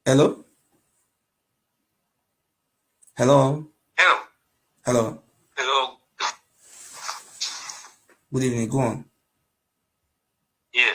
Hello? Hello? Hello. Hello? Hello. Good evening. Go on. Yeah.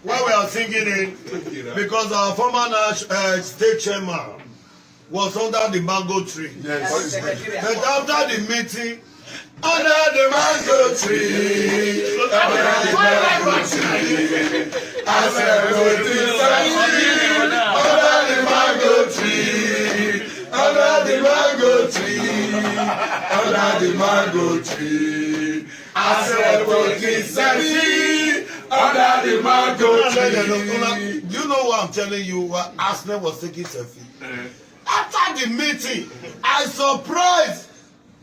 Why we are singing it? Because our former state chairman was under the mango tree. Yes. But after the meeting, under the mango tree, under the mango tree, I said, under the mango tree, under the mango tree, under the mango tree, I said, under the mango tree. Do you know what I'm telling you? What Arsenal was taking selfie. After the meeting, I surprised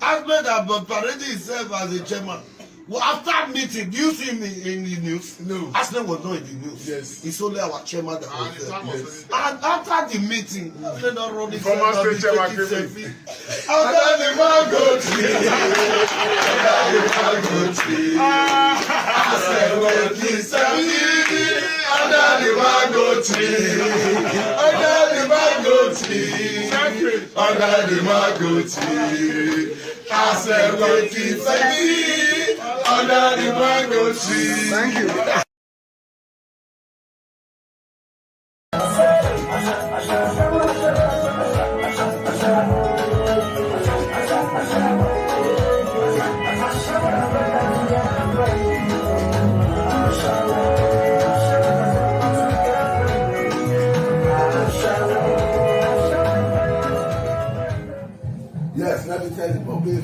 Ahmed had paraded himself as a chairman. Well, after meeting, do you see me in the news? No. Arsenal was not in the news. Yes. It's only our chairman that was there. Yes. And after the meeting, Arsenal not running Former state chairman taking came in. selfie. Under the mango tree. Under the mango tree. Arsenal taking selfie. Under the mango tree. Under the mango tree. Under the mango tree. I said, taking selfie. Under the mango tree. Thank you. Yes, let me tell you, public.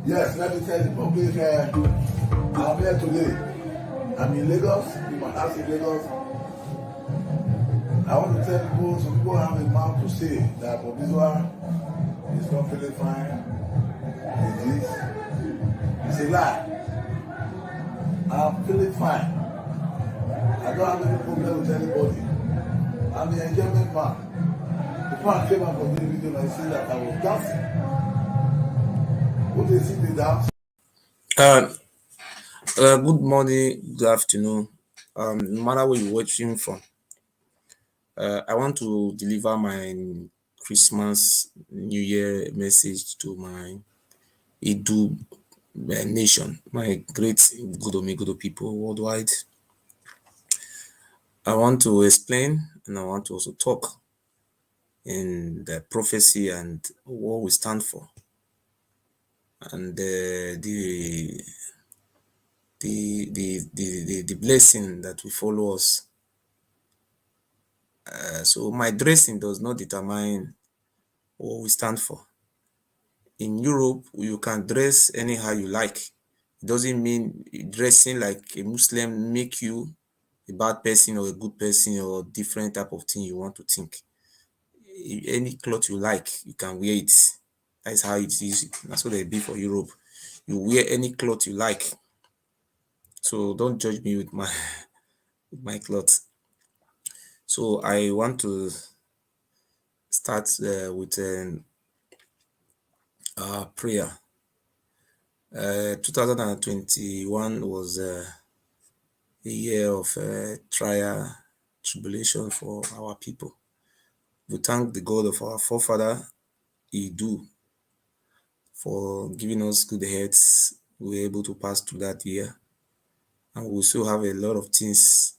Yes, let me tell you, public. I'm here today. I'm in Lagos, in my house in Lagos. I want to tell people, some people have a mouth to say that Ogiso is not feeling fine. It is. It's a lie. I'm feeling fine. I don't have any problem with anybody. I'm the enjoyment man. Before I came out for this video, I see that I was dancing. What do you see me dance? Good morning, good afternoon. No matter where you're watching from, I want to deliver my Christmas, New Year message to my Idu nation, my great Godo people worldwide. I want to explain and I want to also talk in the prophecy and what we stand for, and the blessing that will follow us. So my dressing does not determine what we stand for. In Europe, you can dress anyhow you like. It doesn't mean dressing like a Muslim make you a bad person or a good person or different type of thing you want to think. Any cloth you like, you can wear it. That's how it is. That's what they be for Europe. You wear any cloth you like. So don't judge me with my clothes. So I want to start with prayer. 2021 was a year of trial, tribulation for our people. We thank the God of our forefather, Idu, for giving us good heads. We were able to pass through that year. And we still have a lot of things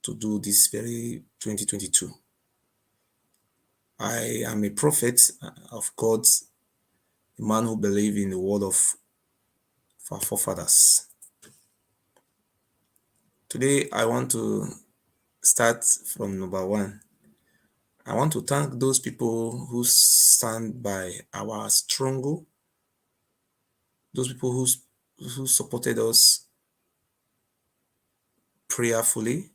to do this very 2022. I am a prophet of God, a man who believes in the word of our forefathers. Today, I want to start from number one. I want to thank those people who stand by our struggle, those people who supported us prayerfully,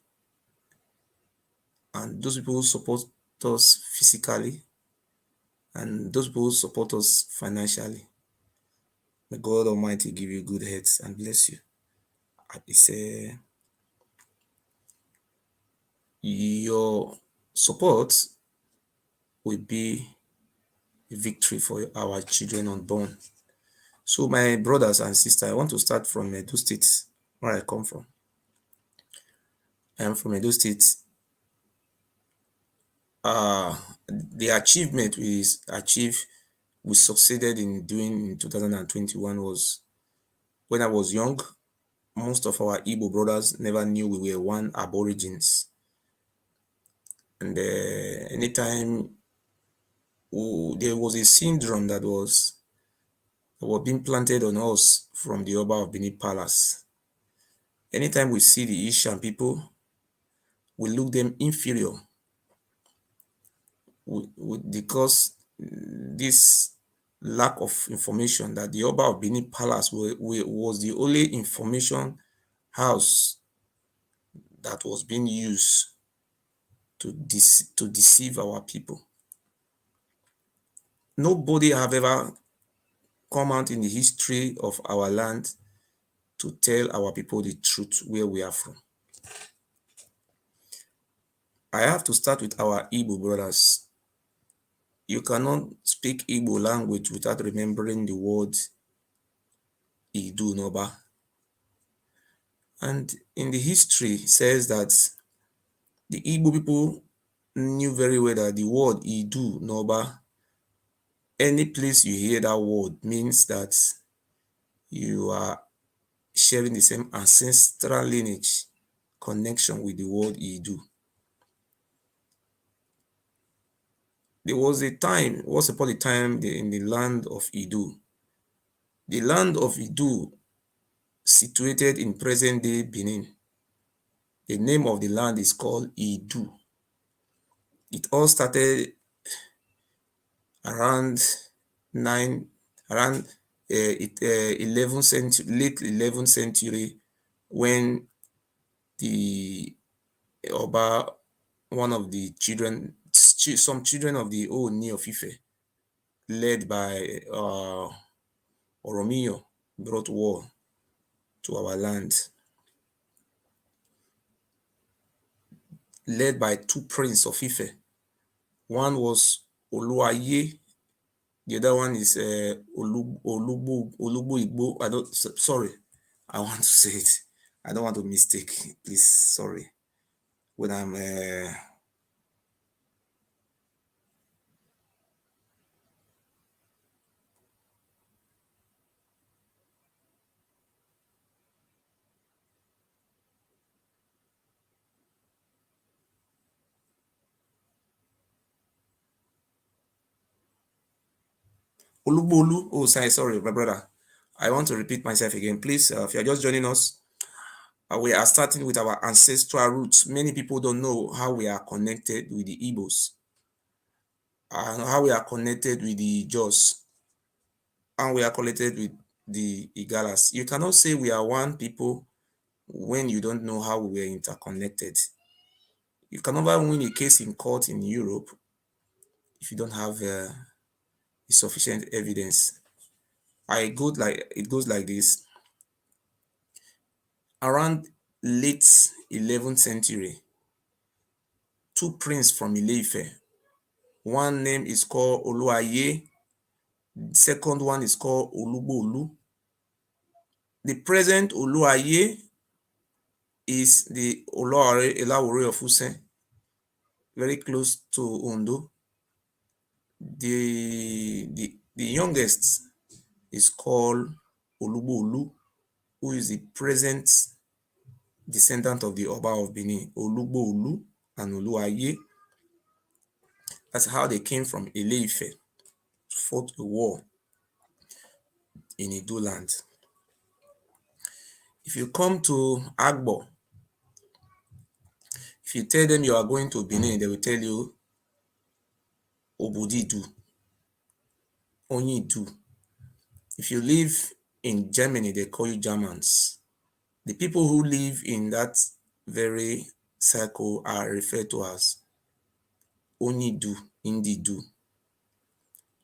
and those people who support us physically, and those people who support us financially. May God Almighty give you good health and bless you. It's your support will be a victory for our children unborn. So my brothers and sisters, I want to start from Edo State, where I come from. I am from Edo State. The achievement we achieved, we succeeded in doing in 2021 was when I was young. Most of our Igbo brothers never knew we were one aborigines. And anytime there was a syndrome that was being planted on us from the Oba of Benin Palace. Anytime we see the Ishan people, we look them inferior because this lack of information that the Oba of Benin Palace was the only information house that was being used to deceive our people. Nobody have ever come out in the history of our land to tell our people the truth where we are from. I have to start with our Igbo brothers. You cannot speak Igbo language without remembering the word Idu Noba. And in the history says that the Igbo people knew very well that the word Idu Noba, any place you hear that word means that you are sharing the same ancestral lineage connection with the word Idu. There was a time, once upon a time, in the land of Idu. The land of Idu, situated in present-day Benin. The name of the land is called Idu. It all started around 11th century, late 11th century, when the Oba, one of the children, some children of the Ooni of Ife, led by Oromio, brought war to our land, led by two princes of Ife. One was Oluwaye, the other one is Olugbo Igbo. Sorry, I want to say it. I don't want to mistake. Please, sorry. When I'm Olugbolu. Oh, sorry, my brother. I want to repeat myself again. Please, if you're just joining us, we are starting with our ancestral roots. Many people don't know how we are connected with the Igbos, and how we are connected with the Jaws, and we are connected with the Igalas. You cannot say we are one people when you don't know how we were interconnected. You can never win a case in court in Europe if you don't have sufficient evidence. It goes like this. Around late 11th century, two princes from Ile-Ife. One name is called Oluwaye, the second one is called Olugbolu. The present Oluwaye is the Olawore of Use, very close to Ondo. The youngest is called Olugbolu, who is the present descendant of the Oba of Benin, Olugbolu and Oluwaye. That's how they came from Ile-Ife to fought a war in Idu land. If you come to Agbo, if you tell them you are going to Benin, they will tell you Obudidu, Onyidu. If you live in Germany, they call you Germans. The people who live in that very circle are referred to as Onyidu, Indidu.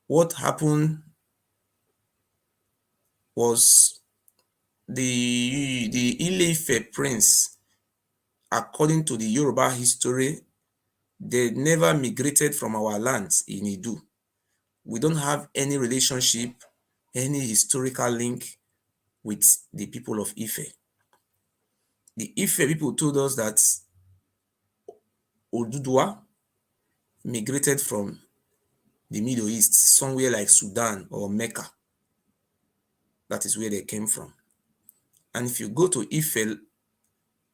What happened was the Ile-Ife prince, according to the Yoruba history, they never migrated from our lands in Idu. We don't have any relationship, any historical link with the people of Ife. The Ife people told us that Oduduwa migrated from the Middle East, somewhere like Sudan or Mecca. That is where they came from. And if you go to Ife,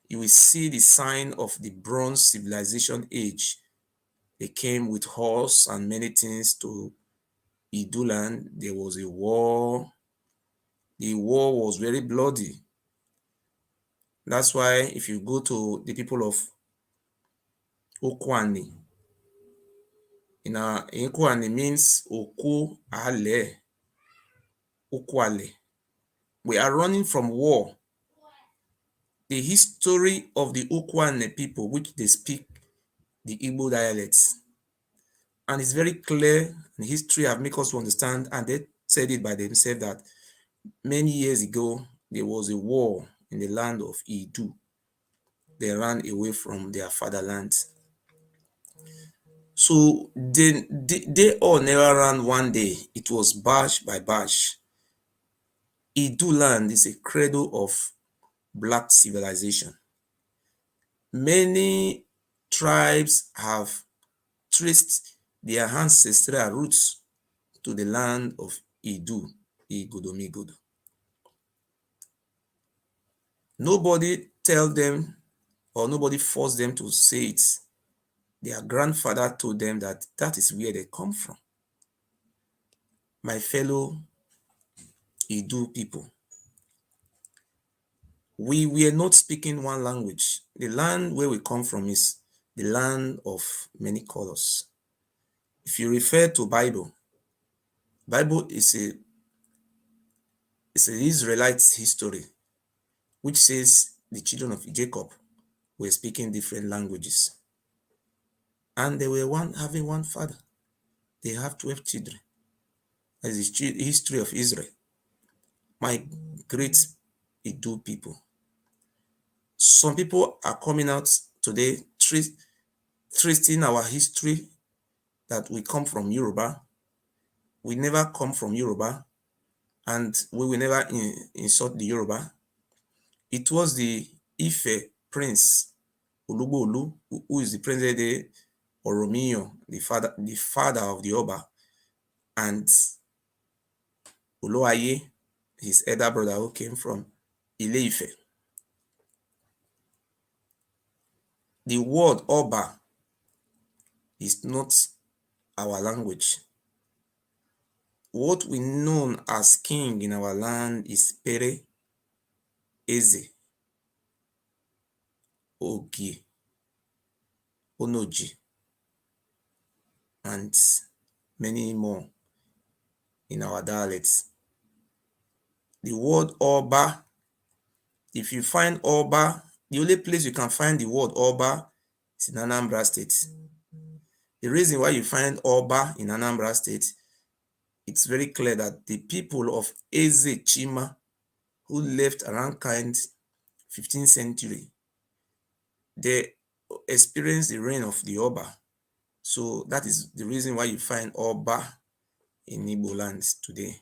you will see the sign of the Bronze Civilization age. They came with horse and many things to Iduland. There was a war. The war was very bloody. That's why if you go to the people of Okwani, Okwani means Oku Ale, Okwale. We are running from war. The history of the Okwane people, which they speak the Igbo dialects, and it's very clear. The history have made us to understand, and they said it by themselves that many years ago there was a war in the land of Idu. They ran away from their fatherland. So they all never ran one day. It was batch by batch. Idu land is a cradle of black civilization. Many tribes have traced their ancestral roots to the land of Idu, Igodomigodo. Nobody tell them or nobody forced them to say it. Their grandfather told them that that is where they come from. My fellow Idu people, we were not speaking one language. The land where we come from is the land of many colors. If you refer to Bible is an Israelite history, which says the children of Jacob were speaking different languages. And they were having one father. They have 12 children. That is the history of Israel. My great Idu people. Some people are coming out today tracing our history that we come from Yoruba. We never come from Yoruba, and we will never insult the Yoruba. It was the Ife prince, Olugbolu, who is the present day Oromiyo, the father of the Oba, and Oloaye, his elder brother, who came from Ile-Ife. The word Oba is not our language. What we know as king in our land is Pere, Eze, Ogi, Onoji, and many more in our dialects. The word Oba, if you find Oba, the only place you can find the word Oba is in Anambra State. The reason why you find Oba in Anambra State, it's very clear that the people of Eze Chima, who left around 15th century, they experienced the reign of the Oba. So that is the reason why you find Oba in Igbo lands today.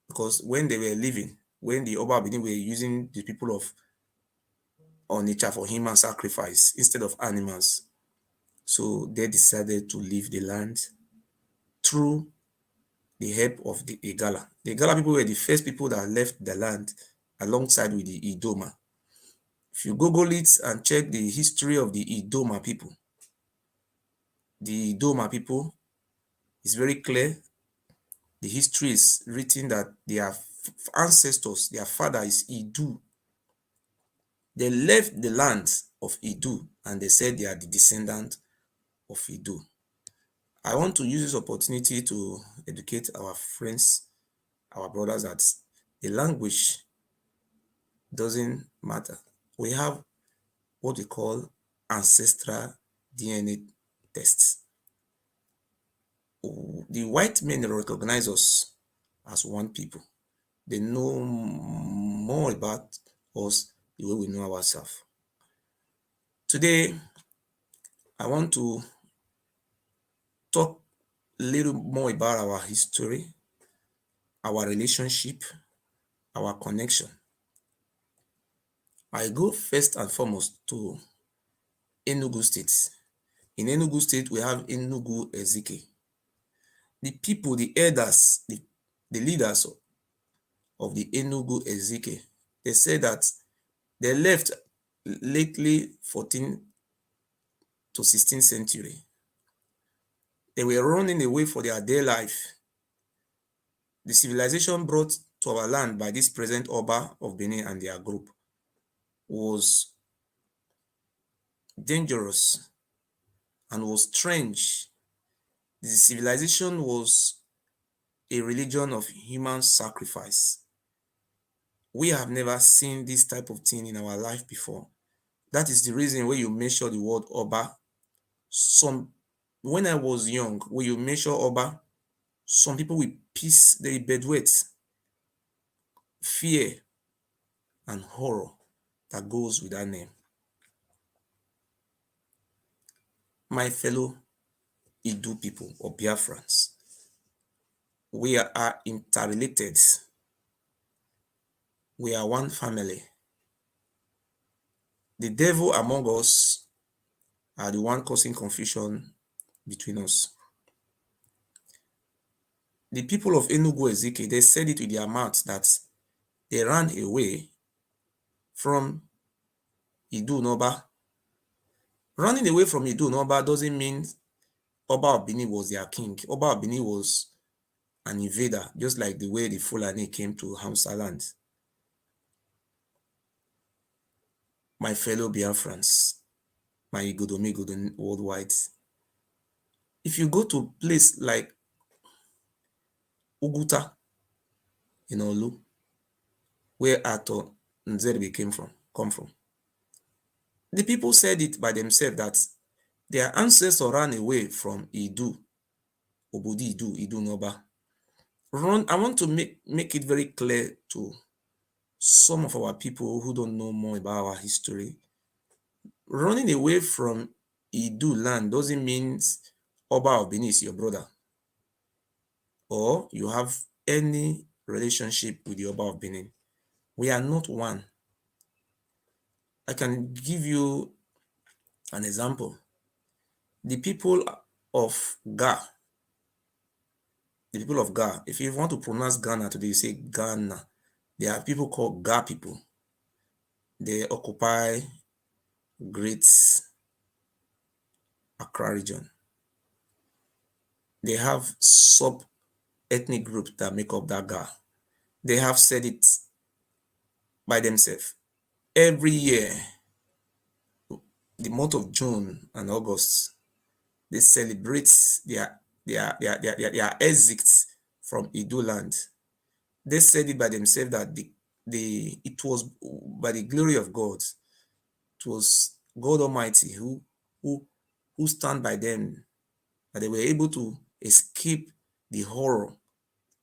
Because when they were living, when the Oba were using the people of Onitsha for human sacrifice instead of animals, so they decided to leave the land through the help of the Igala. The Igala people were the first people that left the land alongside with the Idoma. If you Google it and check the history of the Idoma people is very clear. The history is written that their ancestors, their father is Idu. They left the land of Idu and they said they are the descendant of Idu. I want to use this opportunity to educate our friends, our brothers, that the language doesn't matter. We have what we call ancestral DNA tests. The white men recognize us as one people. They know more about us the way we know ourselves. Today, I want to talk a little more about our history, our relationship, our connection. I go first and foremost to Enugu State. In Enugu State, we have Enugu Ezike. The people, the elders, the leaders of the Enugu Ezike, they say that they left lately 14th to 16th century. They were running away for their dear life. The civilization brought to our land by this present Oba of Benin and their group was dangerous and was strange. The civilization was a religion of human sacrifice. We have never seen this type of thing in our life before. That is the reason when you measure the word Oba, when I was young, when you measure Oba, some people will piece the bedwet, fear and horror that goes with that name. My fellow Idu people or Biafrans, we are interrelated. We are one family. The devil among us are the one causing confusion between us. The people of Enugu Ezike, they said it with their mouths that they ran away from Idu Noba. Running away from Idu Noba doesn't mean Oba of Benin was their king. Oba of Benin was an invader, just like the way the Fulani came to Hausa land. My fellow Biafrans, my Igodomi worldwide, if you go to a place like Uguta in Olu, where Ato Nzerbe come from, the people said it by themselves that their ancestors ran away from Idu, Obodi Idu Noba. I want to make it very clear to some of our people who don't know more about our history. Running away from Idu land doesn't mean Oba of Benin is your brother, or you have any relationship with the Oba of Benin. We are not one. I can give you an example. The people of Ga, if you want to pronounce Ghana today, you say Ghana. There are people called Ga people. They occupy Great Accra region. They have sub-ethnic groups that make up that Ga. They have said it by themselves. Every year, the month of June and August, they celebrate their exit from Idu land. They said it by themselves that it was by the glory of God. It was God Almighty who stand by them, that they were able to escape the horror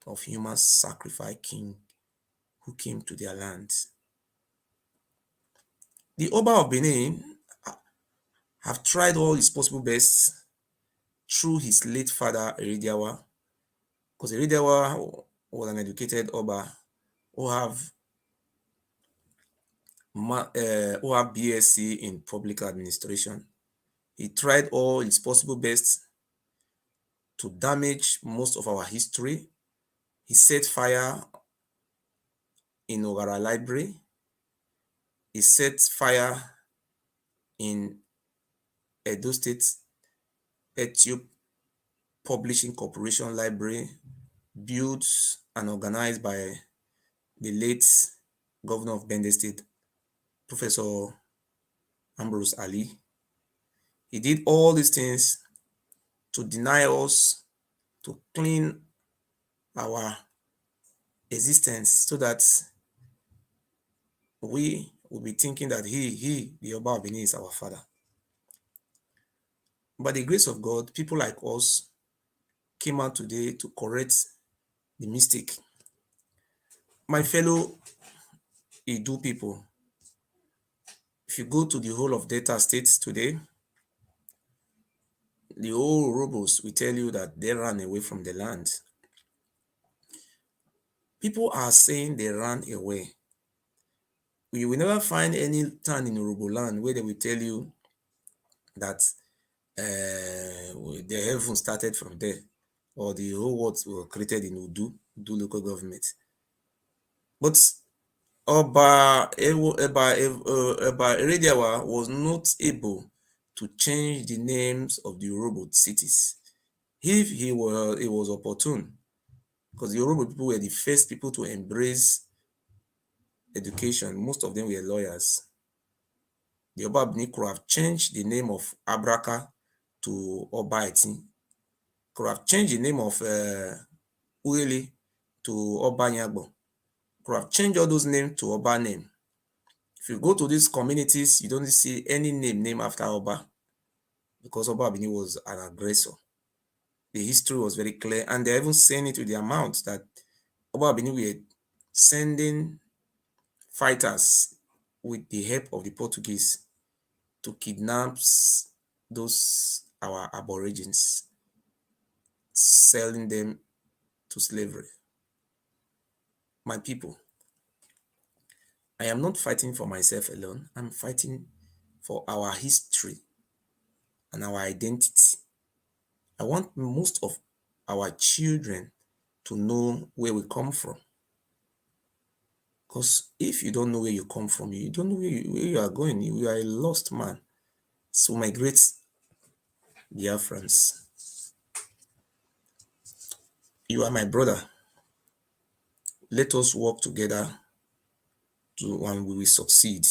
of human sacrifice king who came to their land. The Oba of Benin have tried all his possible best through his late father Eridiawa, because Eridiawa was an educated Oba who have BSc in public administration. He tried all his possible best to damage most of our history. He set fire in Ogara Library. He set fire in Edo State Ethiop Publishing Corporation Library, built and organized by the late governor of Bende State, Professor Ambrose Ali. He did all these things to deny us, to clean our existence so that we will be thinking that the Oba of Benin, is our father. By the grace of God, people like us came out today to correct the mistake. My fellow Idu people, if you go to the whole of Delta states today, the whole Urhobos will tell you that they ran away from the land. People are saying they ran away. You will never find any town in Urhobo land where they will tell you that the heaven started from there, or the whole world were created in Udu local government. But Oba Erediawa was not able to change the names of the Urhobo cities. If it was opportune, because the Urhobo people were the first people to embrace education. Most of them were lawyers. The Oba Abini could have changed the name of Abraka to Oba Eti, could have changed the name of Ueli to Oba Nyagbo, could have changed all those names to Oba name. If you go to these communities, you don't see any name named after Oba, because Oba Abini was an aggressor. The history was very clear, and they're even saying it with the amount that Oba Abini were sending fighters with the help of the Portuguese to kidnap those our aborigines, selling them to slavery. My people, I am not fighting for myself alone. I'm fighting for our history and our identity. I want most of our children to know where we come from. Because if you don't know where you come from, you don't know where you are going. You are a lost man. So my great Biafrans, you are my brother. Let us work together and we will succeed.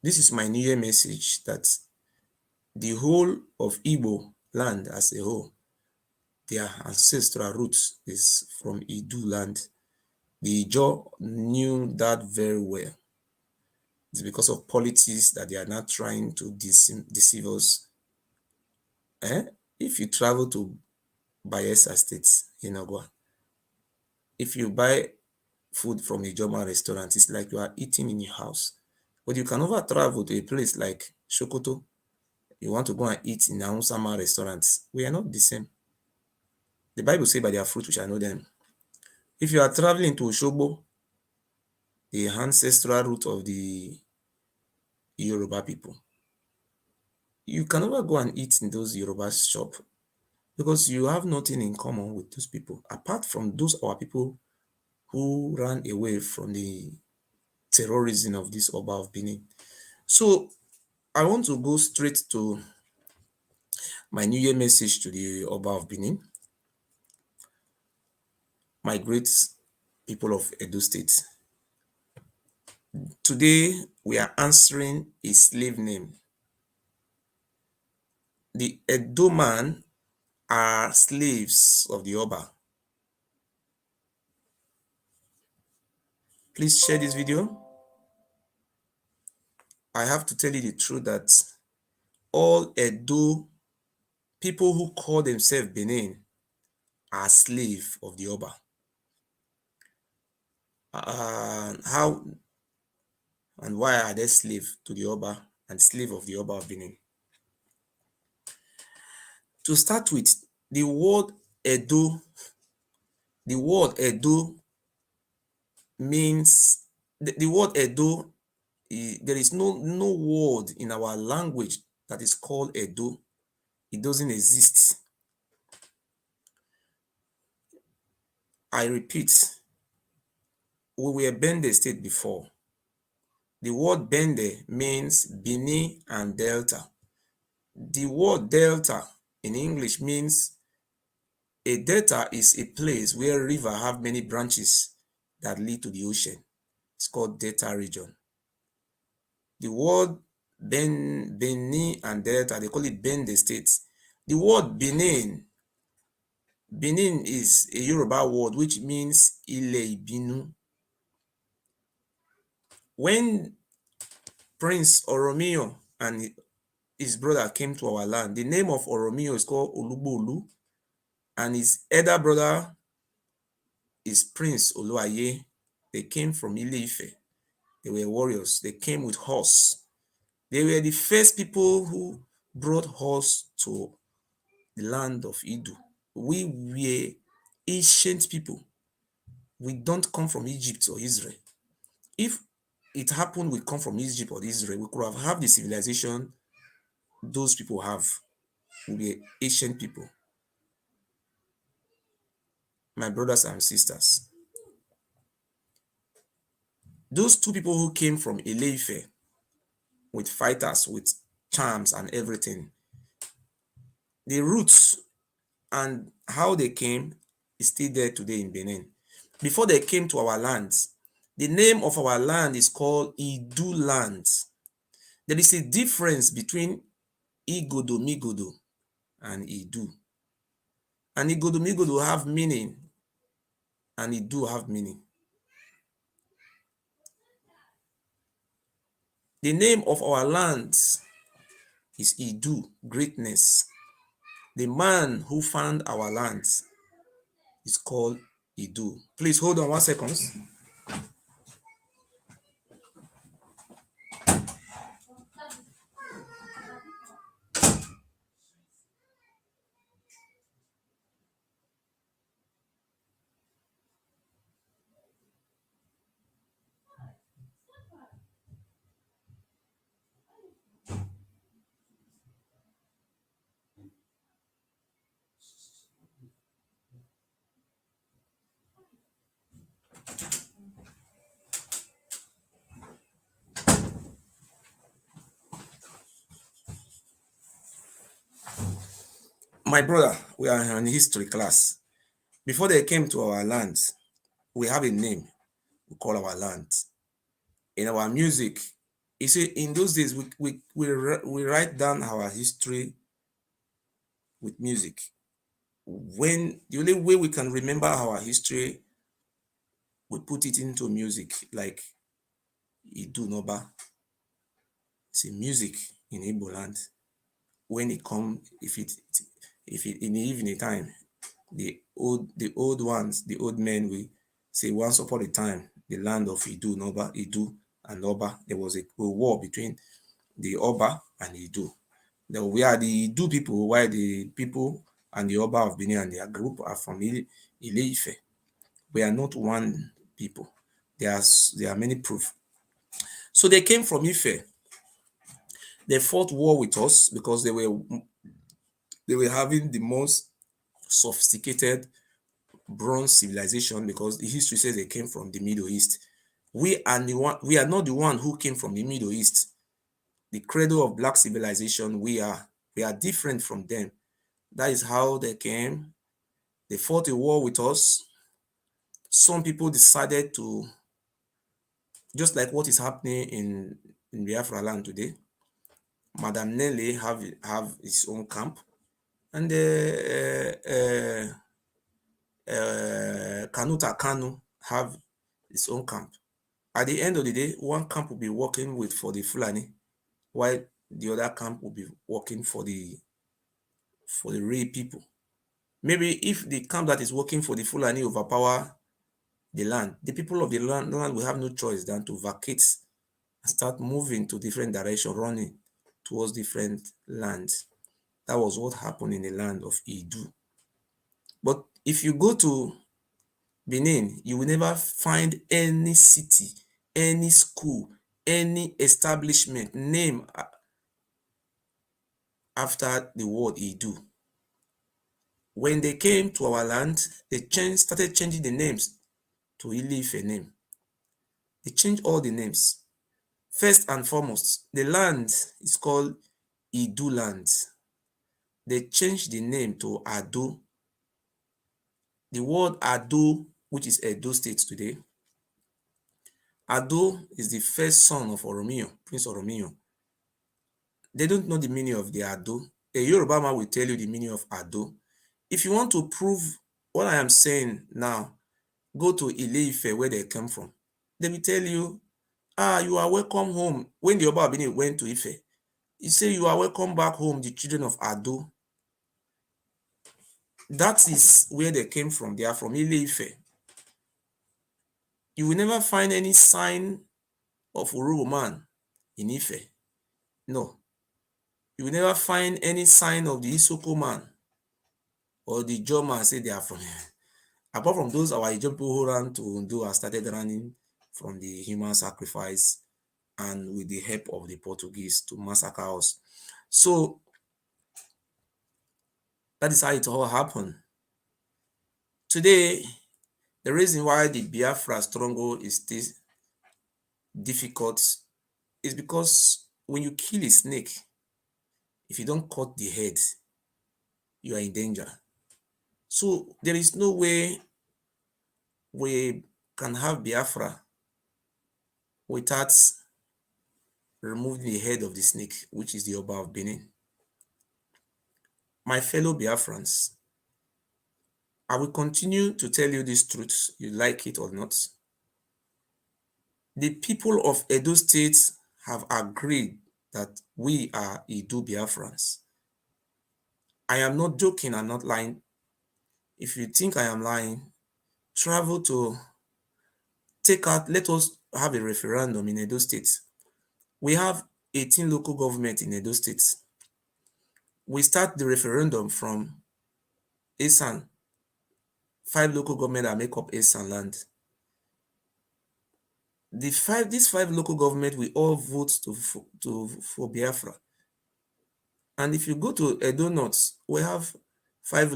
This is my New Year message, that the whole of Igbo land as a whole, their ancestral roots is from Idu land. The Ijaw knew that very well. It's because of politics that they are not trying to deceive us. If you travel to Bayelsa State in Ogwa, if you buy food from a German restaurant, it's like you are eating in your house. But you can never travel to a place like Sokoto. You want to go and eat in Ahusama restaurants. We are not the same. The Bible says, by their fruit we shall know them. If you are traveling to Oshobo, the ancestral root of the Yoruba people, you can never go and eat in those Yoruba shops, because you have nothing in common with those people, apart from those our people who ran away from the terrorism of this Oba of Benin. So I want to go straight to my New Year message to the Oba of Benin. My great people of Edo State, today we are answering a slave name. The Edo man are slaves of the Oba. Please share this video. I have to tell you the truth that all Edo people who call themselves Benin are slaves of the Oba. How and why are they slave to the Oba and slave of the Oba of Benin? To start with, the word Edo means, the word Edo, there is no word in our language that is called Edo. It doesn't exist. I repeat, we were Bende State before. The word Bende means Benin and Delta. The word Delta in English means a delta is a place where river have many branches that lead to the ocean. It's called delta region. The word Benin and Delta, they call it Bende State. The word Benin is a Yoruba word which means Ile Ibinu. When Prince Oromio and his brother came to our land, the name of Oromio is called Olugbolu, and his elder brother is Prince Oluaye. They came from Ile-Ife. They were warriors. They came with horse. They were the first people who brought horse to the land of Idu. We were ancient people. We don't come from Egypt or Israel. If it happened we come from Egypt or Israel, we could have had the civilization those people have. We were ancient people. My brothers and sisters, those two people who came from Ile-Ife with fighters, with charms and everything, the roots and how they came is still there today in Benin. Before they came to our lands, the name of our land is called Idu land. There is a difference between Igodo Migodo and Idu. And Igodo Migodo have meaning and Idu have meaning. The name of our land is Idu, greatness. The man who found our land is called Idu. Please hold on 1 second. My brother, we are in history class. Before they came to our land, we have a name we call our land. In our music, you see, in those days, we write down our history with music. When the only way we can remember our history, we put it into music, like Idu Noba. It's a music in Igbo land. When it come, if it in the evening time, the old ones, the old men, we say once upon a time, the land of Idu Noba, Idu and Oba, there was a war between the Oba and Idu. We are the Idu people, while the people and the Oba of Benin and their group are from Ile-Ife. We are not one people. There are many proof. So they came from Ife. They fought war with us because they were having the most sophisticated bronze civilization, because the history says they came from the Middle East. We are not the one who came from the Middle East. The cradle of black civilization, we are different from them. That is how they came. They fought a war with us. Some people decided to, just like what is happening in Biafra land today. Madam Nelly have his own camp, and Kanuta Kanu have his own camp. At the end of the day, one camp will be working for the Fulani, while the other camp will be working for the real people. Maybe if the camp that is working for the Fulani overpower the land, the people of the land will have no choice than to vacate and start moving to different direction, running towards different lands. That was what happened in the land of Idu. But if you go to Benin, you will never find any city, any school, any establishment named after the word Idu. When they came to our land, they started changing the names to Ile-Ife name. They changed all the names. First and foremost, the land is called Idu land. They changed the name to Ado. The word Ado, which is Edo State today, Ado is the first son of Oromio, Prince Oromio. They don't know the meaning of the Ado. a Yoruba man will tell you the meaning of Ado. If you want to prove what I am saying now, go to Ile-Ife where they came from. They will tell you, you are welcome home. When the Oba Abini went to Ife, he say, you are welcome back home, the children of Ado. That is where they came from. They are from Ile-Ife. You will never find any sign of Urugu man in Ife. No. You will never find any sign of the Isoko man or the Jaw man say they are from here. Apart from those, our Ijaw people who ran to Undo and started running from the human sacrifice and with the help of the Portuguese to massacre us. So that is how it all happened. Today, the reason why the Biafra struggle is still difficult is because when you kill a snake, if you don't cut the head, you are in danger. So there is no way we can have Biafra without removing the head of the snake, which is the Oba of Benin. My fellow Biafrans, I will continue to tell you this truth, you like it or not. The people of Edo State have agreed that we are Idu Biafrans. I am not joking, I'm not lying. If you think I am lying, travel to let us have a referendum in Edo State. We have 18 local government in Edo State. We start the referendum from Esan, 5 local government that make up Esan land. These five local government we all vote for Biafra. And if you go to Edo North, we have 6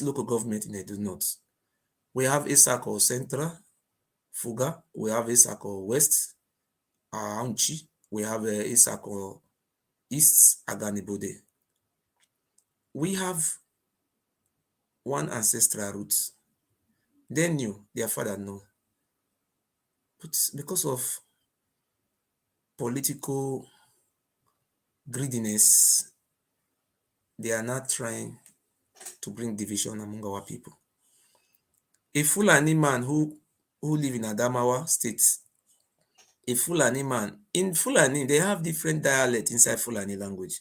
local government in Edo North. We have Esako Central, Fuga, we have Esako West, Aunchi, we have Esako East, Aganibode. We have one ancestral root. They knew, their father knew. But because of political greediness, they are not trying to bring division among our people. A Fulani man who live in Adamawa State, a Fulani man, in Fulani, they have different dialects inside Fulani language.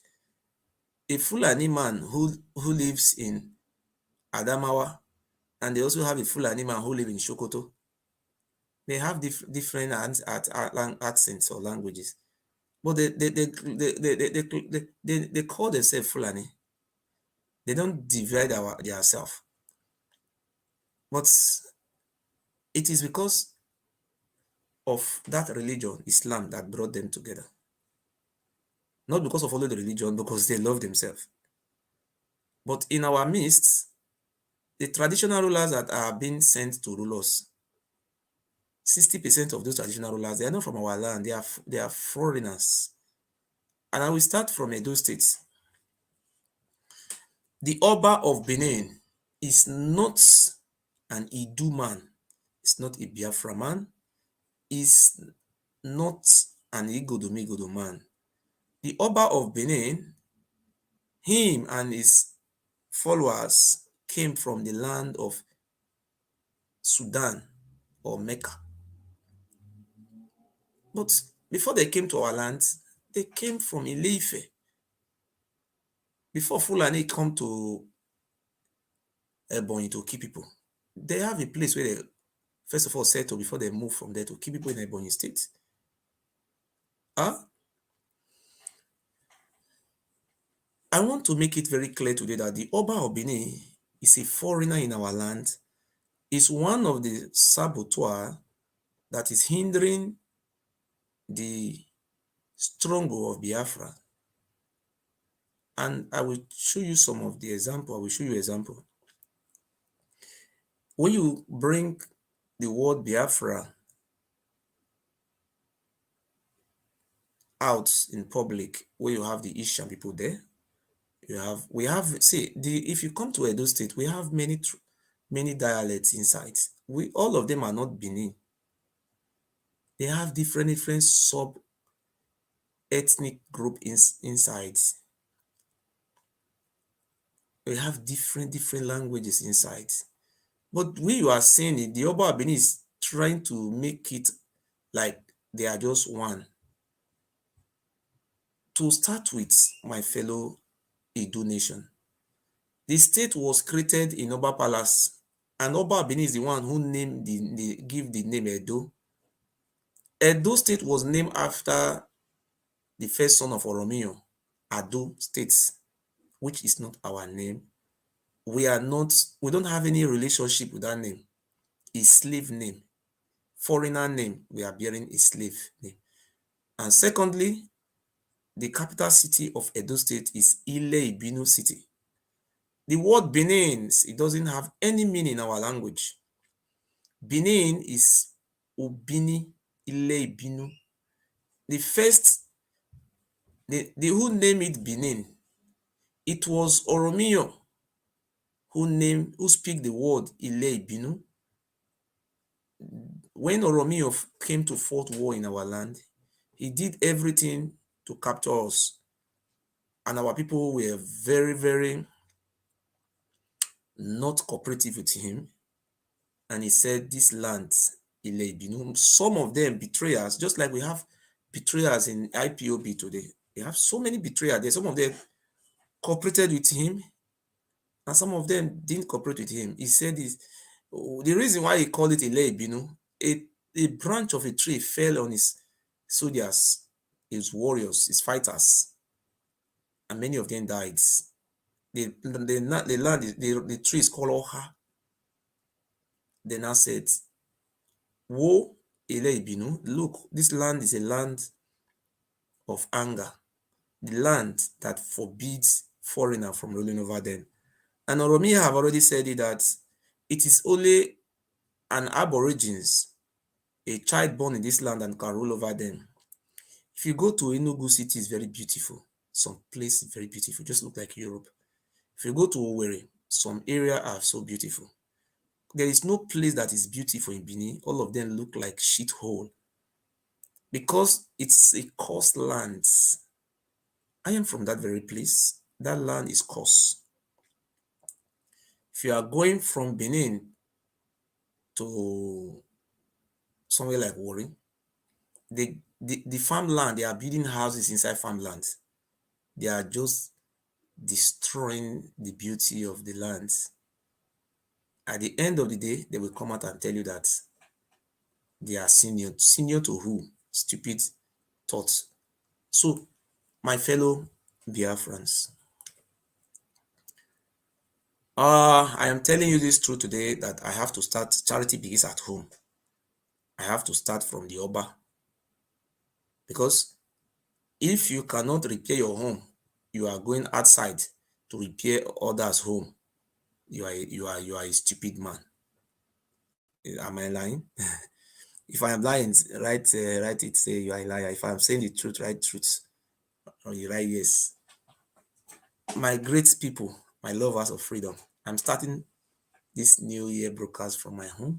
A Fulani man who lives in Adamawa, and they also have a Fulani man who lives in Sokoto. They have different accents or languages, but they call themselves Fulani. They don't divide themselves. But it is because of that religion, Islam, that brought them together. Not because of only the religion, because they love themselves. But in our midst, the traditional rulers that are being sent to rule us, 60% of those traditional rulers, they are not from our land. They are foreigners. And I will start from Edo State. The Oba of Benin is not an Idu man. It's not a Biafra man. Is not an Igodomigodo man. The Oba of Benin, him and his followers came from the land of Sudan or Mecca. But before they came to our land, they came from Ile-Ife. Before Fulani come to Ebonyi to kill people, they have a place where they first of all settle before they move from there to kill people in Ebonyi State. I want to make it very clear today that the Oba of Benin is a foreigner in our land, is one of the saboteurs that is hindering the struggle of Biafra. And I will show you some of the example. I will show you example. When you bring the word Biafra out in public, where you have the Ishan people there, if you come to Edo State, we have many dialects inside. All of them are not Benin. They have different sub ethnic group inside. We have different languages inside. But you are saying it, the Oba Benin is trying to make it like they are just one. To start with, my fellow Idu nation, the state was created in Oba Palace, and Oba Benin is the one who named give the name Edo. Edo State was named after the first son of Oromio, Ado State, which is not our name. We don't have any relationship with that name. It's slave name. Foreigner name, we are bearing a slave name. And secondly, the capital city of Edo State is Ile-Ibinu City. The word Benin, it doesn't have any meaning in our language. Benin is Obini, Ile-Ibinu. The first, the who named it Benin, it was Oromio who speak the word Ile-Ibinu. When Oromio came to fought war in our land, he did everything to capture us. And our people were very, very not cooperative with him. And he said, this land, Ile-Ibinu, some of them betray us, just like we have betrayers in IPOB today. We have so many betrayers there. Some of them cooperated with him, and some of them didn't cooperate with him. He said this, the reason why he called it Ile-Ibinu, a branch of a tree fell on his soldiers, his warriors, his fighters, and many of them died. The tree is called Oha. They now said, Wo Ile-Ibinu, look, this land is a land of anger, the land that forbids foreigner from ruling over them. And Oromia have already said it, that it is only an aborigines, a child born in this land, and can rule over them. If you go to Enugu City, it's very beautiful. Some place is very beautiful, just look like Europe. If you go to Owerri, some area are so beautiful. There is no place that is beautiful in Benin. All of them look like shithole because it's a cursed land. I am from that very place. That land is cursed. If you are going from Benin to somewhere like Warri, the farmland, they are building houses inside farmland. They are just destroying the beauty of the land. At the end of the day, they will come out and tell you that they are senior. Senior to who? Stupid thoughts. So, my fellow Biafrans, I am telling you this truth today, that I have to start. Charity begins at home. I have to start from the Oba. Because if you cannot repair your home, you are going outside to repair others' home. You are a stupid man. Am I lying? If I am lying, write it, say you are a liar. If I am saying the truth, write truth. Or you write yes. My great people, my lovers of freedom, I'm starting this new year broadcast from my home.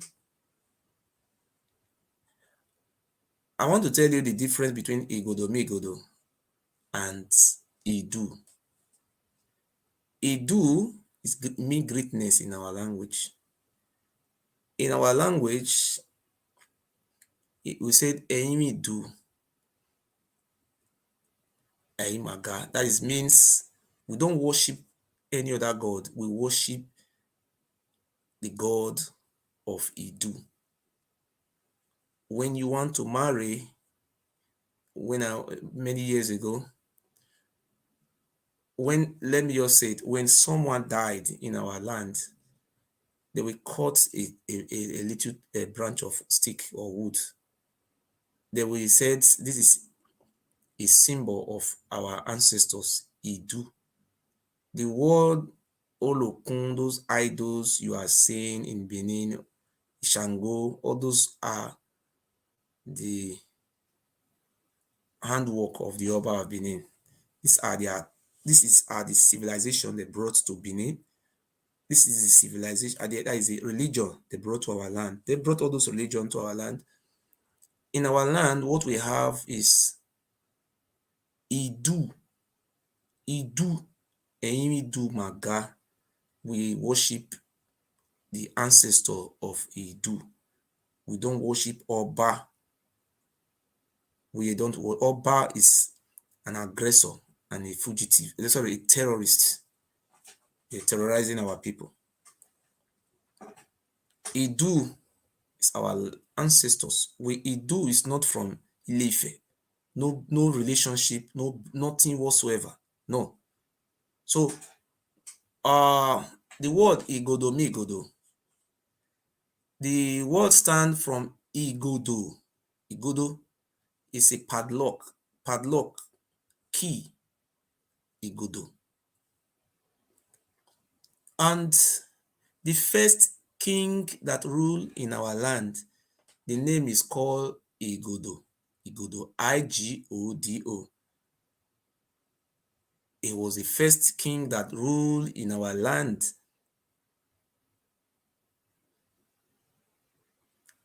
I want to tell you the difference between Igodo and Idu. Idu is mean greatness in our language. In our language, we said Eimi Du, Eimaga. That is means we don't worship any other god. We worship the god of Idu. When you want to marry, many years ago, let me just say it, when someone died in our land, they will cut a little branch of stick or wood. They will say this is a symbol of our ancestors, Idu. The word Olokun, those idols you are seeing in Benin, Shango, all those are the handwork of the Oba of Benin. This is the civilization they brought to Benin. This is the civilization, that is a religion they brought to our land. They brought all those religions to our land. In our land, what we have is Idu, Eimi Du Maga. we worship the ancestor of Idu. We don't worship Oba. Oba is an aggressor and a fugitive. Sorry, a terrorist. They're terrorizing our people. Idu is our ancestors. Idu is not from Ilefe. No relationship, nothing whatsoever. No. So the word Igodo Migodo, the word stands from Igodo. Igodo is a padlock, key, Igodo. And the first king that ruled in our land, the name is called Igodo. Igodo, Igodo. He was the first king that ruled in our land.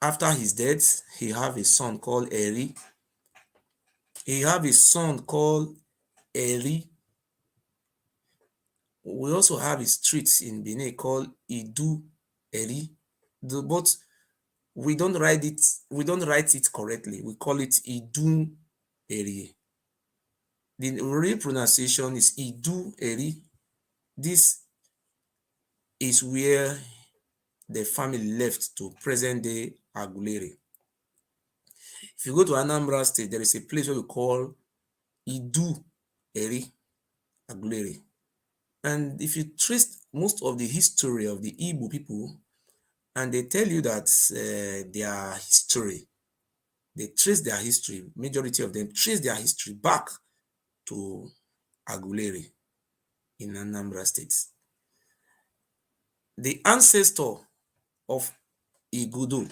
After his death, he have a son called Eri. He have a son called Eri. We also have a street in Benin called Idu Eri. But we don't write it correctly. We call it Idu Eri. The real pronunciation is Idu Eri. This is where the family left to present-day Aguleri. If you go to Anambra State, there is a place where we call Idu Eri Aguleri. And if you trace most of the history of the Igbo people, and they tell you that their history, they trace their history, majority of them trace their history back to Aguleri in Anambra State. The ancestor of Igudu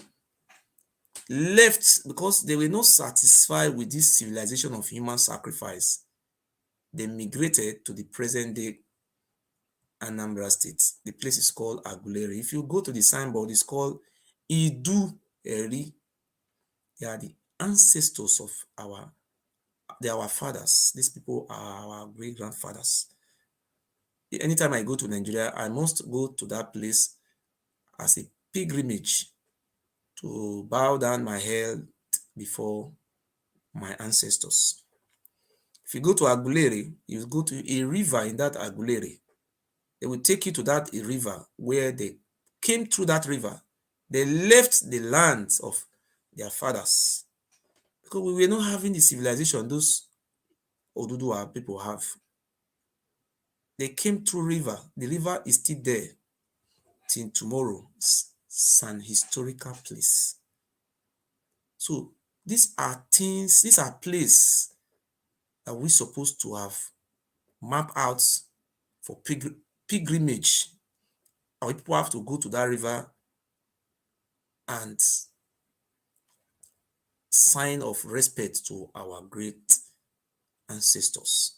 left because they were not satisfied with this civilization of human sacrifice. They migrated to the present-day Anambra State. The place is called Aguleri. If you go to the signboard, it's called Idu Eri. They are the ancestors of our fathers. These people are our great-grandfathers. Anytime I go to Nigeria, I must go to that place as a pilgrimage to bow down my head before my ancestors. If you go to Aguleri, you go to a river in that Aguleri. They will take you to that river where they came through that river. They left the lands of their fathers because we were not having the civilization those Oduduwa people have. They came through river. The river is still there till tomorrow. It's an historical place. So these are things, these are places that we're supposed to have mapped out for pilgrimage. Our people have to go to that river and sign of respect to our great ancestors.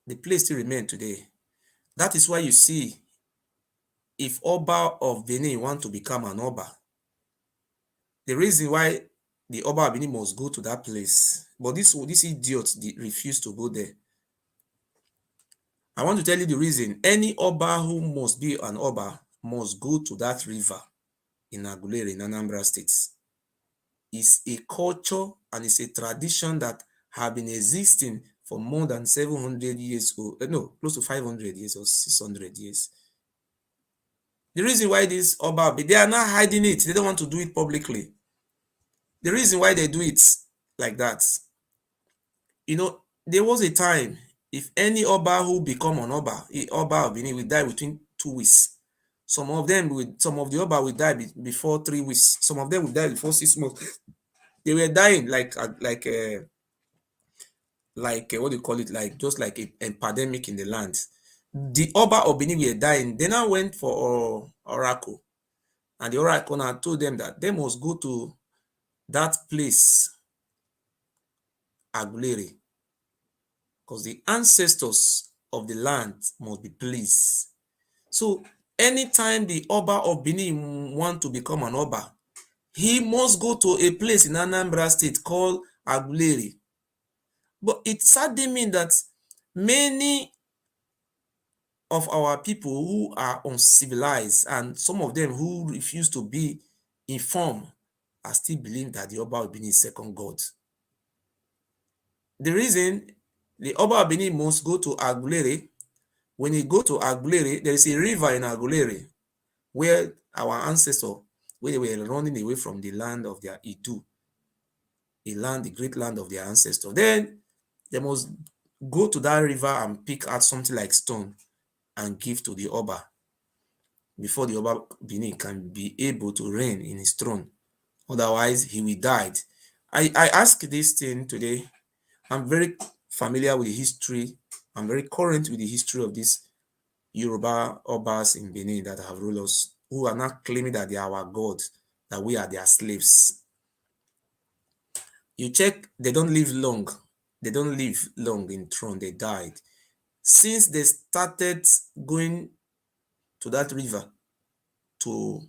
The place still remains today. That is why you see, if Oba of Benin want to become an Oba, the reason why the Oba of Benin must go to that place, but this idiot refused to go there. I want to tell you the reason. Any Oba who must be an Oba must go to that river in Aguleri, in Anambra State. It's a culture and it's a tradition that have been existing for more than 700 years, close to 500 years or 600 years. The reason why this Oba, they are not hiding it. They don't want to do it publicly. The reason why they do it like that, there was a time, if any Oba who become an Oba of Benin will die within 2 weeks. Some of the Oba will die before 3 weeks. Some of them will die before 6 months. They were dying like what do you call it? Just like a pandemic in the land. The Oba of Benin were dying. They now went for Oracle. And the Oracle now told them that they must go to that place, Aguleri, because the ancestors of the land must be pleased. So anytime the Oba of Benin want to become an Oba, he must go to a place in Anambra State called Aguleri. But it sadly means that many of our people who are uncivilized and some of them who refuse to be informed are still believing that the Oba of Benin is second God. The reason the Oba of Benin must go to Agulere, when he go to Agulere, there is a river in Agulere where our ancestors, where they were running away from the land of their Idu, the great land of their ancestors. Then they must go to that river and pick out something like stone and give to the Oba before the Oba Benin can be able to reign in his throne. Otherwise, he will die. I ask this thing today. I'm very familiar with the history. I'm very current with the history of these Yoruba Obas in Benin that have ruled us, who are not claiming that they are our God, that we are their slaves. You check, they don't live long. They don't live long in throne. They died. Since they started going to that river to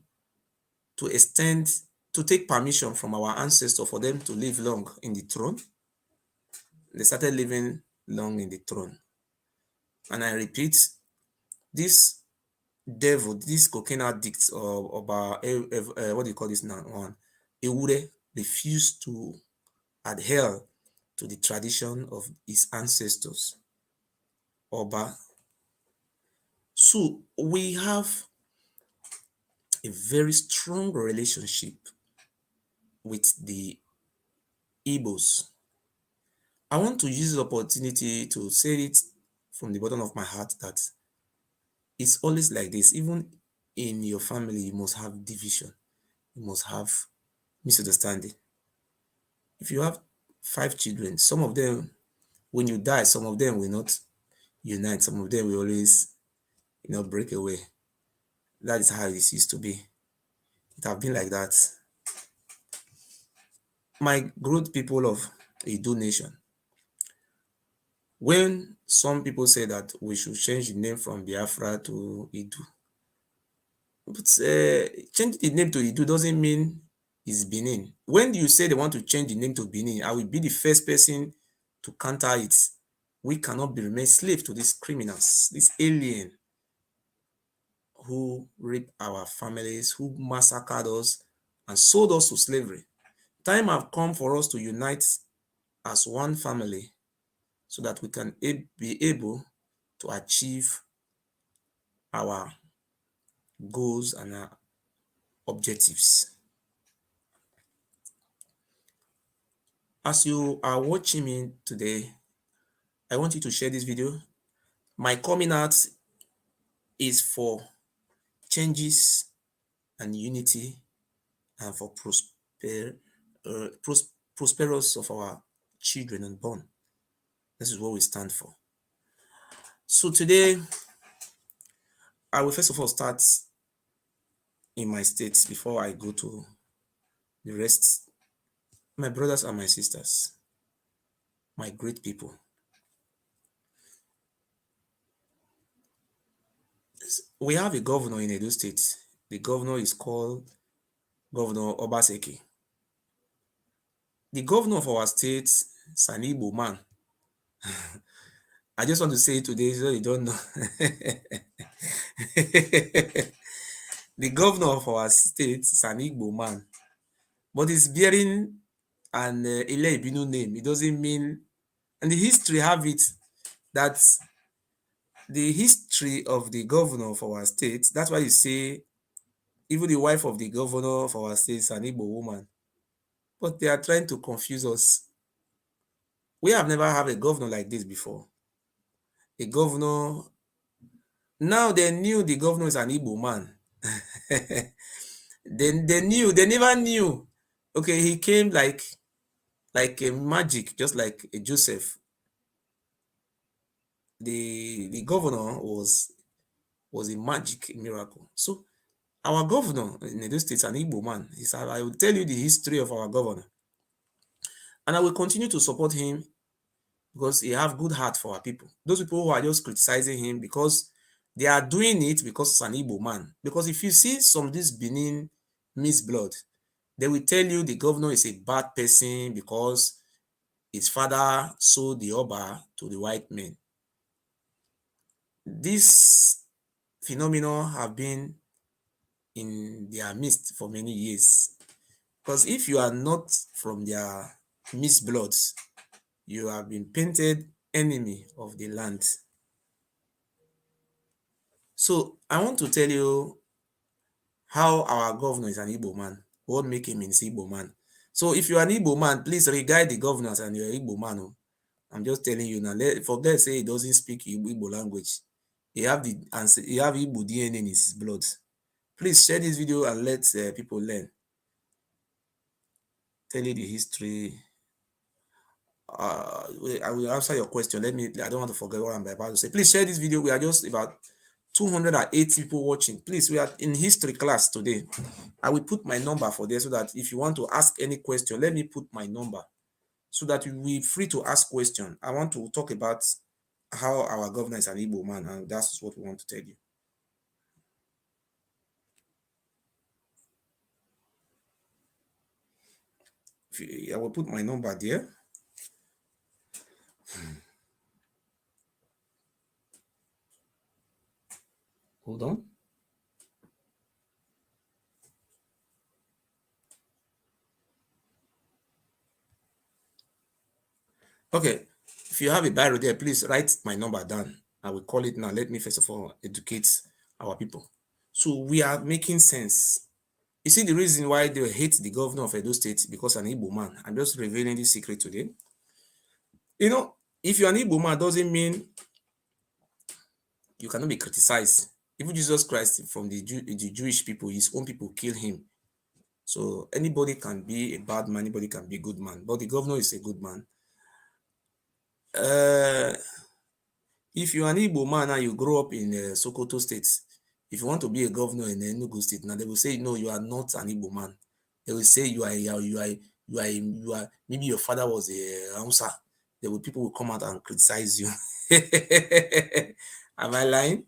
extend, to take permission from our ancestors for them to live long in the throne, they started living long in the throne. And I repeat, this devil, this cocaine addict, or what do you call this now? One, Ewure refused to adhere to the tradition of his ancestors, Oba. So we have a very strong relationship with the Igbos. I want to use the opportunity to say it from the bottom of my heart that it's always like this. Even in your family, you must have division. You must have misunderstanding. If you have 5 children, some of them, when you die, some of them will not unite. Some of them will always, break away. That is how it used to be. It have been like that. My good people of Idu Nation, when some people say that we should change the name from Biafra to Idu, but changing the name to Idu doesn't mean it's Benin. When you say they want to change the name to Benin, I will be the first person to counter it. We cannot be remain slave to these criminals, these aliens who raped our families, who massacred us and sold us to slavery. Time have come for us to unite as one family so that we can be able to achieve our goals and our objectives. As you are watching me today, I want you to share this video. My coming out is for changes and unity and for prosperous of our children unborn. This is what we stand for. So today, I will first of all start in my state before I go to the rest. My brothers and my sisters, my great people. We have a governor in Edo State. The governor is called Governor Obaseki. The governor of our state is an Igbo man. I just want to say it today so you don't know. The governor of our state is an Igbo man, but he's bearing an Ile Ibinu name. It doesn't mean, and the history have it that the history of the governor of our state, that's why you say even the wife of the governor of our state is an Igbo woman. But they are trying to confuse us. We have never had a governor like this before. A governor, now they knew the governor is an Igbo man. They never knew. Okay, he came like a magic, just like a Joseph. The governor was a magic miracle. So our governor in Edo State is an Igbo man. I will tell you the history of our governor. And I will continue to support him because he have good heart for our people. Those people who are just criticizing him because they are doing it because it's an Igbo man. Because if you see some of this Benin mixed blood, they will tell you the governor is a bad person because his father sold the Oba to the white men. This phenomenon have been in their midst for many years. Because if you are not from their mixed bloods, you have been painted enemy of the land. So I want to tell you how our governor is an Igbo man. What make him an Igbo man? So if you are an Igbo man, please regard the governors and you're an Igbo man. Oh. I'm just telling you now. Forget say he doesn't speak Igbo language. He have Igbo DNA in his blood. Please share this video and let people learn. Tell you the history. I will answer your question. I don't want to forget what I'm about to say. Please share this video. We are just about 208 people watching. Please, we are in history class today. I will put my number for there so that if you want to ask any question, let me put my number so that you will be free to ask question. I want to talk about how our governor is an Igbo man, and that's what we want to tell you. I will put my number there. Hold on. Okay, if you have a biro there, please write my number down. I will call it now. Let me first of all educate our people. So we are making sense. You see the reason why they hate the governor of Edo State because an Igbo man. I'm just revealing this secret today. You know, if you're an Igbo man, doesn't mean you cannot be criticized. Even Jesus Christ from the Jewish people, his own people kill him. So anybody can be a bad man, anybody can be a good man. But the governor is a good man. If you're an Igbo man and you grow up in Sokoto State, if you want to be a governor in Enugu State, now they will say, no, you are not an Igbo man. They will say you are maybe your father was a Hausa. People will come out and criticize you. Am I lying?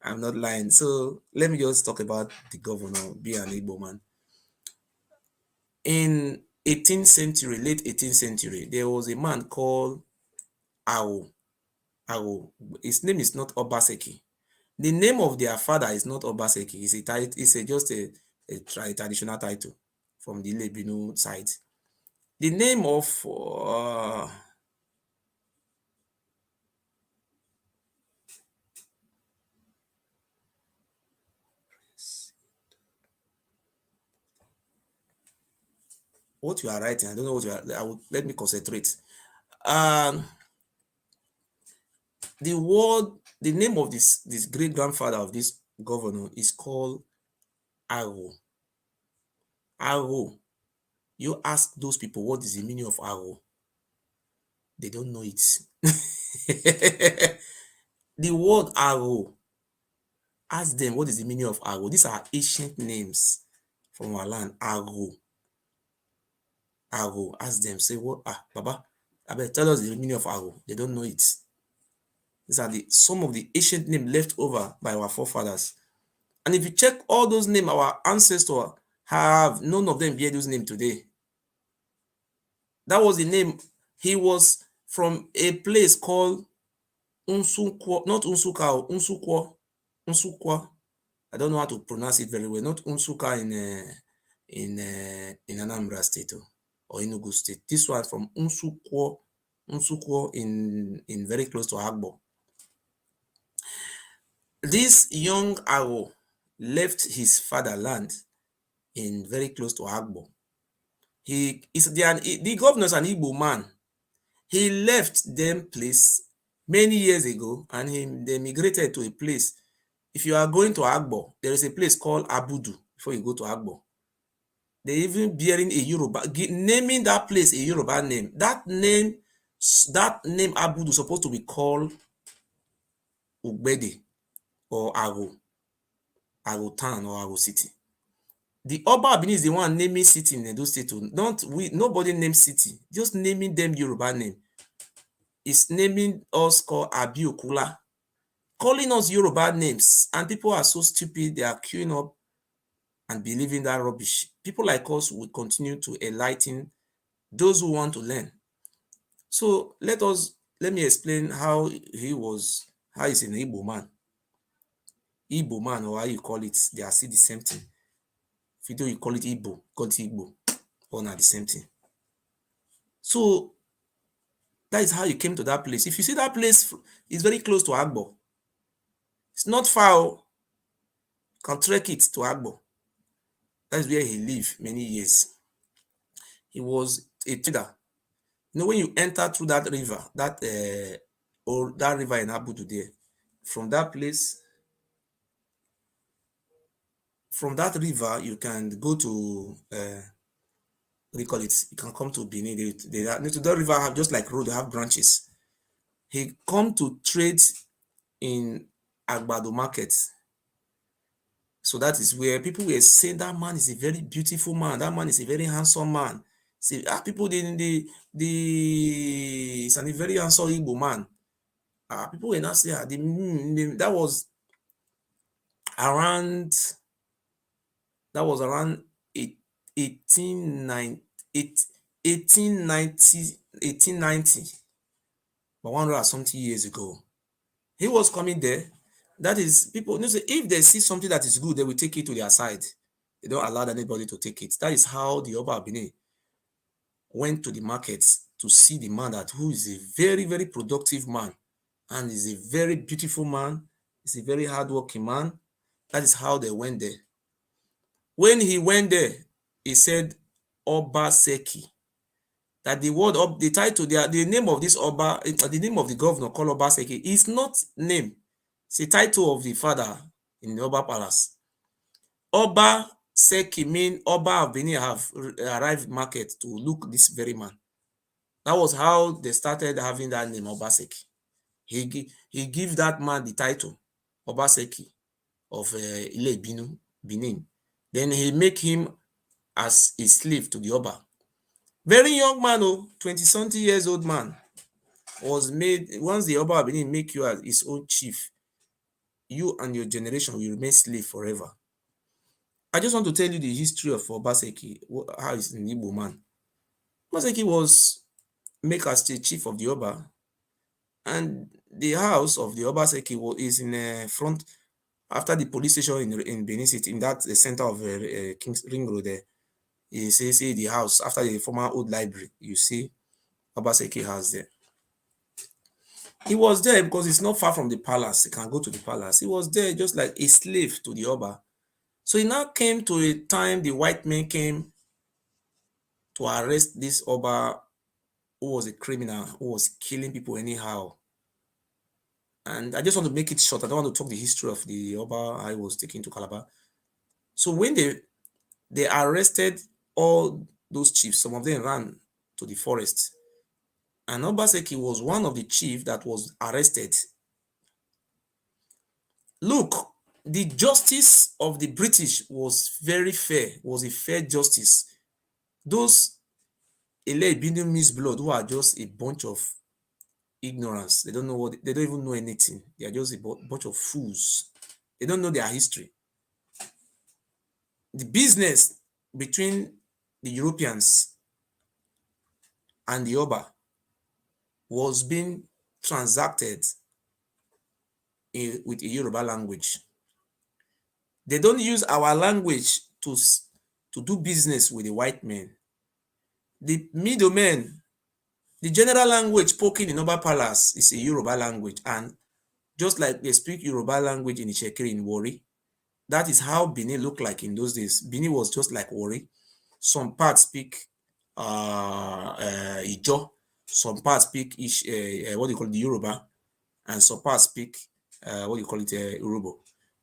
I'm not lying. So let me just talk about the governor, be an Igbo man. In 18th century, late 18th century, there was a man called Awo. His name is not Obaseki. The name of their father is not Obaseki. It's just a traditional title from the Lebino side. The name of what you are writing, I don't know what you are. Let me concentrate. The name of this great grandfather of this governor is called Aro. Aro. You ask those people what is the meaning of Aro. They don't know it. The word Aro. Ask them what is the meaning of Aro. These are ancient names from our land. Aro. Aro. Ask them. Say what? Baba. I bet tell us the meaning of Aro. They don't know it. These are some of the ancient names left over by our forefathers. And if you check all those names our ancestors have, none of them bear those names today. That was the name. He was from a place called Unsukwa, not Unsuka, Unsukwa. I don't know how to pronounce it very well. Not Unsuka in Anambra State or Enugu State. This one from Unsukwa in very close to Agbo. This young Awo left his fatherland in very close to Agbo. The governor is an Igbo man. He left them place many years ago and they migrated to a place. If you are going to Agbo, there is a place called Abudu before you go to Agbo. They even bearing a Yoruba, naming that place a Yoruba name. That name Abudu is supposed to be called Ugbede or Ago Town or Ago City. The Oba Abini is the one naming city in Edo State. Nobody names city, just naming them Yoruba name. Is naming us called Abiokula, calling us Yoruba names, and people are so stupid, they are queuing up and believing that rubbish. People like us will continue to enlighten those who want to learn. So let me explain how How is an Igbo man? Igbo man, or how you call it, they are still the same thing. If you don't call it Igbo, call it Igbo, all not the same thing. So that is how you came to that place. If you see that place is very close to Agbo, it's not far. You can trek it to Agbo. That's where he lived many years. He was a trader. You know, when you enter through that river, that river in Abudu there, from that place, from that river, you can go to what do you call it? You can come to Benin. That river have just like road, they have branches. He come to trade in Agbado market. So that is where people were saying that man is a very beautiful man. That man is a very handsome man. See, people the it's a very handsome Igbo man. People were not saying that was around 1890, 1890, but 100 something years ago. He was coming there. That is, people, you say, if they see something that is good, they will take it to their side. They don't allow anybody to take it. That is how the Oba Benin went to the markets to see the man who is a very, very productive man and is a very beautiful man. He's a very hardworking man. That is how they went there. When he went there, he said Oba Seki. That the word of the title, the name of this Oba, the name of the governor called Oba Seki is not name. It's the title of the father in the Oba Palace. Oba Seki mean Oba of Benin have arrived market to look this very man. That was how they started having that name, Oba Seki. He give that man the title, Oba Seki of Ile Binu, Benin. Then he make him as a slave to the Oba. Very young man, 20-something years old man, was made, once the Oba of Benin make you as his own chief, you and your generation will remain slave forever. I just want to tell you the history of Obaseki, how he's an Igbo man. Obaseki was made as the chief of the Oba, and the house of the Obaseki is in front, after the police station in Benin City, in that center of King's Ring Road there. You see the house, after the former old library, you see Obaseki house there. He was there because it's not far from the palace. He can go to the palace. He was there just like a slave to the Oba. So it now came to a time the white men came to arrest this Oba who was a criminal, who was killing people anyhow. And I just want to make it short. I don't want to talk the history of the Oba I was taken to Calabar. So when they arrested all those chiefs, some of them ran to the forest. And Obaseki was one of the chiefs that was arrested. Look, the justice of the British was very fair, was a fair justice. Those Ile Binu Miss Blood who are just a bunch of ignorance, they don't know what, they don't even know anything. They are just a bunch of fools. They don't know their history. The business between the Europeans and the Oba was being transacted with a Yoruba language. They don't use our language to do business with the white men. The middlemen, the general language spoken in Oba Palace is a Yoruba language, and just like they speak Yoruba language in Ishekiri in Warri, that is how Benin looked like in those days. Benin was just like Warri. Some parts speak Ijo, some parts speak what do you call it, the Yoruba, and some parts speak what do you call it, Urobo.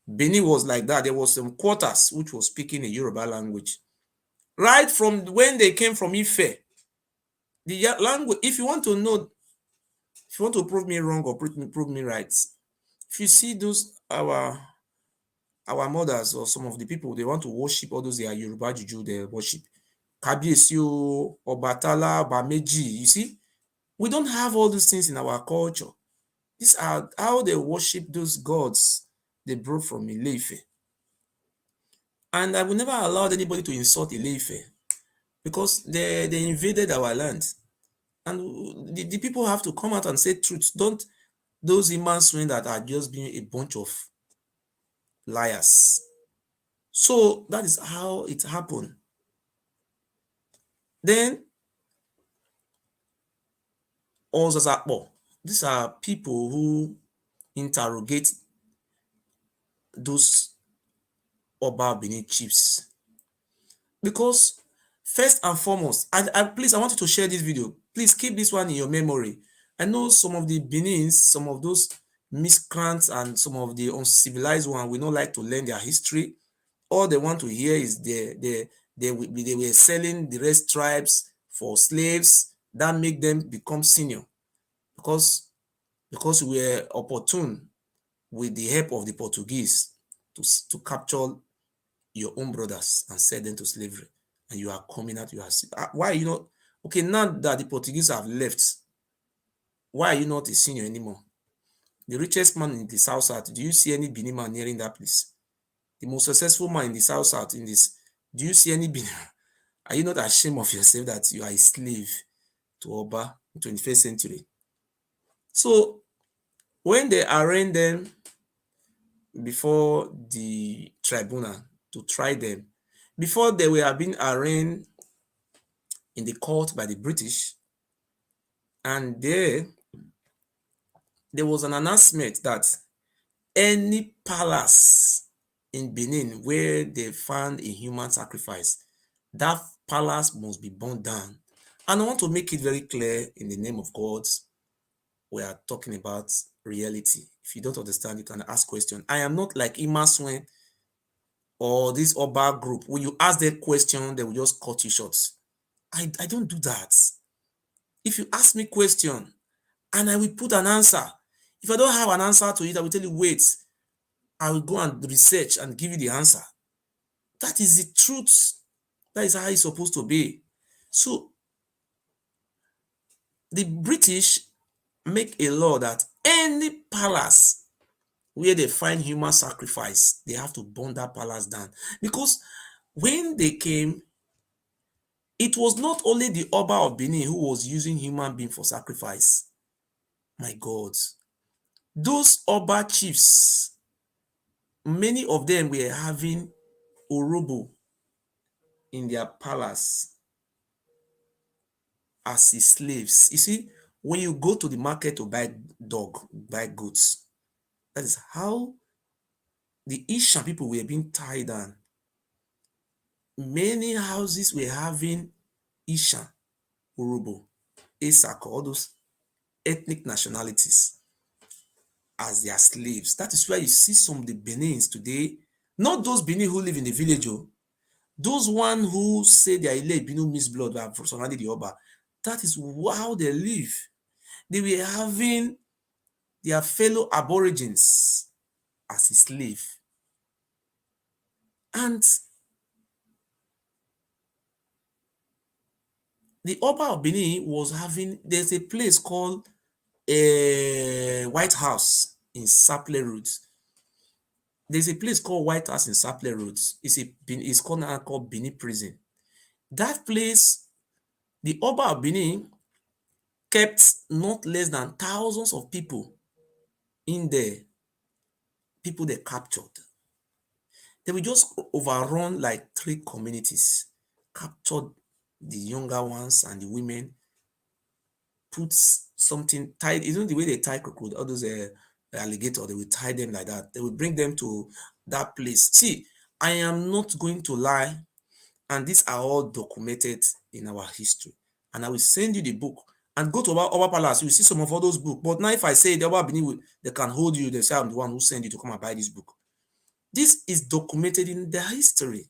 Benin was like that. There was some quarters which was speaking a Yoruba language. Right from when they came from Ife, the language, if you want to know, if you want to prove me wrong or prove me right, if you see those, our mothers or some of the people, they want to worship all those, they are Yoruba Juju, they worship Kabiesio, Obatala, Bameji, you see, we don't have all these things in our culture. These are how they worship those gods they brought from Ile-Ife. And I will never allow anybody to insult Ile-Ife because they invaded our land. And the people have to come out and say truth. those Imasuen that are just being a bunch of liars. So that is how it happened. Then Ozazapo, these are people who interrogate those Oba Benin chiefs. Because first and foremost, please, I want you to share this video. Please keep this one in your memory. I know some of the Benins, some of those miscreants and some of the uncivilized ones will not like to learn their history. All they want to hear is they were selling the rest tribes for slaves that make them become senior because we were opportune with the help of the Portuguese to capture your own brothers and sell them to slavery. And you are coming out, you are why are you not okay now that the Portuguese have left? Why are you not a senior anymore? The richest man in the South, do you see any Benin man nearing that place? The most successful man in the South in this, do you see any Benin? Are you not ashamed of yourself that you are a slave to Oba in 21st century? So when they arraign them before the tribunal to try them, before they were being arraigned in the court by the British, and there was an announcement that any palace in Benin where they found a human sacrifice, that palace must be burned down. And I want to make it very clear in the name of God, we are talking about reality. If you don't understand, you can ask questions. I am not like Imasuen or this Oba group. When you ask that question, they will just cut you short. I don't do that. If you ask me question and I will put an answer, if I don't have an answer to it, I will tell you, wait, I will go and research and give you the answer. That is the truth. That is how it's supposed to be. So the British make a law that any palace where they find human sacrifice, they have to burn that palace down. Because when they came, it was not only the Oba of Benin who was using human being for sacrifice. My God. Those Oba chiefs, many of them were having Orobo in their palace as his slaves. You see, when you go to the market to buy goods, that is how the Ishan people were being tied down. Many houses were having Ishan, Orobo, Esako, all those ethnic nationalities as their slaves. That is why you see some of the Benins today, not those Benin who live in the village, those one who say they are elect Benin mixed blood have surrounded the Oba. That is how they live. They were having their fellow aborigines as a slave. And the Oba of Benin was having, there's a place called White House in Saple Road. There's a place called White House in Saple Road. It's called Benin Prison. That place, the Oba of Benin kept not less than thousands of people in there, people they captured. They will just overrun like 3 communities, captured the younger ones and the women, put something tied, you know the way they tie crocodile, all those alligator, they will tie them like that. They will bring them to that place. See, I am not going to lie, and these are all documented in our history. And I will send you the book and go to our palace. You will see some of all those books. But now, if I say the Oba Benin, they can hold you. They say I'm the one who sent you to come and buy this book. This is documented in their history.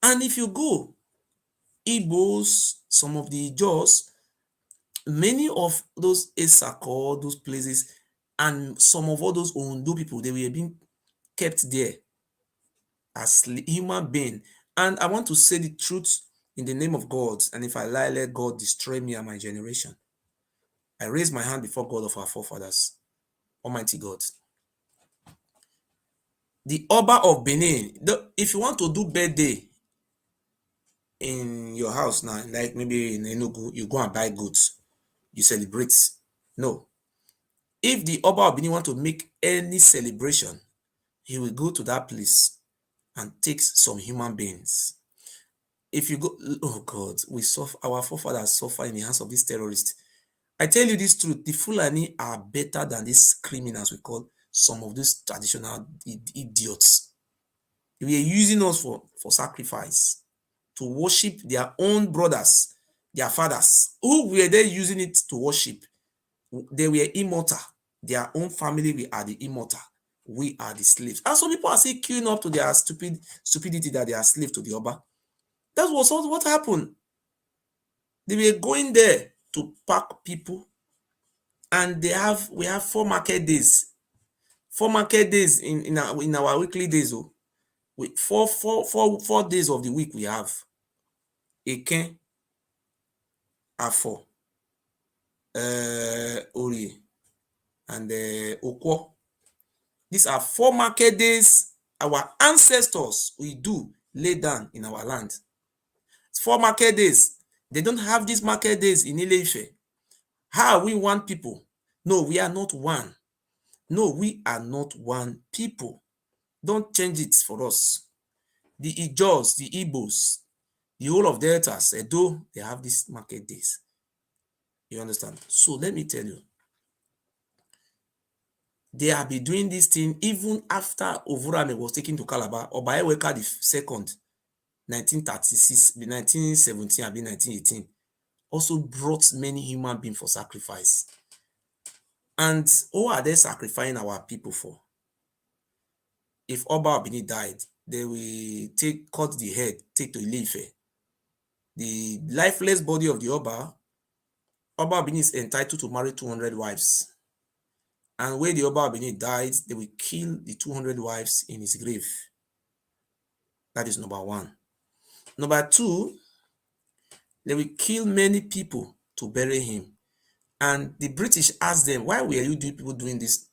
And if you go, Igbos, some of the Jaws, many of those Esako, those places, and some of all those Ondo people, they were being kept there as human being. And I want to say the truth in the name of God. And if I lie, let God destroy me and my generation. I raise my hand before God of our forefathers, Almighty God. The Oba of Benin, if you want to do birthday in your house now, like maybe in Enugu, you go and buy goods, you celebrate. No. If the Oba of Benin want to make any celebration, he will go to that place and take some human beings. If you go, oh God, we suffer, our forefathers suffer in the hands of these terrorists. I tell you this truth, the Fulani are better than these criminals we call some of these traditional idiots. They were using us for sacrifice, to worship their own brothers, their fathers. Who were they using it to worship? They were immortal. Their own family, we are the immortal. We are the slaves. And some people are still queuing up to their stupidity that they are slave to the Oba. That was what happened. They were going there to pack people, and we have 4 market days. 4 market days in our weekly days. Oh, with 4 days of the week we have. Eken, Afo, Ori, and Okwo. These are 4 market days our ancestors we do lay down in our land. It's 4 market days. They don't have these market days in Ile-Ife. How are we one people? No, we are not one. No, we are not one people. Don't change it for us. The Ijos, the Igbos, the whole of Deltas, Edo, they have these market days. You understand? So let me tell you, they have been doing this thing even after Ovurame was taken to Calabar, or by Eweka the second, 1936, 1917, 1918, also brought many human beings for sacrifice. And who are they sacrificing our people for? If Oba Obini died, they will cut the head, take to Ile-Ife. The lifeless body of the Oba Obini is entitled to marry 200 wives. And when the Oba Obini died, they will kill the 200 wives in his grave. That is number one. Number two, they will kill many people to bury him. And the British asked them, why were you people doing these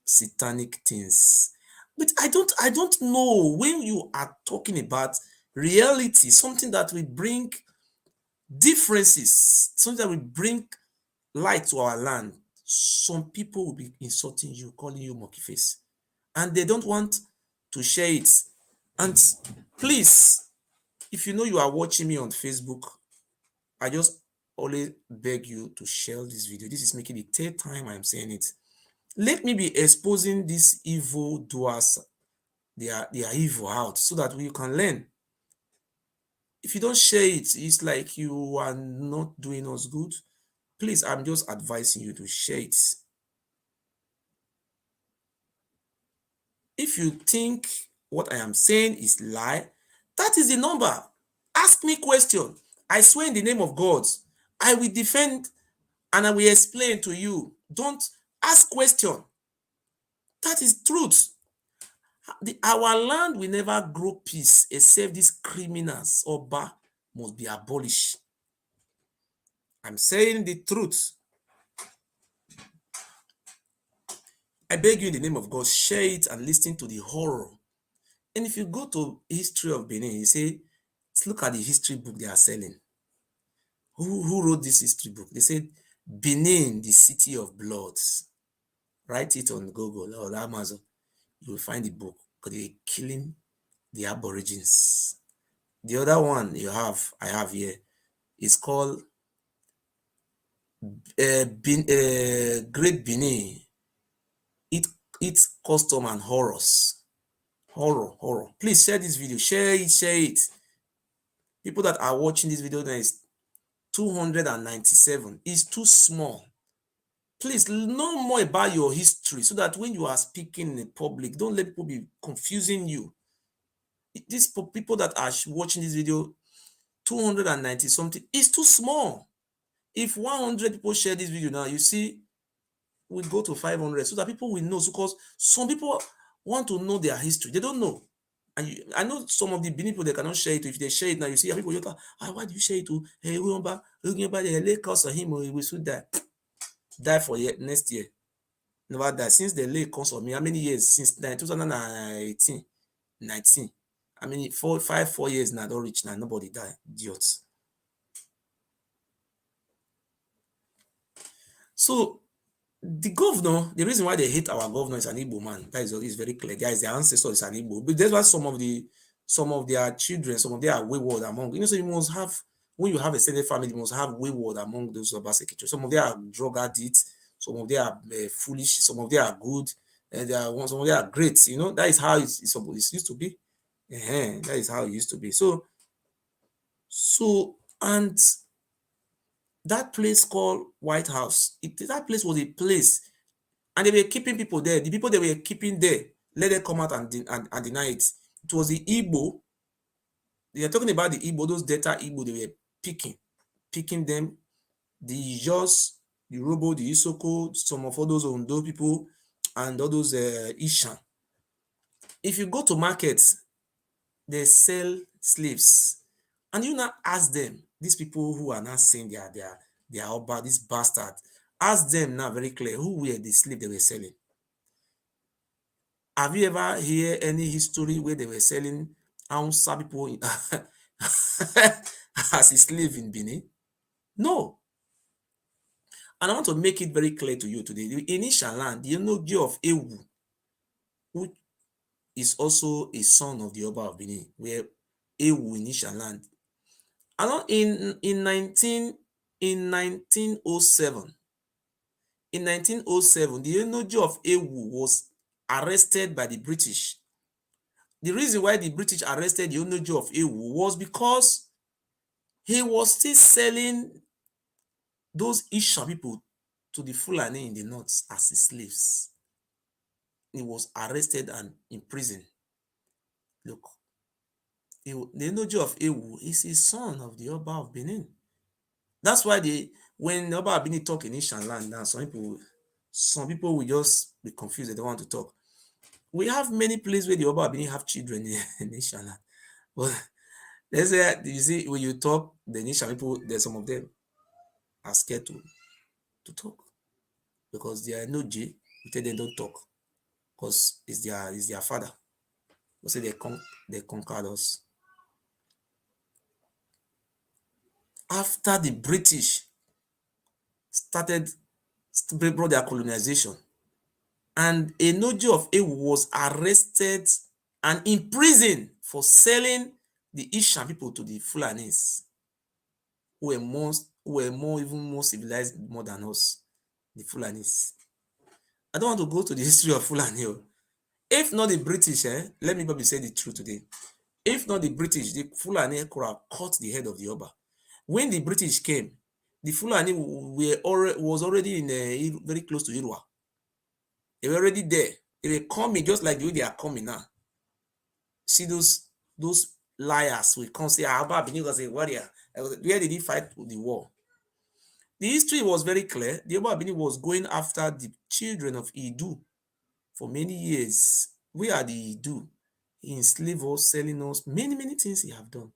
satanic things? But I don't know, when you are talking about reality, something that will bring differences, something that will bring light to our land, some people will be insulting you, calling you monkey face, and they don't want to share it. And please, if you know you are watching me on Facebook, I just always beg you to share this video. This is making the 3rd time I'm saying it. Let me be exposing these evil doers, their evil out, so that we can learn. If you don't share it, it's like you are not doing us good. Please, I'm just advising you to share it. If you think what I am saying is lie, that is the number. Ask me question. I swear in the name of God, I will defend and I will explain to you. Don't ask question. That is truth. Our land will never grow peace except these criminals, Oba, must be abolished. I'm saying the truth. I beg you in the name of God, share it and listen to the horror. And if you go to history of Benin, you say, let's look at the history book they are selling. Who wrote this history book? They said, Benin, the city of bloods. Write it on Google or Amazon. You will find the book, because they're killing the Aborigines. The other one I have here is called Great Benin. Its custom and horrors. Horror. Please share this video. Share it. People that are watching this video now is 297. It's too small. Please know more about your history so that when you are speaking in the public, don't let people be confusing you. These people that are watching this video, 290 something, is too small. If 100 people share this video now, you see, we'll go to 500 so that people will know. Because some people want to know their history. They don't know. And I know some of the Benin people, they cannot share it. If they share it now, you see people, why do you share it to? Hey, remember, the late cause of him, we should die for next year. Never die. Since the late cause of me, how many years? Since 2018, 19. I mean, 4 years now, don't reach now. Nobody die. Idiots. So The governor, the reason why they hate our governor is an Igbo man. That is very clear. Guys, their ancestor is an Igbo. But that's why some of their children, some of them are wayward among. So you must have, when you have a certain family, you must have wayward among those Obaseki. Some of them are drug addicts, some of them are foolish, some of them are good, and some of them are great. That is how it's used to be. That is how it used to be. So and that place called White House, that place was a place, and they were keeping people there. The people they were keeping there, let them come out and deny it. It was the Igbo. They are talking about the Igbo, those Delta Igbo, they were picking them. The Jos, the Robo, the Isoko, some of all those Ondo people, and all those Ishan. If you go to markets, they sell slaves. And you now ask them, these people who are not saying they are about this bastard, ask them now very clear, who were the slave they were selling? Have you ever heard any history where they were selling Hausa people as a slave in Benin? No. And I want to make it very clear to you today. The initial land, the eulogy of Ewu, who is also a son of the Oba of Benin, where Ewu initial land. And in 1907, the eulogy of Ewu was arrested by the British. The reason why the British arrested the eulogy of Ewu was because he was still selling those Isha people to the Fulani in the north as his slaves. He was arrested and imprisoned. Look, the eulogy of Ewu is his son of the Oba of Benin. That's why when the Oba of Benin talk in Ishan land now, some people will just be confused. They don't want to talk. We have many places where the Oba of Benin have children in Ishan land. But let's say, you see, when you talk, the Ishan people, there's some of them are scared to talk because they are no J. We tell them don't talk because it's their father. We say they conquered us. After the British brought their colonization, and Enojo of Ewu was arrested and imprisoned for selling the Ishan people to the Fulanis, who were even more civilized more than us, the Fulanis. I don't want to go to the history of Fulani. If not the British, let me say the truth today. If not the British, the Fulani could have cut the head of the Oba. When the British came, the Fulani was already very close to Irua. They were already there. They were coming just like the way they are coming now. See those liars will come say, Oba Benin was a warrior. Where did he fight the war? The history was very clear. The Oba Benin was going after the children of Idu for many years. We are the Idu. He enslaved us, selling us, many things he have done.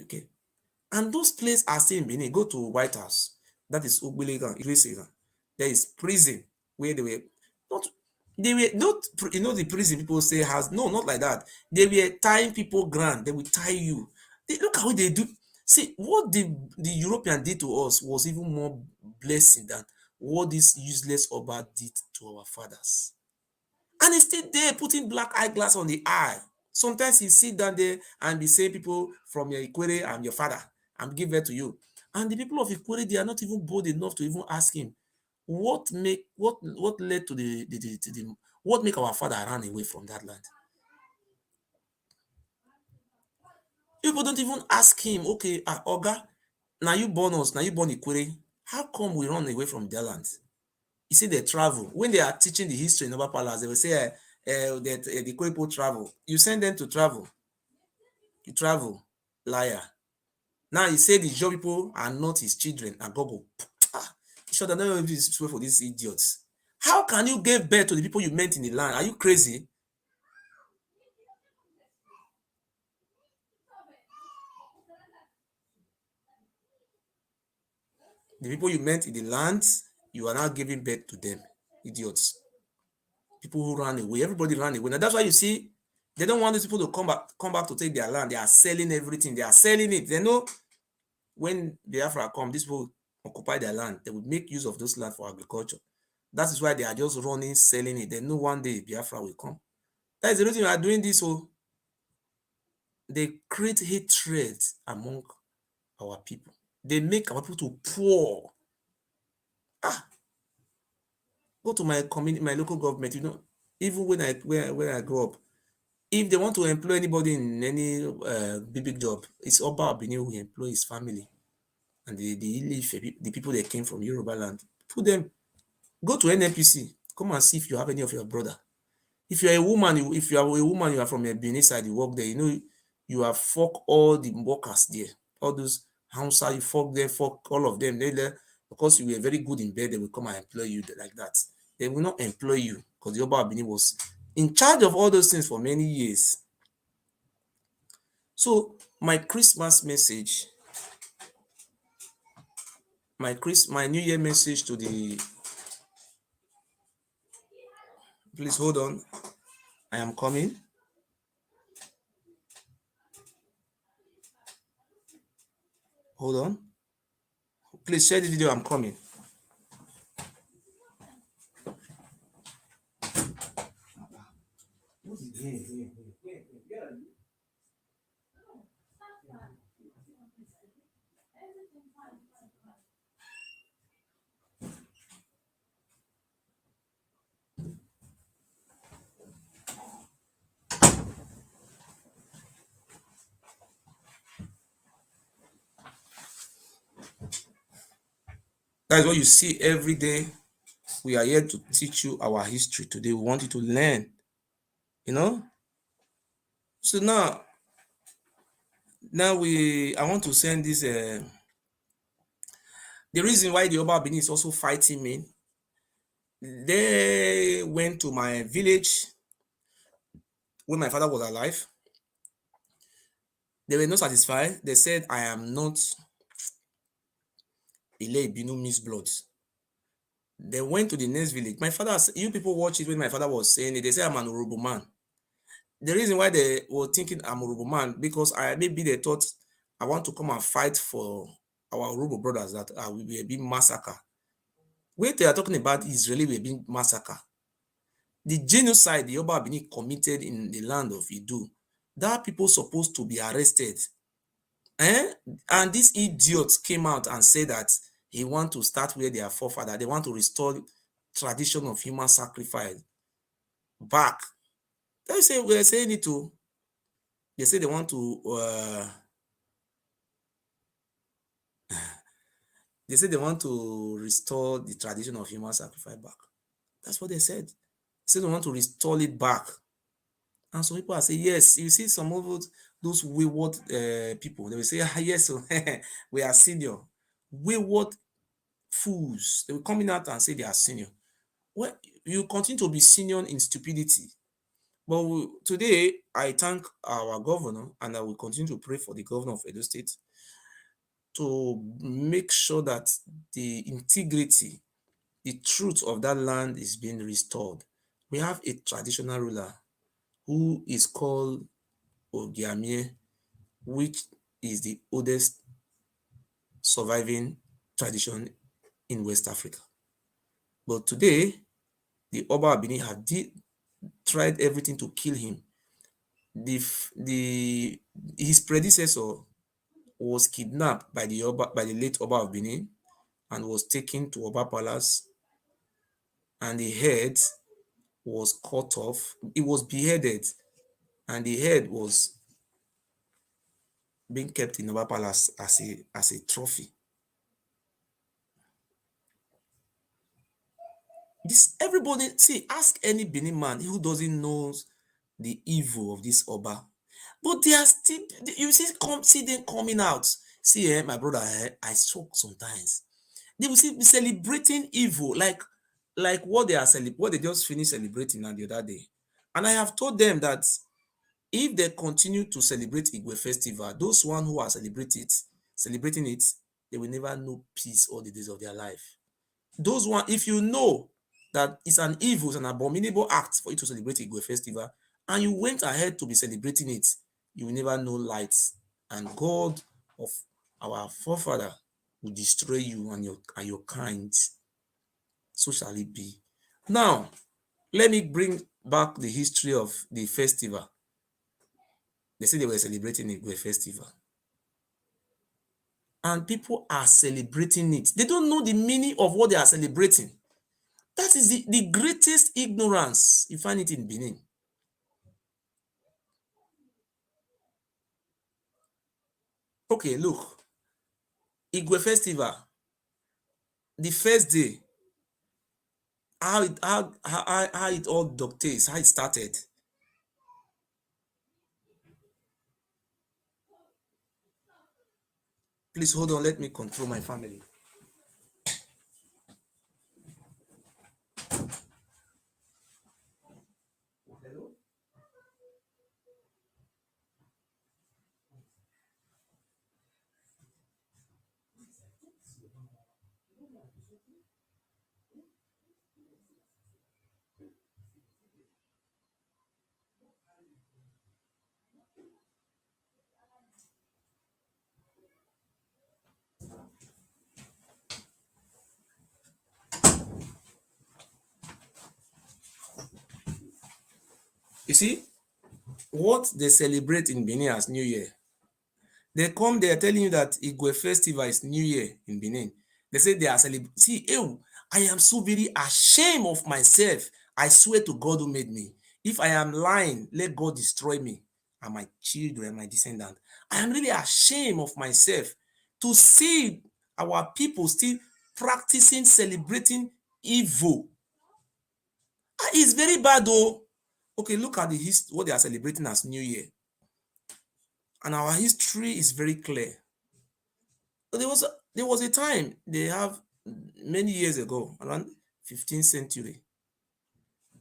Okay. And those places are still in Benin. Go to White House. That is Ogbilegan, Iresegan. There is prison where they were not, the prison people say has, no, not like that. They were tying people ground. They will tie you. Look at what they do. See, what the European did to us was even more blessing than what this useless Oba did to our fathers. And he's still there putting black eyeglass on the eye. Sometimes he sit down there and be saying, people from your Ikwere, I'm your father. I'm giving birth to you. And the people of Ikwere, they are not even bold enough to even ask him, what led to what make our father run away from that land? People don't even ask him, okay, Oga, now you born us, now you born Ikwere. How come we run away from their land? You see, they travel. When they are teaching the history in Oba Palace, they will say that the Ikwere people travel. You send them to travel. You travel, liar. Now you say the Joe people are not his children, and Gogo. Sure, that never is for these idiots. How can you give birth to the people you met in the land? Are you crazy? The people you met in the land, you are now giving birth to them. Idiots. People who ran away. Everybody ran away. Now that's why you see, they don't want these people to come back to take their land. They are selling everything. They are selling it. They know when Biafra come, these people occupy their land, they will make use of those land for agriculture. That is why they are just running, selling it. They know one day Biafra will come. That is the reason we are doing this. So they create hatred among our people. They make our people to poor. Go to my community, my local government. Even when I grew up, if they want to employ anybody in any big job, it's Oba Abini who employ his family and the people that came from Yoruba land. Put them, go to NNPC, come and see if you have any of your brother. If you're a woman, you are from a Benin side, you work there, you have fuck all the workers there, all those Hausa, you fuck them, fuck all of them. Because you were very good in bed, they will come and employ you like that. They will not employ you because the Oba Abini was in charge of all those things for many years. So my Christmas message, my New Year message to the, please hold on, I am coming. Hold on. Please share the video, I'm coming. That's what you see every day. We are here to teach you our history today. We want you to learn, So now I want to send this. The reason why the Oba Abini is also fighting me, they went to my village when my father was alive. They were not satisfied. They said, I am not Ile Ibinu Miss Blood. They went to the next village. My father, you people watch it when my father was saying it. They say I'm an Urubu man. The reason why they were thinking I'm Urubu man, because maybe they thought I want to come and fight for our Urubu brothers that we were being massacred. When they are talking about Israeli were being massacred, the genocide the Oba Abini committed in the land of Idu, that people supposed to be arrested. And these idiots came out and said that he want to start where their forefather. They want to restore tradition of human sacrifice back. They say we're saying it too. They say they want to they say they want to restore the tradition of human sacrifice back. That's what they said. They said they want to restore it back. And some people are saying, yes, you see some of those wayward people, they will say, yes, we are senior. Wayward fools. They will come in out and say they are senior. Well, you continue to be senior in stupidity. But today, I thank our governor, and I will continue to pray for the governor of Edo State to make sure that the integrity, the truth of that land is being restored. We have a traditional ruler who is called Ogiamie, which is the oldest surviving tradition in West Africa. But today, the Oba Abini have tried everything to kill him. His predecessor was kidnapped by the late Oba of Benin and was taken to Oba Palace, and the head was cut off. It was beheaded, and the head was being kept in Oba Palace as a trophy. Everybody, see, ask any Benin man who doesn't know the evil of this Oba. But they are still, you see them coming out. See, my brother, I talk sometimes. They will be celebrating evil, like what they just finished celebrating the other day. And I have told them that if they continue to celebrate Igwe festival, those one who are celebrating it, they will never know peace all the days of their life. Those one, if you know that it's an evil, it's an abominable act for you to celebrate Igwe festival, and you went ahead to be celebrating it, you will never know light. And God of our forefather will destroy you and your kind. So shall it be. Now, let me bring back the history of the festival. They say they were celebrating the festival. And people are celebrating it. They don't know the meaning of what they are celebrating. That is the greatest ignorance. You find it in Benin. Okay, look. Igwe festival. The first day, how it all dictates, how it started. Please hold on, let me control my family. Hello? You see, what they celebrate in Benin as New Year. They come, they are telling you that Igwe festival is New Year in Benin. They say they are celebrating. See, I am so very ashamed of myself. I swear to God who made me. If I am lying, let God destroy me and my children, my descendants. I am really ashamed of myself to see our people still practicing, celebrating evil. It's very bad though. Okay, look at what they are celebrating as New Year. And our history is very clear. There was a time they have many years ago, around 15th century.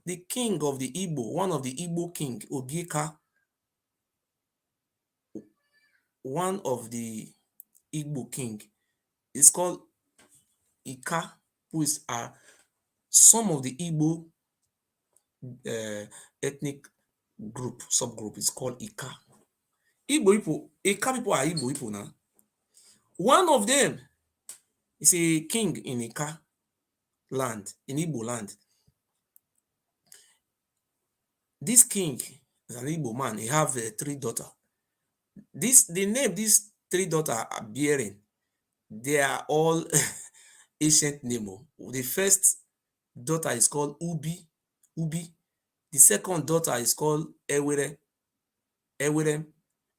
The king of the Igbo, one of the Igbo king, Ogika, one of the Igbo king, is called Ika, who is some of the Igbo ethnic group, subgroup is called Ika. Igbo people, Ika people are Igbo people now. One of them is a king in Ika land, in Igbo land. This king is an Igbo man. He have 3 daughters. The name these 3 daughters are bearing, they are all ancient name. The first daughter is called Ubi. The second daughter is called Ewere.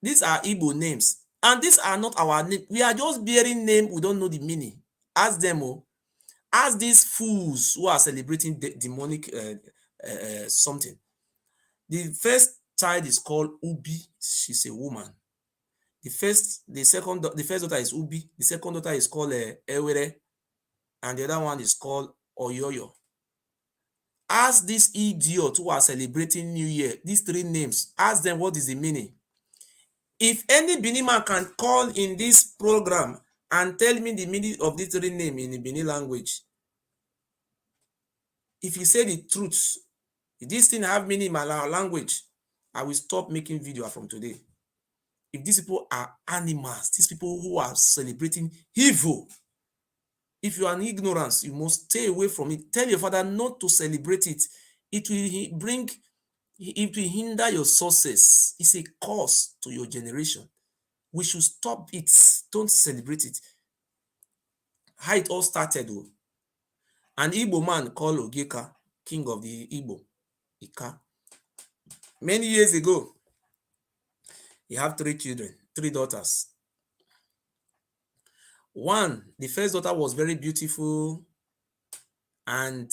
These are Igbo names, and these are not our name. We are just bearing name. We don't know the meaning. Ask them. Ask these fools who are celebrating demonic something. The first child is called Ubi. She's a woman. The first daughter is Ubi. The second daughter is called Ewere, and the other one is called Oyoyo. Ask these idiots who are celebrating New Year, these 3 names, ask them what is the meaning. If any Benin man can call in this program and tell me the meaning of these 3 names in the Benin language, if you say the truth, if this thing have meaning in my language, I will stop making video from today. If these people are animals, these people who are celebrating evil, if you are in ignorance, you must stay away from it. Tell your father not to celebrate it. It will hinder your success. It's a curse to your generation. We should stop it. Don't celebrate it. How it all started though. An Igbo man called Ogeka, king of the Igbo, Ika. Many years ago, he had 3 children, 3 daughters. The first daughter was very beautiful, and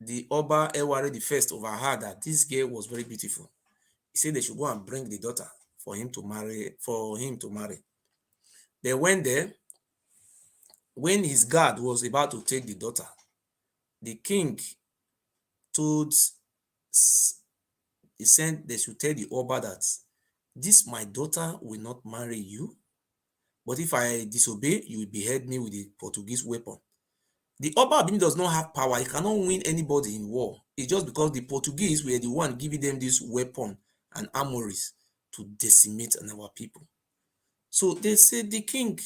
the Oba Eware the first overheard that this girl was very beautiful. He said they should go and bring the daughter for him to marry. They went there. When his guard was about to take the daughter, the king he said they should tell the Oba that this my daughter will not marry you, but if I disobey, you will behead me with a Portuguese weapon. The Oba Benin does not have power. He cannot win anybody in war. It's just because the Portuguese were the one giving them this weapon and armories to decimate our people. So they said the king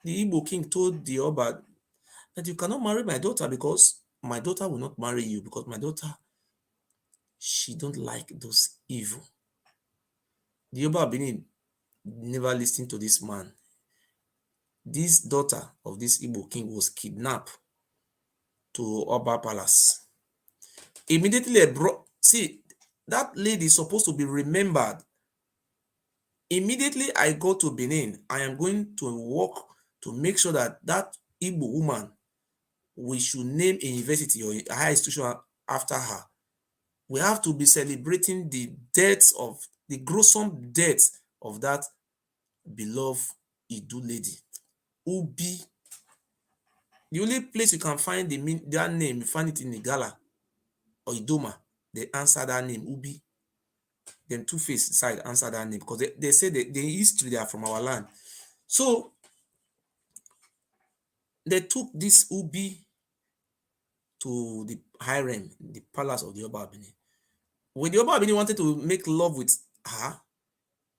The Igbo king told the Oba that you cannot marry my daughter because my daughter will not marry you because my daughter, she don't like those evil. The Oba Benin never listened to this man. This daughter of this Igbo king was kidnapped to Oba Palace. Immediately brought, see, that lady is supposed to be remembered. Immediately I go to Benin, I am going to work to make sure that that Igbo woman, we should name a university or a higher institution after her. We have to be celebrating the deaths of, the gruesome deaths of that beloved Idu lady. Ubi. The only place you can find that name, you find it in Igala or Idoma. They answer that name, Ubi. Then Two-Face side answer that name because they say the history, they are from our land. So they took this Ubi to the harem, the palace of the Oba Abini. When the Oba Abini wanted to make love with her,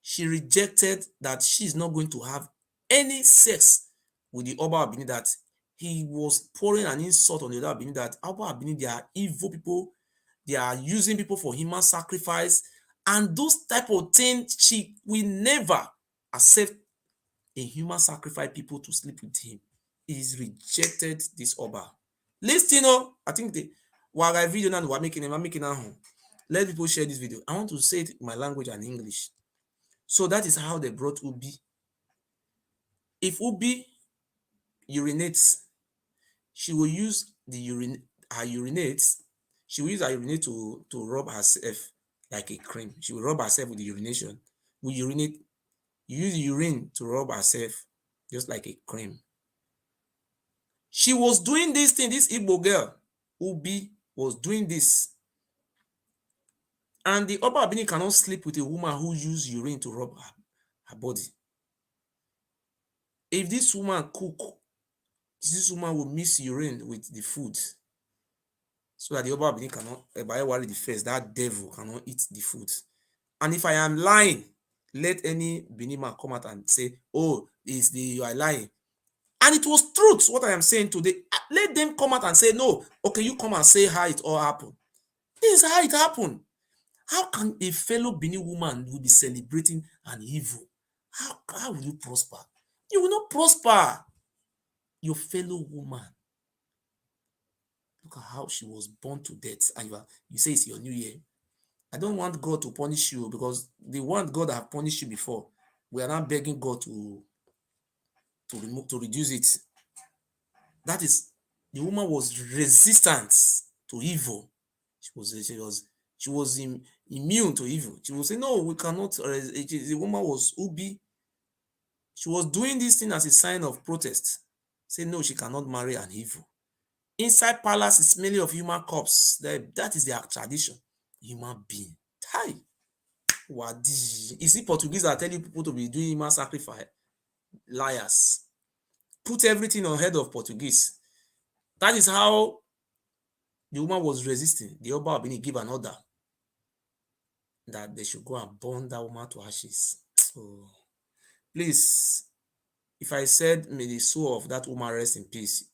she rejected that she's not going to have any sex with the Oba Abini, that he was pouring an insult on the Oba Abini, that Oba Abini, they are evil people, they are using people for human sacrifice, and those type of things. She will never accept a human sacrifice people to sleep with him. He's rejected this Oba. Listen, I think the Wagai video now we're making now. Let people share this video. I want to say it in my language and English. So that is how they brought Ubi. If Ubi urinates, she will use her urinate. She will use her urinate to rub herself like a cream. She will rub herself with the urination. We urinate. You use urine to rub herself just like a cream. She was doing this thing. This Igbo girl, Ubi, was doing this. And the Oba Abini cannot sleep with a woman who uses urine to rub her body. If this woman cook, this woman will mix urine with the food so that the Oba Abini cannot, by worry the face, that devil cannot eat the food. And if I am lying, let any Benima come out and say, oh, you are lying. And it was truth, what I am saying today. Let them come out and say, no, okay, you come and say how it all happened. This is how it happened. How can a fellow Bini woman will be celebrating an evil? How will you prosper? You will not prosper. Your fellow woman. Look at how she was born to death. And you say it's your new year. I don't want God to punish you because the one God have punished you before. We are not begging God to reduce it. That is, the woman was resistant to evil. She was immune to evil. She will say, no, we cannot. The woman was Ubi. She was doing this thing as a sign of protest. Say, no, she cannot marry an evil. Inside palace is mainly of human corpse. That is their tradition. Human being. Hi. Is it Portuguese that tell you people to be doing human sacrifice? Liars. Put everything on head of Portuguese. That is how the woman was resisting. The Oba Abini give an order that they should go and burn that woman to ashes. So, please, if I said may the soul of that woman rest in peace,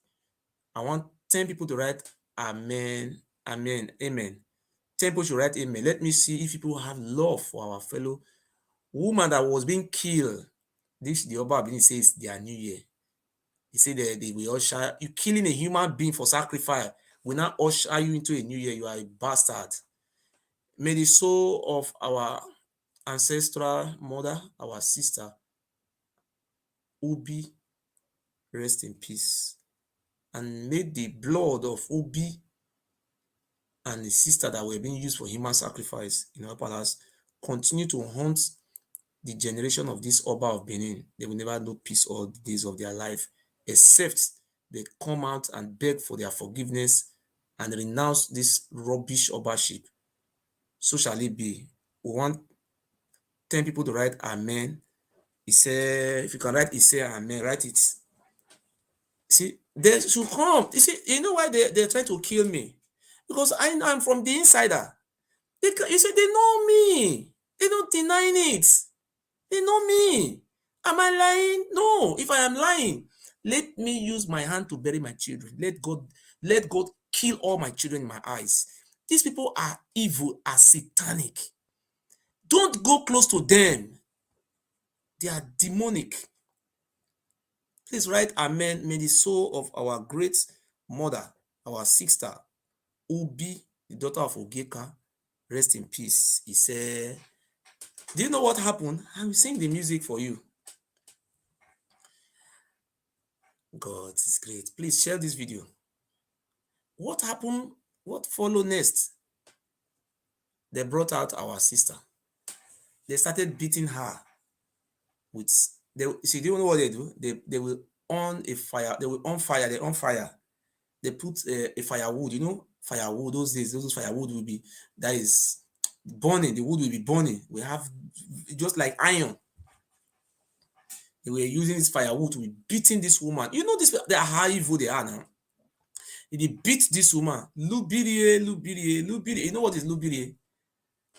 I want 10 people to write amen, amen, amen. 10 people should write amen. Let me see if people have love for our fellow woman that was being killed. This the Oba Abini says their new year. He said they will usher you, killing a human being for sacrifice will not usher you into a new year. You are a bastard. May the soul of our ancestral mother, our sister, Ubi, rest in peace. And may the blood of Ubi and the sister that were being used for human sacrifice in our palace continue to haunt the generation of this Oba of Benin. They will never know peace all the days of their life, except they come out and beg for their forgiveness and renounce this rubbish Obaship. So shall it be. We want 10 people to write amen. He said, if you can write, he said amen, write it. See, they should come. You see, you know why they're trying to kill me? Because I'm from the insider. You see, they know me. They don't deny it. They know me. Am I lying? No. If I am lying, Let me use my hand to bury my children. Let God kill all my children in my eyes. These people are evil, are satanic. Don't go close to them. They are demonic. Please write amen. May the soul of our great mother, our sister, Ubi, the daughter of Ogeka, rest in peace. He said, do you know what happened? I will sing the music for you. God is great. Please share this video. What happened? What followed next? They brought out our sister. They started beating her with, they see, do you know what they do? They will on a fire, they will on fire, they on fire. They put a firewood, you know, firewood, those days, those firewood will be, that is burning, the wood will be burning. We have just like iron. They were using this firewood to be beating this woman. You know, this, they are how evil they are now. They beat this woman. Lubirie. You know what is Lubirie?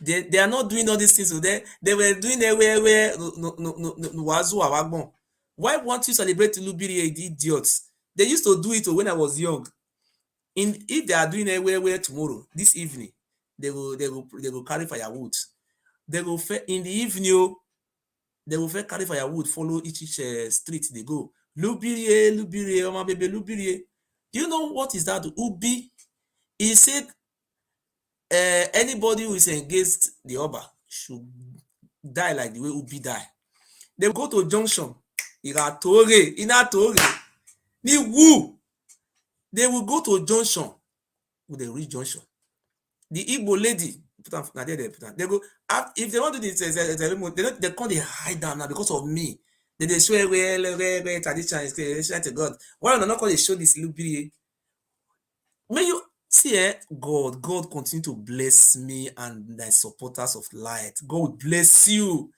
They are not doing all these things. So they were doing where why won't you celebrate Lubirie, the idiots? They used to do it when I was young. If they are doing where tomorrow, this evening, they will carry firewood. They will in the evening, they will carry firewood, follow each street they go. Lubirie, oh my baby, Lubirie. Do you know what is that? Ubi. He said anybody who is against the Oba should die like the way Ubi die. They will go to junction. They will go to junction. With the reach junction. The Igbo lady, they go, if they want to do this, they can't hide down now because of me. They show where tradition is to God. Why not call they show this Lubirie? May you see, God continue to bless me and the supporters of light. God bless you.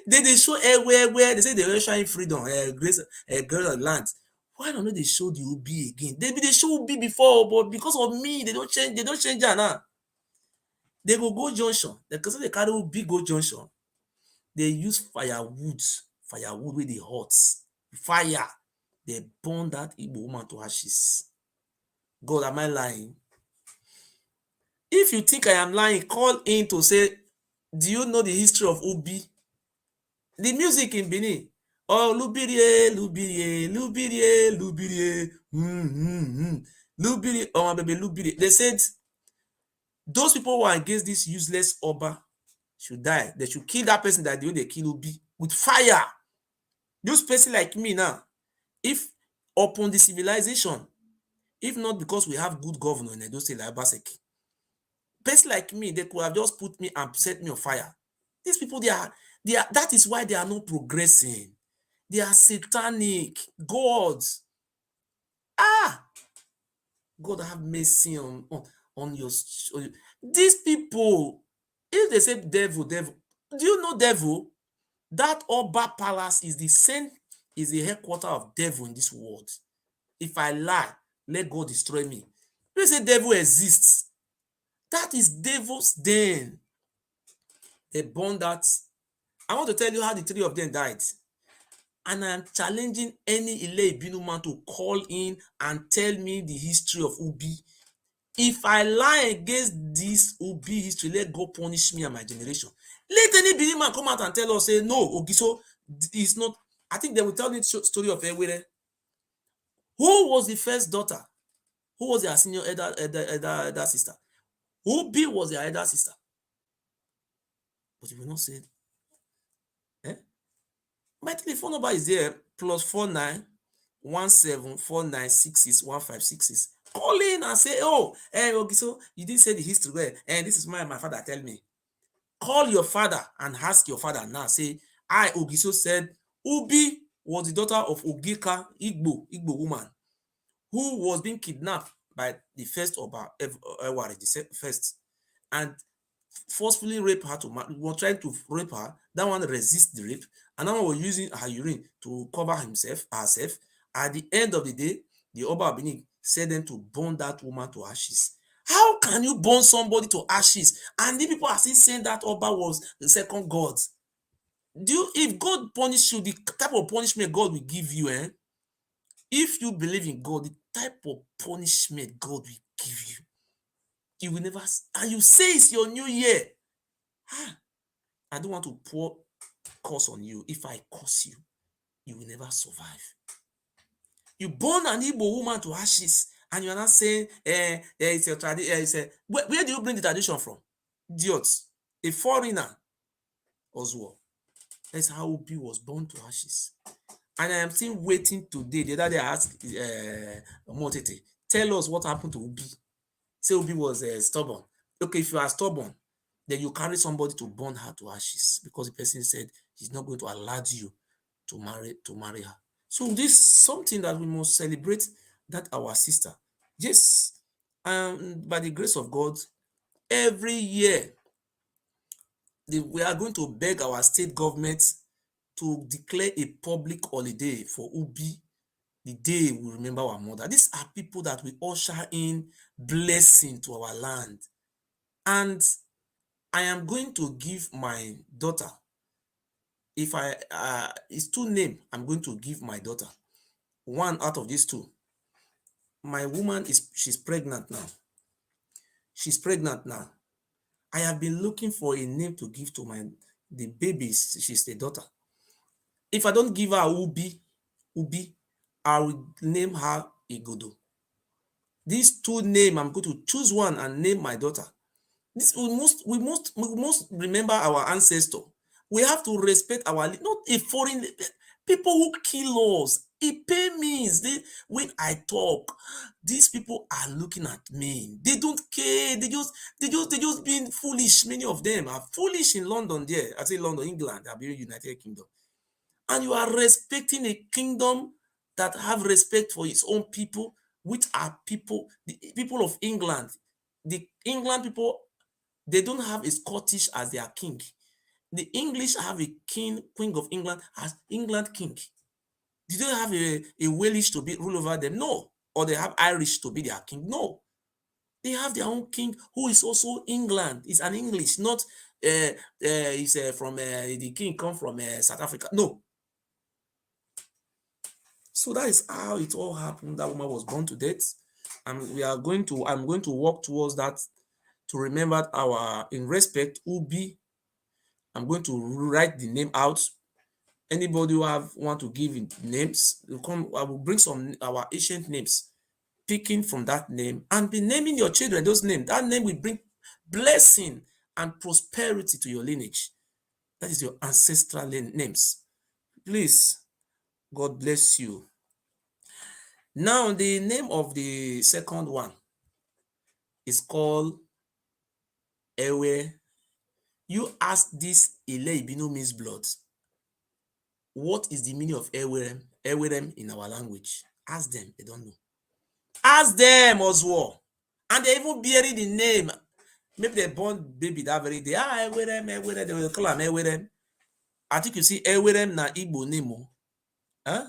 They show where they say they were showing freedom, grace, girl and land. Why don't they show the Ubi again? They show Ubi before, but because of me, they don't change that now. They go junction. Because they carry Ubi go junction. They use firewood with the hot fire. They burn that Igbo woman to ashes. God, am I lying? If you think I am lying, call in to say, do you know the history of Ubi? The music in Benin. Oh, Lubirie. Lubirie. Oh, my baby, Lubirie. They said those people who are against this useless Oba should die. They should kill that person that they kill Ubi with fire. Those person like me now, if upon the civilization, if not because we have good governor in Edo State like Obaseki, person like me, they could have just put me and set me on fire. These people, they are, that is why they are not progressing. They are satanic gods. God have mercy on your. These people, if they say devil, do you know devil? That Oba Palace is the headquarter of devil in this world. If I lie, let God destroy me. They say devil exists. That is devil's den. They burned that. I want to tell you how the three of them died. And I am challenging any Ile Ibinu man to call in and tell me the history of Ubi. If I lie against this Ubi history, let God punish me and my generation. Let any Benin man come out and tell us, say, no, Ogiso is not. I think they will tell me the story of Ewere. Who was the first daughter? Who was their senior elder sister? Ubi was their elder sister. But you will not say, my telephone number is there, +49 1749661566. Call in and say, oh, Ogiso, you didn't say the history well, and this is my father tell me. Call your father and ask your father now. Say, I, Ogiso, said Ubi was the daughter of Ogeka, Igbo woman, who was being kidnapped by the first Oba, the first, and forcefully rape her was trying to rape her. That one resist the rape, and that one was using her urine to cover herself. At the end of the day, the Oba Benin said them to burn that woman to ashes. How can you burn somebody to ashes? And the people are still saying that Oba was the second god. If God punish you, the type of punishment God will give you, If you believe in God, the type of punishment God will give you, you will never, and you say it's your new year. I don't want to pour curse on you. If I curse you, you will never survive. You burn an Igbo woman to ashes, and you're not saying, it's a tradition. Where do you bring the tradition from? Idiots. A foreigner, Oswald. That's how Obi was burned to ashes. And I am still waiting today. The other day I asked Motete, tell us what happened to Obi. Say Obi was stubborn. Okay, if you are stubborn, then you carry somebody to burn her to ashes because the person said he's not going to allow you to marry her. So this is something that we must celebrate, that our sister. Yes, by the grace of God, every year we are going to beg our state government to declare a public holiday for Ubi, the day we remember our mother. These are people that will usher in blessing to our land. And I am going to give my daughter, if it's two names I'm going to give my daughter. One out of these two. My woman she's pregnant now. She's pregnant now. I have been looking for a name to give to the baby. She's the daughter. If I don't give her Ubi, I will name her Igodo. These two names, I'm going to choose one and name my daughter. We must remember our ancestor. We have to respect our, not a foreign people who kill us. It pains me. When I talk, these people are looking at me. They don't care. They just being foolish. Many of them are foolish in London. There, I say London, England. I'll be United Kingdom. And you are respecting a kingdom that have respect for its own people, which are people, the people of England. The England people, they don't have a Scottish as their king. The English have a queen of England as England king. They don't have a Welsh to be rule over them, no. Or they have Irish to be their king, no. They have their own king who is also England. Is an English, not he's from the king come from South Africa. No. So that is how it all happened. That woman was born to death, and I'm going to work towards that to remember in respect Ubi. I'm going to write the name out. Anybody who want to give names, I will bring some our ancient names, picking from that name, and be naming your children those names. That name will bring blessing and prosperity to your lineage. That is your ancestral names. Please, God bless you. Now, the name of the second one is called Ewe. You ask this Ile Ibino means blood. What is the meaning of Ewerem? Ewerem in our language. Ask them, they don't know. Ask them as well. And they even bury the name. Maybe they born baby that very day. Ewerem, they will call them Ewerem. I think you see Ewerem na Igbo name. Huh?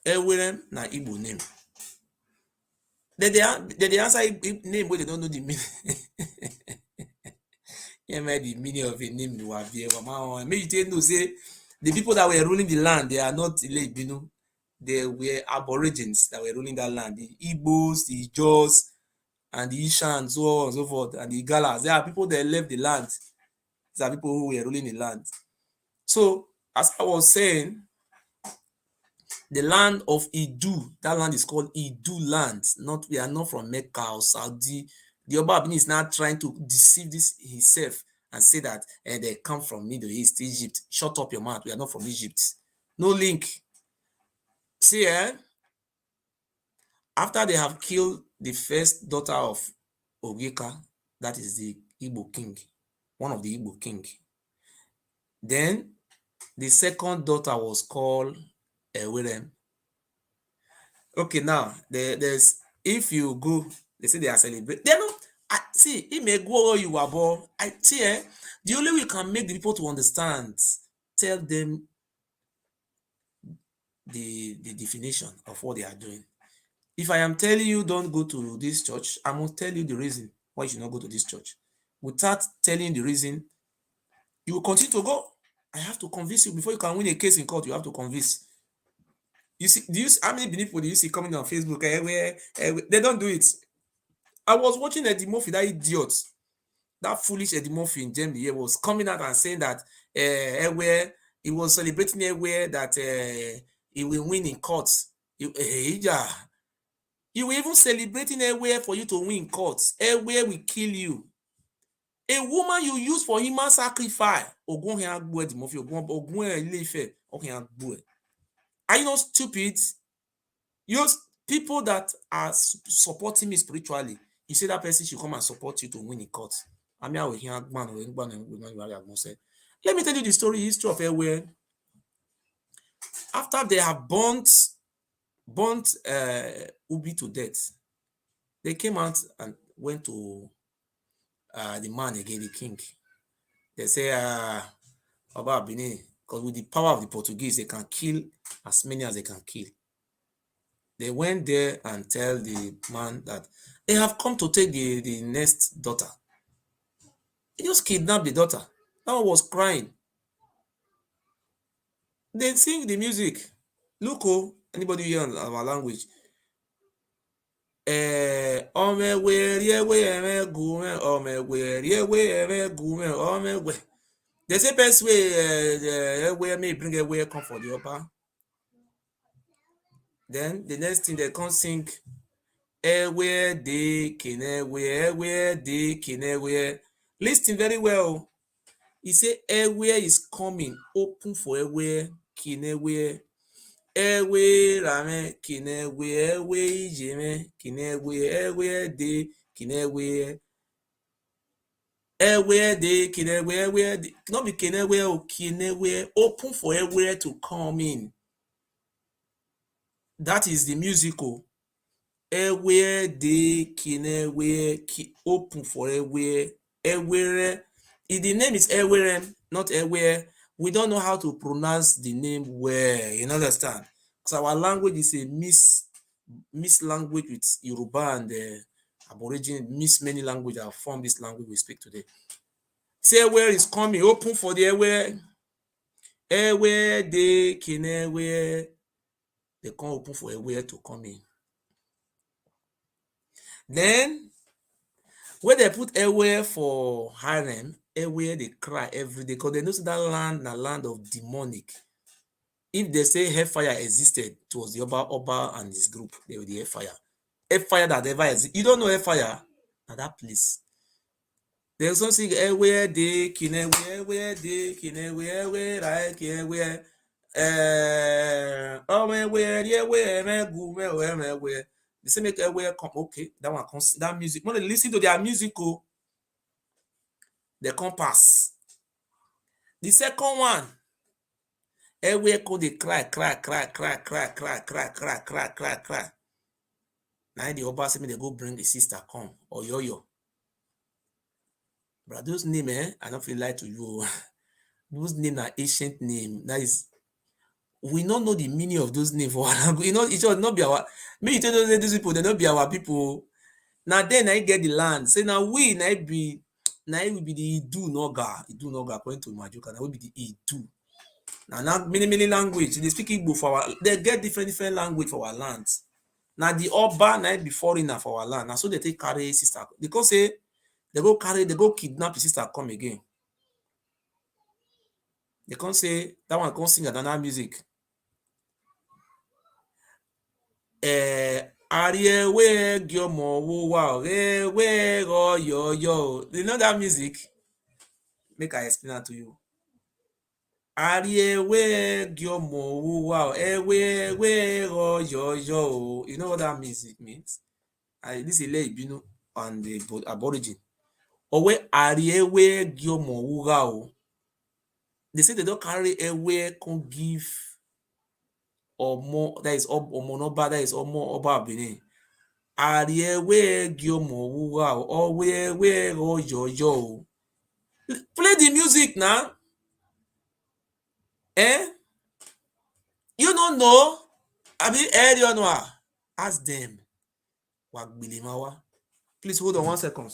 Ewerem na Igbo name. They answer name but they don't know the meaning. The meaning of a name you have here. Maybe you didn't know say the people that were ruling the land, they are not Ile Ibino. They were aborigines that were ruling that land. The Igbos, the Ijaws, and the Ishan, so on and so forth, and the Galas. There are people that left the land. These are people who were ruling the land. So, as I was saying, the land of Idu, that land is called Idu land. We are not from Mecca or Saudi. The Oba Abini is not trying to deceive this himself and say that they come from Middle East, Egypt. Shut up your mouth. We are not from Egypt. No link. See, after they have killed the first daughter of Ogika, that is the Igbo king, one of the Igbo king. Then the second daughter was called Ewerem. Okay, now there's if you go, they say they are celebrating. They know. See, it may go you are born. I see. The only way you can make the people to understand, tell them the definition of what they are doing. If I am telling you don't go to this church, I must tell you the reason why you should not go to this church. Without telling you the reason, you will continue to go. I have to convince you before you can win a case in court. You have to convince. You see, how many people do you see coming on Facebook? They don't do it. I was watching Eddie Murphy, that idiot, that foolish Eddie Murphy in Germany was coming out and saying that where he was celebrating where that he will win in courts. You were even celebrating where for you to win in courts. Where will kill you. A woman you use for human sacrifice. Are you not stupid? Use people that are supporting me spiritually. You say that person should come and support you to win in court. Let me tell you the history of where after they have burnt Ubi to death, they came out and went to the man again, the king. They say, about Benin, because with the power of the Portuguese, they can kill as many as they can kill. They went there and tell the man that they have come to take the next daughter. They just kidnapped the daughter. That one was crying. They sing the music. Look, anybody here in our language? They say best way where may bring away come for the upper. Then the next thing they can't sing where they can where they can where. Listen very well. He say where is coming open for where kinewhere. Rame kinewhere jeme kinewhere where they kinewhere. Where they kinewhere not be kinewhere or kinewhere open for where to come in. That is the musical. Where they kinewhere open for where. The name is Ewere, not Ewere. We don't know how to pronounce the name well. You understand? Because our language is a mixed language with Yoruba and Aborigine, mixed many languages that form this language we speak today. Say where is coming, open for the Ewere. Ewere de Kinewere. They come open for Ewere to come in. Then, when they put Ewere for harem, where they cry every day because they know that land a land of demonic. If they say hellfire existed, it was the Oba and his group. They were the hellfire. Hellfire that ever existed. You don't know hellfire? At that place. There's also say where they where they where like where where they say make where come. Okay, that one comes. That music. When they listen to their musical, the compass. The second one, everywhere could they cry. Now the Oba say me they go bring the sister come or yo. But those names, I don't feel lie to you. Those names are ancient name. That is, we don't know the meaning of those names for our language. You know, it should not be our. Me tell those people, they not be our people. Now then I get the land. Say now we now will be the Idu Noga according to Majuka. Now will be the Idu. Now many language. They speak Igbo for our. They get different language for our lands. Now the Oba now be foreigner for our land. Now so they take carry sister because say they go kidnap the sister come again. They can't say that one can't sing another music. Ariewe gyomo wow we go yo. You know that music? Make I explain that to you. Ariewe gyomo wow we go yo. You know what that music means? This is Ibinu and the Aborigine. Owe ariewe gyomo wow. They say they don't carry away can give or more that is omonoba that is omo oba Benin. Ariewe gyomo wow or we go yo. Play the music now. You don't know? I mean, you know. Ask them. Please hold on 1 second.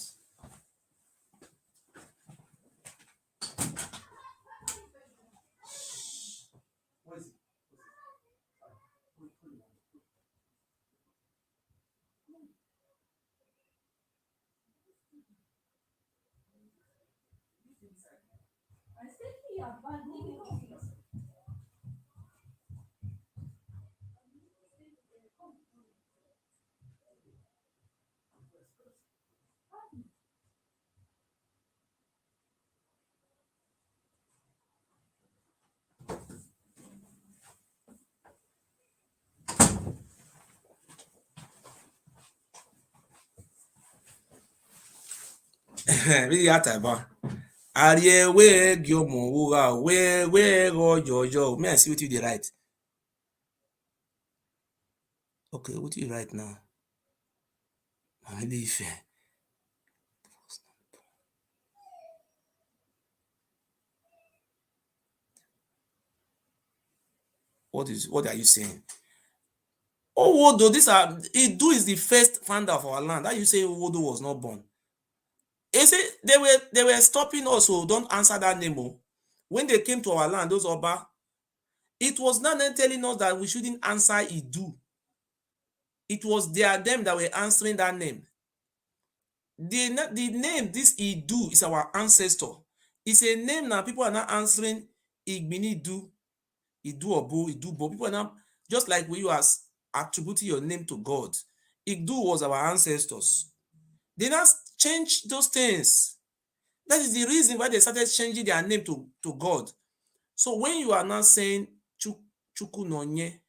Really that time. Arie we gyomo wura we go jojo. Me I see what you dey write. Okay, what you write now? Really fair. What are you saying? Oh, Owodo, Idu is the first founder of our land. How you say Owodo was not born? You see, they were stopping us, so don't answer that name. When they came to our land, those Oba, it was not them telling us that we shouldn't answer Idu. It was them that were answering that name. The name, this Idu, is our ancestor. It's a name now. People are not answering Igbini Idu, Idu Obo, Idu Bo. People are not, just like when you are attributing your name to God. Idu was our ancestors. They now change those things. That is the reason why they started changing their name to God. So when you are now saying Chuku Nonye,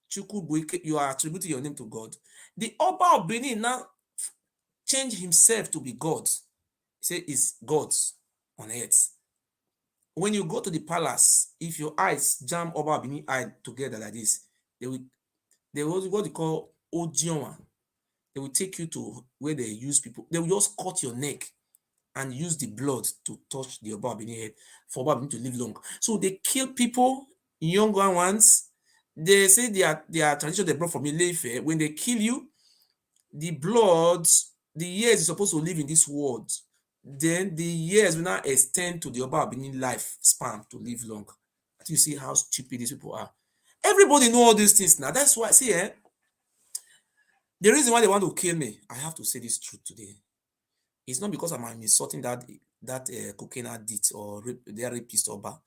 Chuku Buike, you are attributing your name to God. The Oba of Benin now changed himself to be God. He said it's gods on earth. When you go to the palace, if your eyes jam Oba Benin eye together like this, they will what they call Ojionwa. They will take you to where they use people. They will just cut your neck and use the blood to touch the Oba Benin head for Oba Benin to live long. So they kill people, younger ones. They say their tradition they brought from Ileife. When they kill you, the blood, the years you're supposed to live in this world, then the years will now extend to the Oba Benin life span to live long. You see how stupid these people are. Everybody know all these things now. That's why, see, the reason why they want to kill me, I have to say this truth today. It's not because I'm insulting that cocaine addict or their rapist Oba.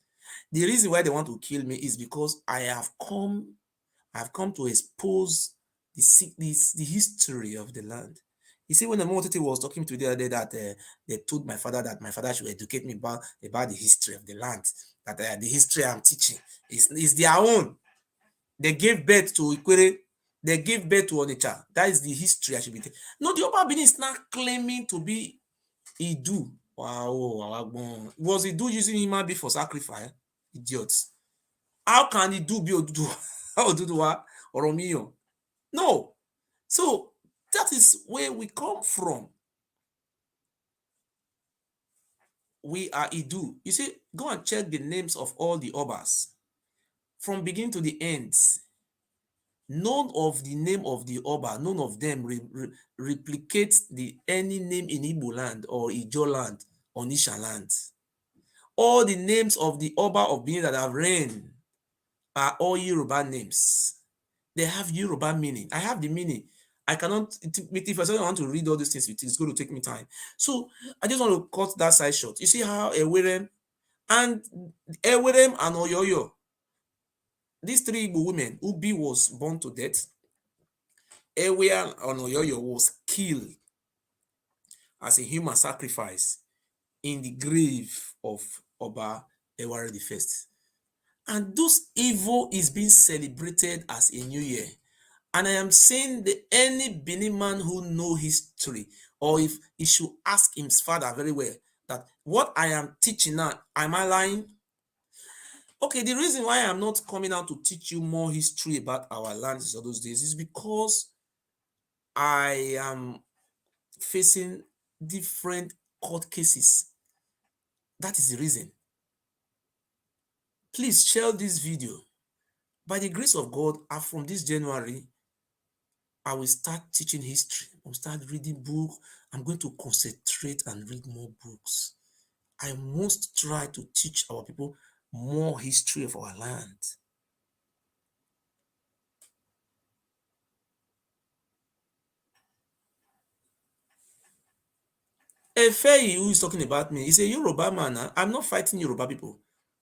The reason why they want to kill me is because I've come to expose the history of the land. You see, when the Motiti was talking to the other day that they told my father that my father should educate me about the history of the land, that the history I'm teaching is their own. They gave birth to Ikwere, they gave birth to Onitsha. That is the history I should be telling. No, the Oba Benin is not claiming to be Idu. Wow. Was Idu using human being for sacrifice? Idiots. How can Idu be Oduduwa or Oromiyo? No. So that is where we come from. We are Idu. You see, go and check the names of all the Obas. From beginning to the end, none of the name of the Oba, none of them replicates any name in Igbo land or Ijo land or Nisha land. All the names of the Oba of Benin that have reigned are all Yoruba names. They have Yoruba meaning. I have the meaning. I cannot, if I want to read all these things, it's going to take me time. So I just want to cut that side short. You see how Ewerem and Oyoyo, these three Igbo women, Ubi was born to death. Ewe and Oyoyo was killed as a human sacrifice in the grave of Oba Eware the First. And those evil is being celebrated as a new year. And I am saying that any Benin man who know history, or if he should ask his father very well, that what I am teaching now, am I lying? Okay, the reason why I'm not coming out to teach you more history about our lands of those days is because I am facing different court cases. That is the reason. Please share this video. By the grace of God, from this January, I will start teaching history. I'll start reading books. I'm going to concentrate and read more books. I must try to teach our people more history of our land. Efeyi, who is talking about me, is a Yoruba man. I'm not fighting Yoruba people.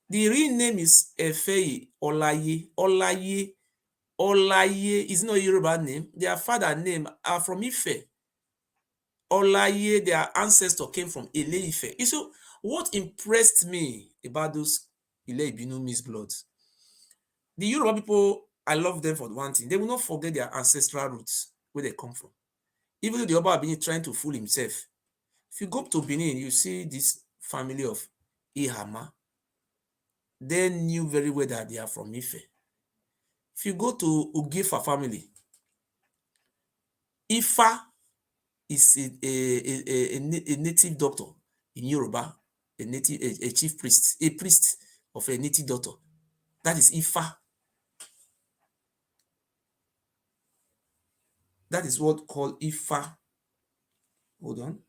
The real name is Efeyi Olaye. Olaye is not a Yoruba name. Their father name are from Ife. Olaye, their ancestor came from Ile Ife. You see, what impressed me about those Ile Ibinu mixed bloods, the Yoruba people, I love them for one thing. They will not forget their ancestral roots, where they come from. Even though the Oba Benin trying to fool himself. If you go to Benin, you see this family of Ihama. They knew very well that they are from Ife. If you go to Ugifa family, Ifa is a native doctor in Yoruba, a chief priest, a priest of a native doctor. That is Ifa. That is what called Ifa. Hold on.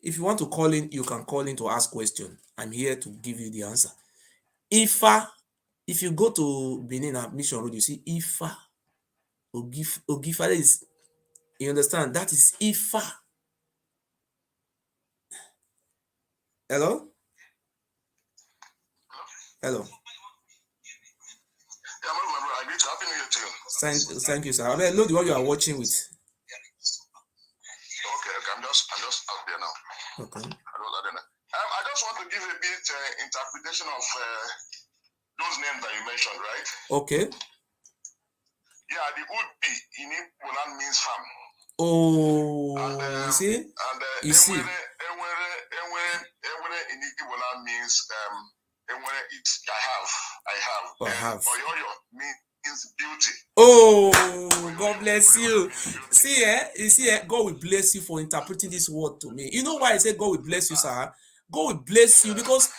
If you want to call in, you can call in to ask question. I'm here to give you the answer. Ifa. If you go to Benin Mission Road, you see Ifa. Ogifa is, you understand? That is Ifa. Hello? Hello. Yeah, my brother, I greet you. Happy New Year to you. Thank you, sir. I mean, look what you are watching with. Okay, I'm just out there now. Okay. I just want to give a bit interpretation of those names that you mentioned, right? Okay. Yeah, the Ubi in Igbo land means farm. Oh, And, you see? You see? Ewere in Igbo land means I have. Oyoyo means beauty. Oh, God bless you. See, you see, God will bless you for interpreting this word to me. You know why I say God will bless you, sir? God will bless you because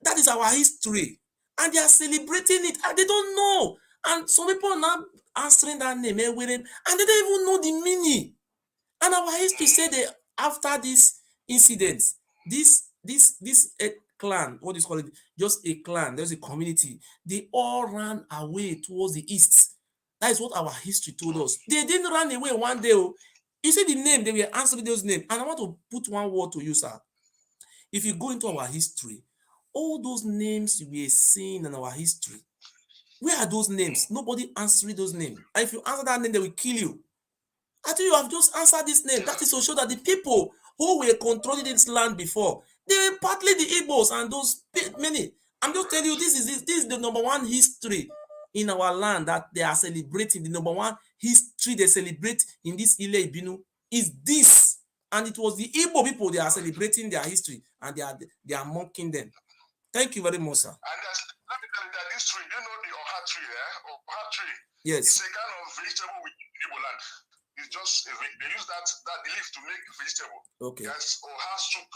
that is our history. And they are celebrating it and they don't know. And some people are now answering that name, and they don't even know the meaning. And our history said that after this incident, this clan, what is called it? Just a clan, there's a community, they all ran away towards the east. That is what our history told us. They didn't run away one day. You see the name, they were answering those names. And I want to put one word to you, sir. If you go into our history, all those names we are seeing in our history, where are those names? Nobody answering those names. And if you answer that name, they will kill you. I think you have just answered this name. That is to show that the people who were controlling this land before, they were partly the Igbos and those many. I'm just telling you, this is the number one history in our land that they are celebrating. The number one history they celebrate in this Ile Ibinu is this. And it was the Igbo people, they are celebrating their history and they are mocking them. Thank you very much, sir. And let me tell you that this tree, you know the Oha tree, Oha tree. Yes. It's a kind of vegetable with Igbo land. It's just they use that leaf to make vegetable. Okay. Yes, Oha soup.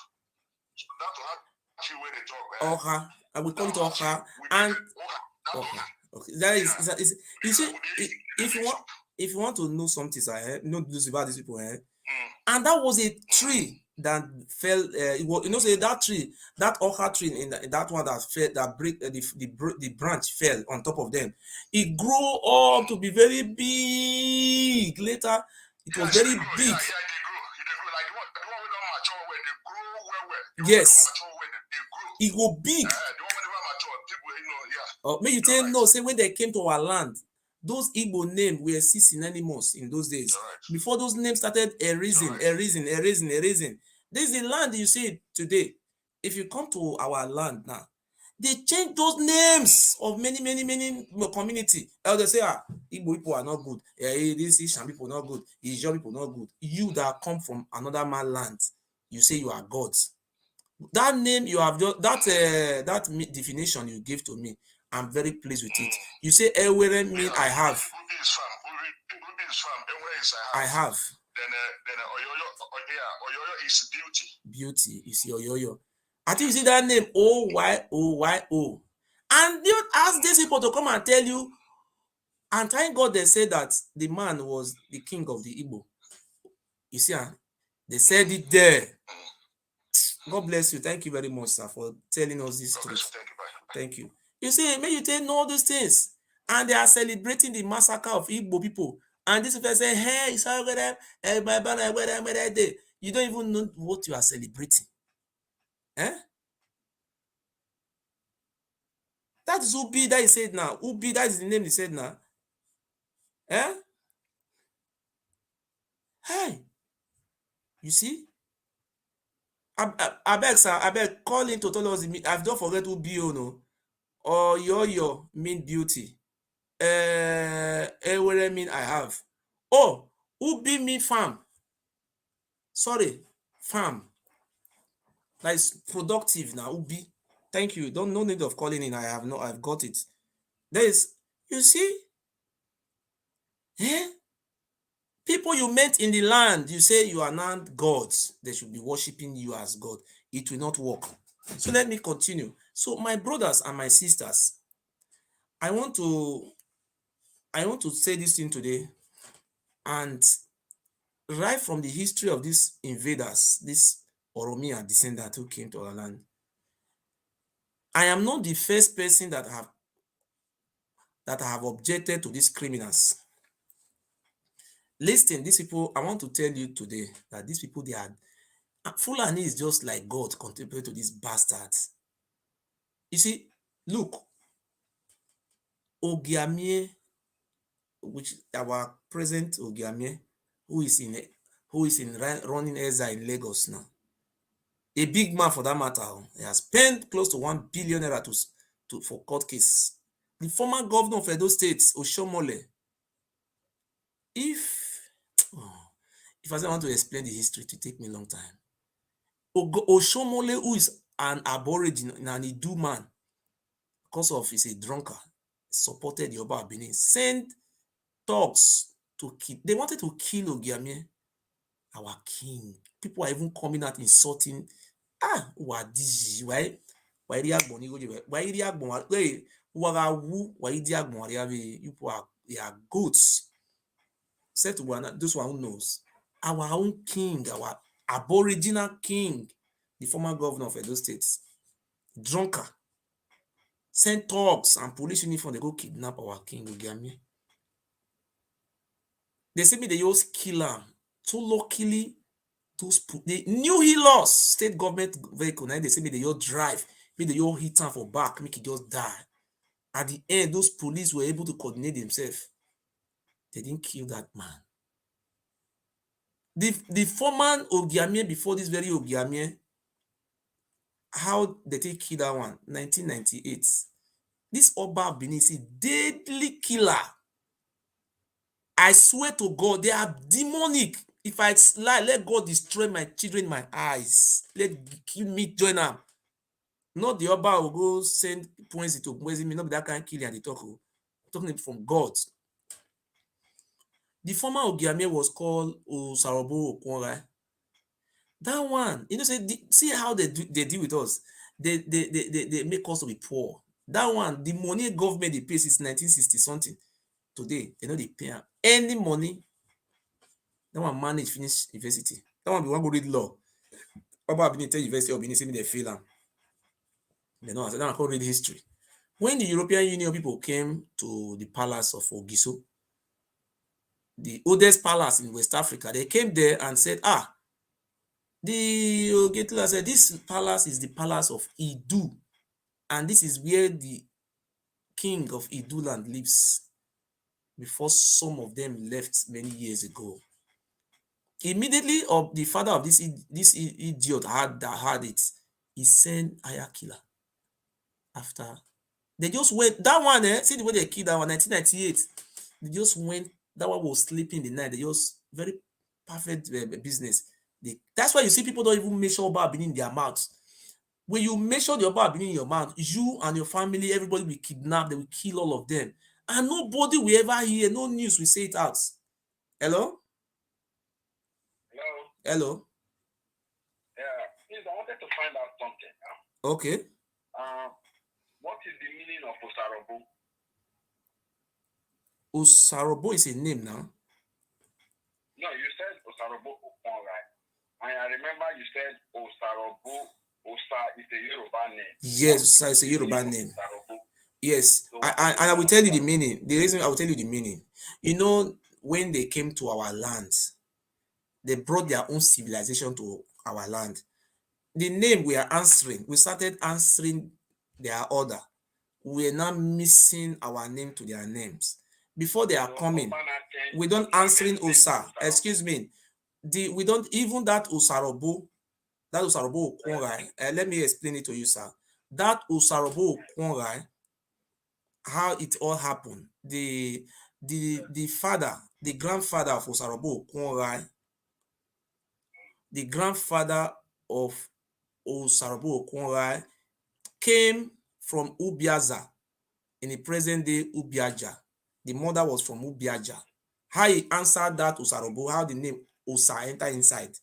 So that Oha tree where they talk. Oha. I will call it Oha. And Oha. Okay. That is you see, if you want to know something, sir, know about these people, and that was a tree that fell. It was, you know, say that tree, that Oha tree, in that one that fell, that break the branch fell on top of them. It grew up to be very big. Later, it was very big. They grow. Like the one we don't mature when they grow well. Yes. They It go big. The one when never mature, people, May you tell no, say when they came to our land, those Igbo names were still synonymous in those days. Right. Before those names started erasing. This is the land you see today. If you come to our land now, they change those names of many community. They say, Igbo people are not good. These Ishan people not good. Ijaw people not good. You that come from another man's land, you say you are gods. That name you have just that definition you give to me, I'm very pleased with it. You say Ewere mean I have. Ubi is farm. Ewere is I have. Then Oyoyo is beauty. Beauty is Oyoyo. I think you see that name Oyo. And you ask these people to come and tell you, and thank God they said that the man was the king of the Igbo. You see, they said it there. God bless you. Thank you very much, sir, for telling us this truth. Thank you. You see, may you tell all these things. And they are celebrating the massacre of Igbo people. And this person say, hey, it's all good. You don't even know what you are celebrating. Eh? That is Ubi that he said now. Ubi, that is the name he said now. Eh? Hey, you see? I beg, sir, I beg, call in to tell us. I've don't forget Ubi, no. Or yo mean beauty. What I mean I have. Oh, Ubi mean farm. Sorry, farm. That is productive now. Ubi. Thank you. No need of calling in. I've got it. There is, you see? Eh? People you met in the land, you say you are not gods. They should be worshiping you as God. It will not work. So let me continue. So my brothers and my sisters, I want to say this thing today, and right from the history of these invaders, this Oromia descendant who came to our land, I am not the first person that have objected to these criminals. Listen, these people, I want to tell you today that these people, they are Fulani is just like God compared to these bastards. You see, look, Ogiamie, which our present Ogiamie, who is in running exile in Lagos now, a big man for that matter. He has spent close to 1 billion naira for court case. The former governor of Edo State, Oshomole, if I say I want to explain the history, it will take me a long time. Oshomole, who is an aborigine, an Idu man, because of he's a drunkard, supported the Oba Benin, sent thugs to kill. They wanted to kill Ogiamie, our king. People are even coming out insulting. Why they are goats. Said to one, those one who knows. Our own king, our aboriginal king, the former governor of Edo State, drunkard, sent thugs and police uniform, they go kidnap our king Ogiamie. They say me they just kill him. So luckily, they knew he lost. State government vehicle. Now they say me they just drive. Me they just hit him for back. Make he just die. At the end, those police were able to coordinate themselves. They didn't kill that man. The former Ogiamie before this very Ogiamie, how they take kill that one? 1998. This Oba Benisi, deadly killer. I swear to God, they are demonic. If I lie, let God destroy my children in my eyes. Let me join them. Not the Oba will go send points to me, not that kind of killing and they talk. I'm talking from God. The former Ogiamie was called Osarobo Okwonra. That one, see how they deal with us. They make us to be poor. That one, the money government they pay since 1960 something. Today, they know they pay any money. That one manage finish university. That one be one go read law. Oba Benin tell university of Benin say me they fail them. They know. I said that one read history. When the European Union people came to the palace of Ogiso, the oldest palace in West Africa, they came there and said, the Ogetila said, this palace is the palace of Idu, and this is where the king of Idu land lives. Before some of them left many years ago. Immediately, the father of this idiot had it. He sent Ayakila. After they just went that one, see the way they killed that one, 1998. They just went. That one was sleeping the night. They just very perfect business. That's why you see people don't even measure Oba Benin in their mouths. When you measure the Oba Benin in your mouth, you and your family, everybody will kidnap. They will kill all of them, and nobody will ever hear. No news will say it out. Hello. Hello. Hello. Yeah, please, I wanted to find out something. Okay. What is the meaning of Osarobo? Osarobo is a name now. No, you said Osarobo Okon, right? And I remember you said Osarobo, Osa is a Yoruba name. Yes, Osa is a Yoruba name. Osarobo? Yes, So I will tell you the meaning. The reason I will tell you the meaning. You know, when they came to our land, they brought their own civilization to our land. The name we are answering, we started answering their order. We are now missing our name to their names. Before they are coming, we don't answering Osa. Excuse me. We don't even that Osarobo Okwonrai. Let me explain it to you, sir. That Osarobo Okwonrai, how it all happened. The father, the grandfather of Osarobo Okwonrai, the grandfather of Osarobo Okwonrai came from Ubiaza in the present day Ubiaja. The mother was from Ubiaja. How he answered that Osarobo, how the name Osa enter inside.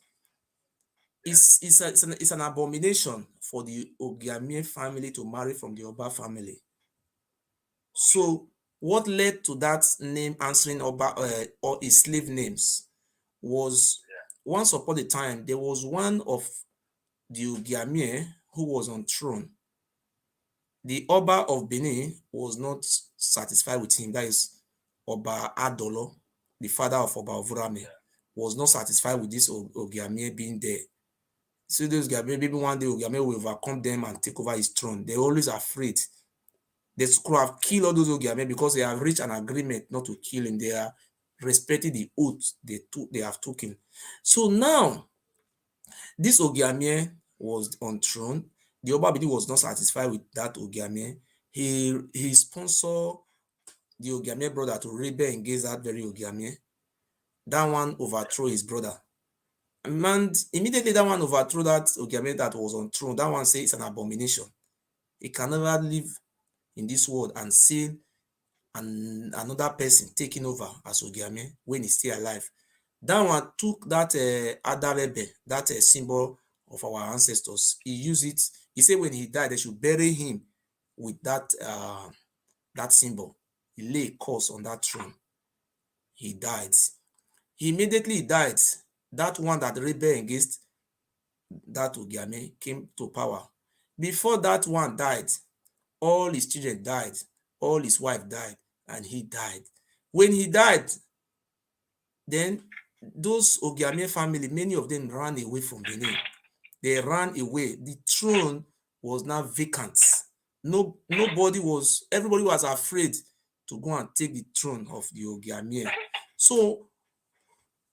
It's an abomination for the Ogiamie family to marry from the Oba family. So what led to that name answering Oba or his slave names was once upon a time there was one of the Ogiamie who was on throne. The Oba of Benin was not satisfied with him. That is Oba Adolo, the father of Oba Ovurame, was not satisfied with this Ogiamie being there. So those guys, maybe one day Ogiamie will overcome them and take over his throne. They're always afraid. They could have killed all those Ogiamie because they have reached an agreement not to kill him. They are respecting the oath they have taken. So now, this Ogiamie was on throne. The Obabidi was not satisfied with that Ogiamie. He sponsored the Ogiamie brother to rebel against that very Ogiamie. That one overthrew his brother. And immediately that one overthrew that Ogiamie that was on throne. That one says it's an abomination. He can never live in this world and see another person taking over as Ogiamie when he's still alive. That one took that Adarebe, that symbol of our ancestors. He used it. He said when he died, they should bury him with that symbol. He lay a curse on that throne. He died. He immediately died. That one that rebelled against that Ogiamie came to power. Before that one died, all his children died, all his wife died, and he died. When he died, then those Ogiamie family, many of them ran away from Benin. They ran away. The throne was now vacant. Everybody was afraid to go and take the throne of the Ogiamie. So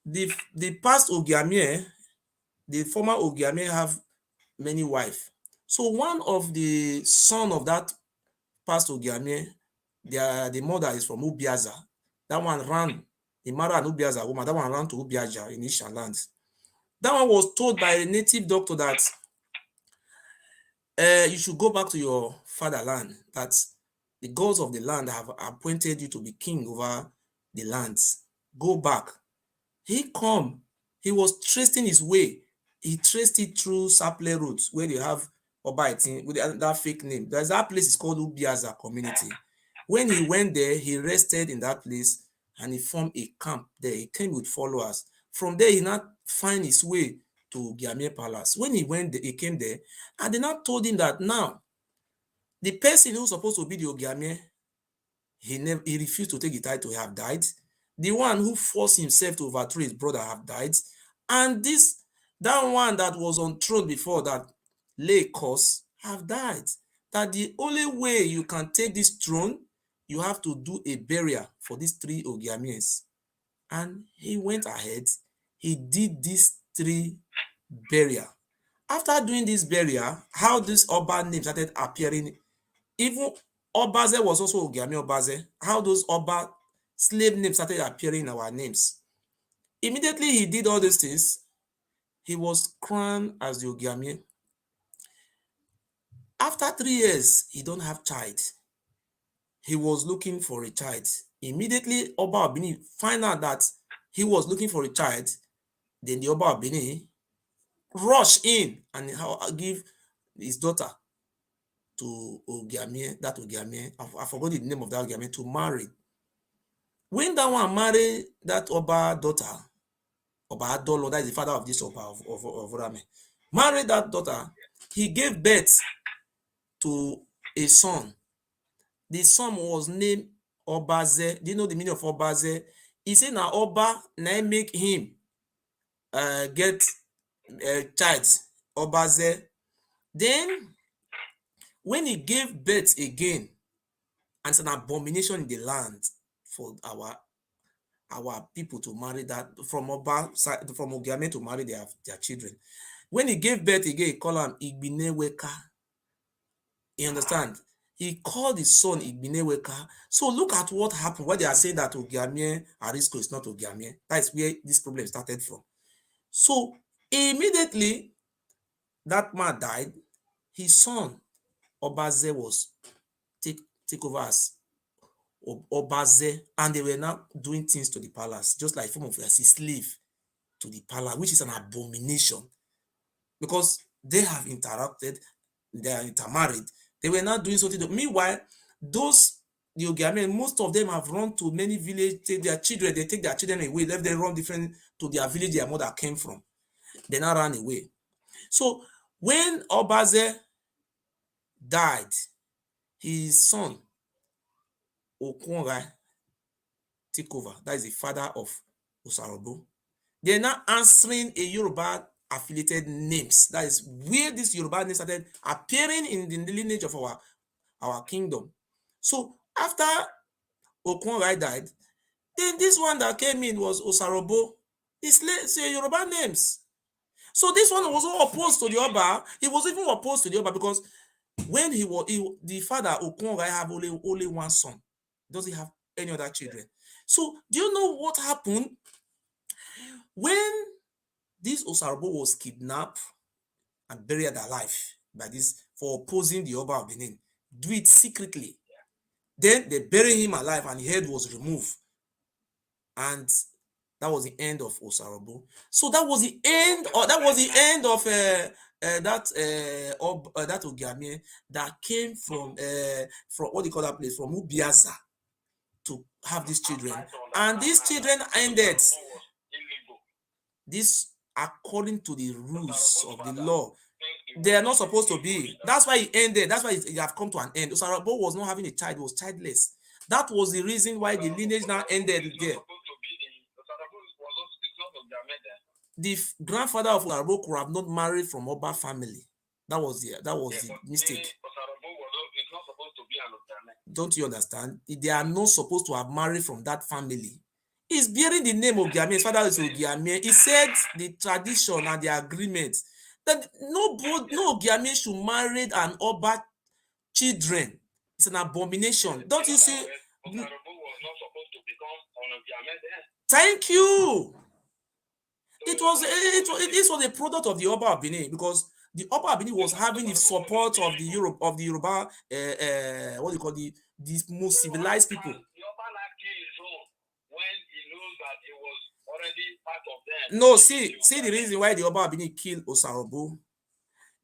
the past Ogiamie, the former Ogiamie have many wives. So one of the son of that past Ogiamie, the mother is from Ubiaza. That one ran, he married an Ubiaza woman. That one ran to Ubiaja in Ishan lands. That one was told by a native doctor that you should go back to your fatherland, that the gods of the land have appointed you to be king over the lands. Go back. He was tracing his way. He traced it through Saple routes where they have Obaitin with that fake name. There's that place is called Ubiaza community. When he went there, he rested in that place and he formed a camp there. He came with followers. From there, he now find his way to Giamie Palace. When he came there, and they now told him that now the person who's supposed to be the Ogiamie, he refused to take the title, he have died. The one who forced himself to overthrow his brother have died. And that one that was on throne before that lay curse have died. That the only way you can take this throne, you have to do a burial for these three Ogiamies. And he went ahead. He did these three burial. After doing this burial, how this Oba name started appearing, even Obaze was also Ogiamie Obaze, how those Oba slave names started appearing in our names. Immediately he did all these things, he was crowned as the Ogiamie. After 3 years, he don't have child. He was looking for a child. Immediately, Oba of Benin find out that he was looking for a child. Then the Oba of Benin rush in and give his daughter to Ogiamie, that Ogiamie, I forgot the name of that Ogiamie, to marry. When that one married that Oba daughter, Oba Adolo, that is the father of this Oba of Rame, married that daughter, he gave birth to a son. The son was named Obaze. Do you know the meaning of Obaze? He said now Oba now make him get a child, Obaze. Then when he gave birth again, and it's an abomination in the land for our people to marry that from Oba side, from Ogiame to marry their children. When he gave birth again, he called him Igbineweka. You understand? He called his son Igbineweka. So look at what happened. Why they are saying that Ogiamie Arisco is not Ogiamie. That is where this problem started from. So immediately that man died, his son Obaze was take over as Obaze, and they were now doing things to the palace, just like form of as a slave to the palace, which is an abomination because they have interacted, they are intermarried. They were not doing something. Meanwhile, those the Ogiame, most of them have run to many villages, take their children, they take their children away, let them run different to their village their mother came from. They now ran away. So when Obaze died, his son Okwonga take over. That is the father of Osarobo. They're now answering a Yoruba affiliated names. That is where this Yoruba name started appearing in the lineage of our kingdom. So after Okwonga died, then this one that came in was Osarobo. It's Yoruba names. So this one was all opposed to the Oba. He was even opposed to the Oba because when the father Okwonga have only one son. Doesn't have any other children. So do you know what happened when this Osarobo was kidnapped and buried alive by this for opposing the Oba of Benin? Do it secretly. Then they buried him alive and his head was removed. And that was the end of Osarobo. So that was the end, or that was the end of that Ogiamie that came from what do you call that place? From Ubiaza to have these children. And these children ended. This according to the rules of the law. They are not supposed to be. That's why it ended. That's why it have come to an end. Osarobo was not having a child, was childless. That was the reason why the lineage now ended there. The grandfather of Osarobo could have not married from Oba family. That was the mistake. Don't you understand? They are not supposed to have married from that family. He's bearing the name of Ogiamie. His father is Ogiamie. He said the tradition and the agreement that no Ogiamie should marry an Oba children. It's an abomination. Don't you see? Osarobo was not supposed to become an Ogiamie then. Thank you. It was a product of the Oba of Benin because the Oba of Benin was having the support of the Yoruba, what do you call the most civilized people. The Oba not kill his own when he knows that he was already part of them. No, see the reason why the Oba of Benin killed Osarobo,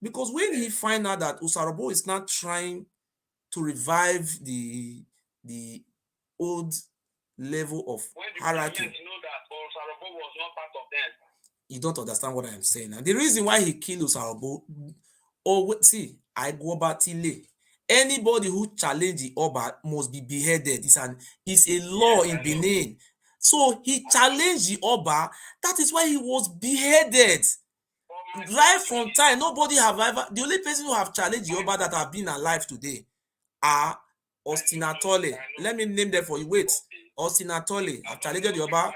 because when he find out that Osarobo is not trying to revive the old level of hierarchy. When the know that Osarobo was not part of them. You don't understand what I am saying. And the reason why he killed Osarobo, I go back till anybody who challenge the Oba must be beheaded. It's a law in Benin. So he challenged the Oba. That is why he was beheaded. Right from time, nobody have ever. The only person who have challenged the Oba that have been alive today are Ostinatole. Let me name them for you. Wait, Ostinatole have challenged the Oba.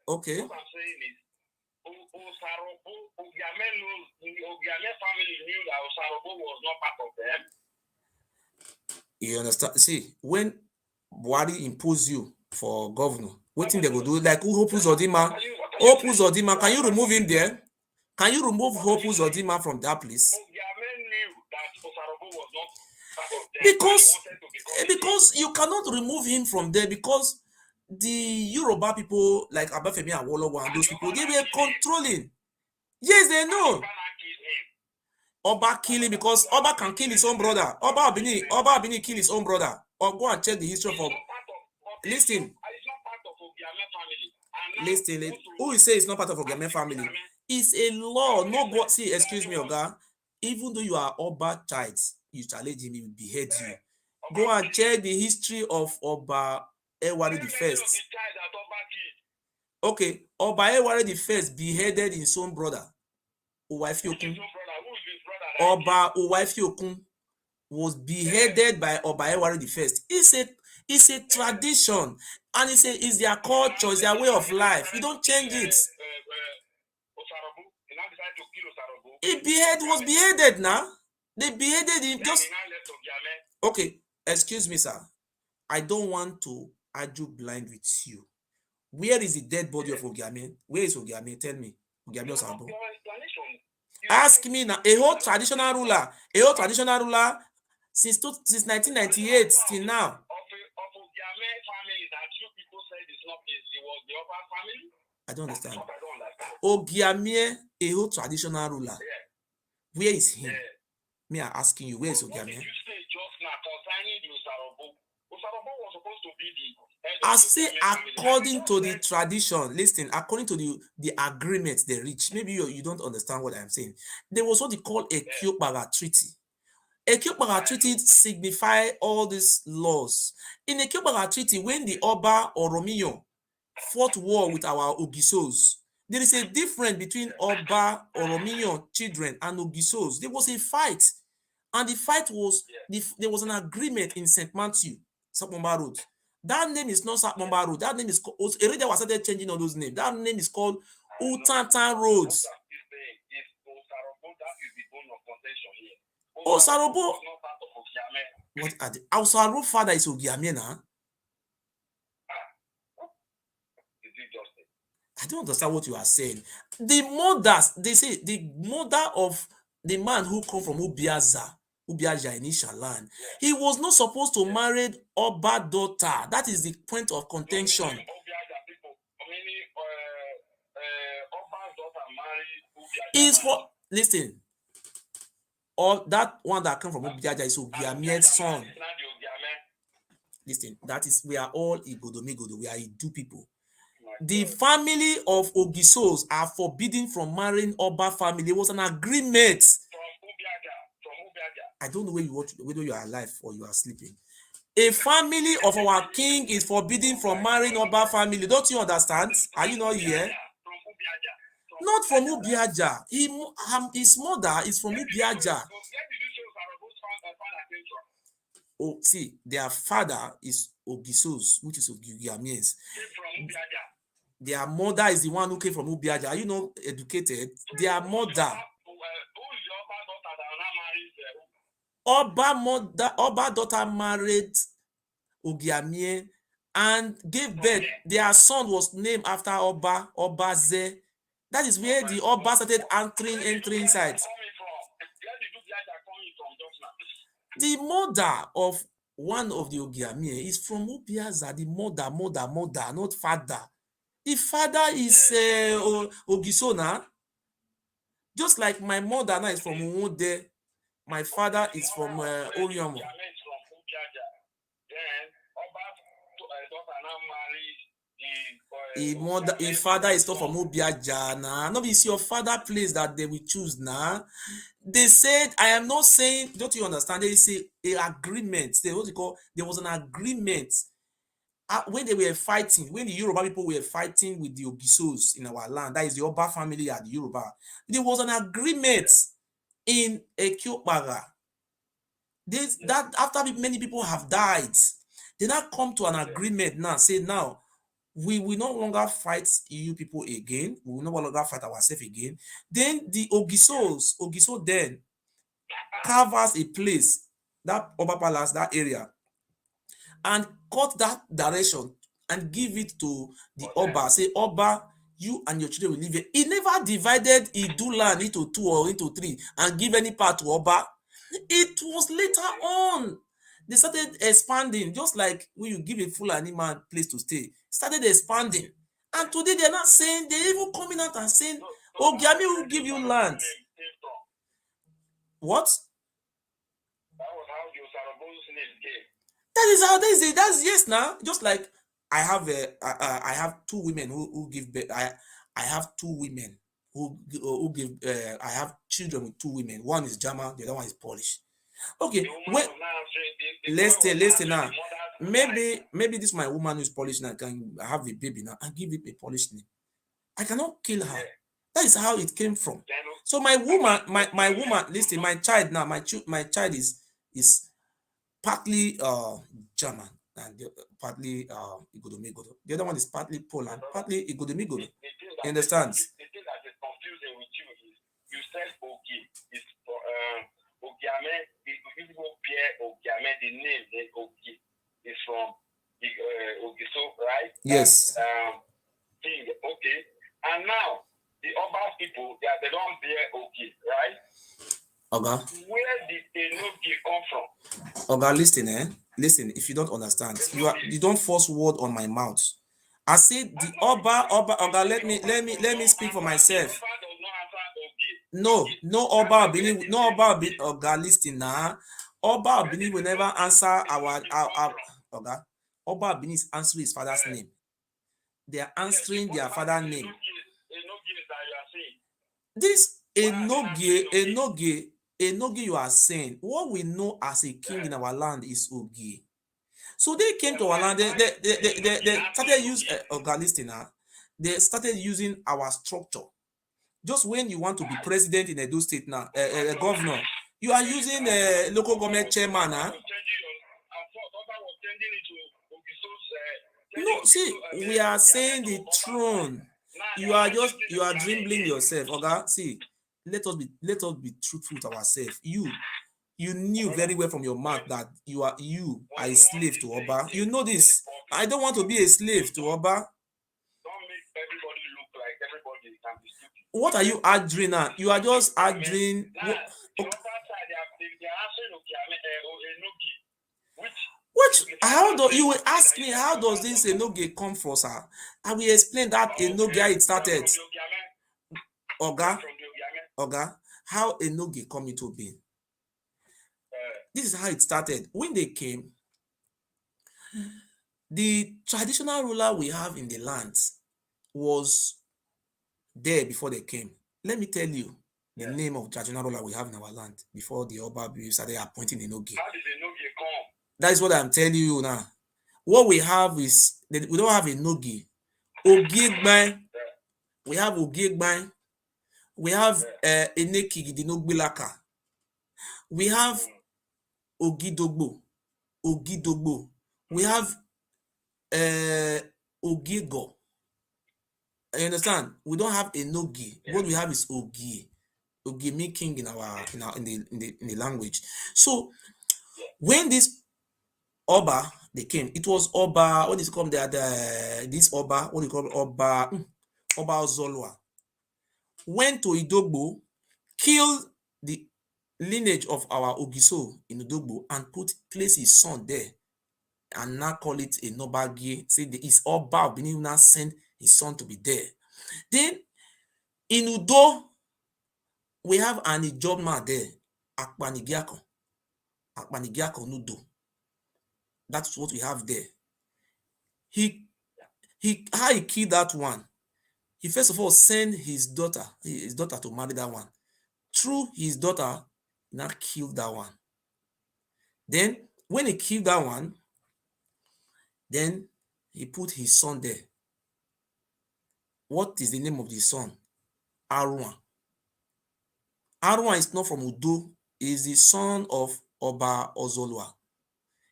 Okay. What I'm saying is, Osarobo, Ogiamie family knew that Osarobo was not part of them. You understand? See, when Buhari impose you for governor, what thing they go do? Like Hopu Zodima, can you remove him there? Can you remove Hopu Zodima from that place? Ogiamie knew that Osarobo was not part of them. Because you cannot remove him from there because the Yoruba people like Abafemi Awolowo and those people, they were controlling. Yes, they know. Oba killing because Oba can kill his own brother. Oba Abini kill his own brother. Or go and check the history of. Listen. It's not part of Ogiame family. Listen. Who is say it's not part of Ogiame family? It's a law. No go see. Excuse me, Oga. Even though you are Oba child, you challenge him, he will behead you. Go and check the history of Oba Ewari the First. Okay, Oba Ewari the First beheaded his own brother. Owaifiokun. Oba Owaifiokun was beheaded by Oba Ewari the First. It's a tradition, and it's their culture, it's their way of life. You don't change it. He was beheaded now. They beheaded him just. Okay, excuse me, sir. I don't want to argue blind with you. Where is the dead body of Ogiame? Where is Ogiame? Tell me. Ogiame Osabo. Ask me now. A whole traditional ruler since 1998 till now. I don't understand. Ogiame, a whole traditional ruler. Where is he? Me are asking you, where is Ogiame? I say according to the tradition, listen, according to the agreement they reached, maybe you don't understand what I'm saying. There was what they call a Kyokbaga Treaty. A Kyokbaga Treaty signify all these laws. In a Kyokbaga Treaty, when the Oba or Romeo fought war with our Ogisos, there is a difference between Oba or Romeo children and Ogisos. There was a fight, and the fight was, there was an agreement in St. Matthew, Sapomba Road. That name is not Sapomba Road. That name is called, already was started changing all those names. That name is called Utantan Roads. Osarobo. What are the Osarobo father is Ogiame now? I don't understand what you are saying. The mothers, they say the mother of the man who come from Ubiaja initial land, he was not supposed to marry Oba daughter. That is the point of contention. Is for listen. All that one that come from Ubiaja is Ogiame's son. Listen, that is, we are all Igodomigodo. We are Idu people. The family of Ogisos are forbidden from marrying Oba family. There was an agreement. I don't know whether you are alive or you are sleeping. A family of our king is forbidden from marrying Oba family. Don't you understand? Are you not here? Not from Ubiaja. His mother is from Ubiaja. Oh, see, their father is Ogisos, which is Ogiamies. Their mother is the one who came from Ubiaja. Are you not educated? Their mother. Oba daughter married Ogiamie and gave birth. Their son was named after Obaze. That is where the Oba started entering inside. The mother of one of the Ogiamie is from Ubiaza. The mother, not father. The father is Ogiso now. Just like my mother now is from Umude. My father is from Oriomo. His father is not from Ubiaja now. No, it's your father place that they will choose now. They said, I am not saying, don't you understand? They say an agreement. There was an agreement. When they were fighting, when the Yoruba people were fighting with the Ogisos in our land, that is the Oba family and the Yoruba, there was an agreement in Ekyokbaga. That after many people have died, they now come to an agreement now, say now, we will no longer fight you people again. We will no longer fight ourselves again. Then the Ogiso then carve us a place, that Oba Palace, that area, and cut that direction and give it to the Oba. Say, Oba, you and your children will live here. He never divided Idu land into 2 or into 3 and give any part to Oba. It was later on. They started expanding, just like when you give a Fulani man place to stay. Started expanding. And today they're not saying, they're even coming out and saying, Ogiame will give you land. What? That was how the Osarabo's name came. That is how they say. That's yes now. Just like I have two women who give birth. I have two women who give. I have children with two women. One is German, the other one is Polish. Okay, The woman when was now answering, the boy let's was say now listen answering now. the mother's wife. Maybe this my woman who's Polish now can have a baby now and give it a Polish name. I cannot kill her. Yeah. That is how it came from. Then, So my woman, my woman, listen, my child now, my child is partly German and partly Igodomigodo. The other one is partly Poland, partly Igodomigodo. You understand? The thing that is confusing with you is you said Ogi is for Ogiame, the people Pierre Ogiame, the name Ogi is from the Ogiso, right? Yes. Thing, okay. And now the other people they don't bear Ogi, right? Oga. Where did Enogi come from? Oga, listen, if you don't understand, you don't force word on my mouth. I said the Oga, let me speak for myself. No Oba Obini, no Oba Obini, Oga, listen now. Oba Obini will never answer our Oga. Oba Obini is answering his father's name. They are answering their father's name. This Enoge you are saying, what we know as a king in our land is Ogi. So they came to our land, they started using, Oga, listen now, they started using our structure. Just when you want to be president in Edo State now, governor, you are using local government chairman. No, see, we are saying the throne. You are dribbling yourself, Oga. See, let us be truthful to ourselves. You knew very well from your mouth that you are a slave to Oba. You know this. I don't want to be a slave to Oba. Don't make everybody look like everybody can be stupid. What are you arguing now? You are just arguing. How do you will ask me how does this Enoge come from, sir? I will explain that Enoge how it started. Oga, how Enoge come into being. This is how it started. When they came, the traditional ruler we have in the land was there before they came. Let me tell you the name of traditional ruler we have in our land before the Oba started appointing Enoge. How did Enoge come? That is what I'm telling you now. What we have is that we don't have Enoge. Ogigban. We have Ogigban. We have Eneki Gidinogbilaka. We have Ogidogbo. We have Ogigo. You understand? We don't have Enogi. What we have is Ogi. Ogi mean king in the language. So when this Oba they came, it was Oba. What is it called? This Oba. What do you call it? Oba Ozolwa. Went to Idogbo, killed the lineage of our Ogiso in Idogbo, and place his son there, and now call it a Nobagi. Say his Oba Benin now send his son to be there. Then in Udo, we have an Ijoma there, Akpanigiako Nudo. That's what we have there. How he killed that one. He first of all sent his daughter to marry that one. Through his daughter, he now killed that one. Then when he killed that one, then he put his son there. What is the name of the son? Arwan. Arwan is not from Udo. He is the son of Oba Ozolwa.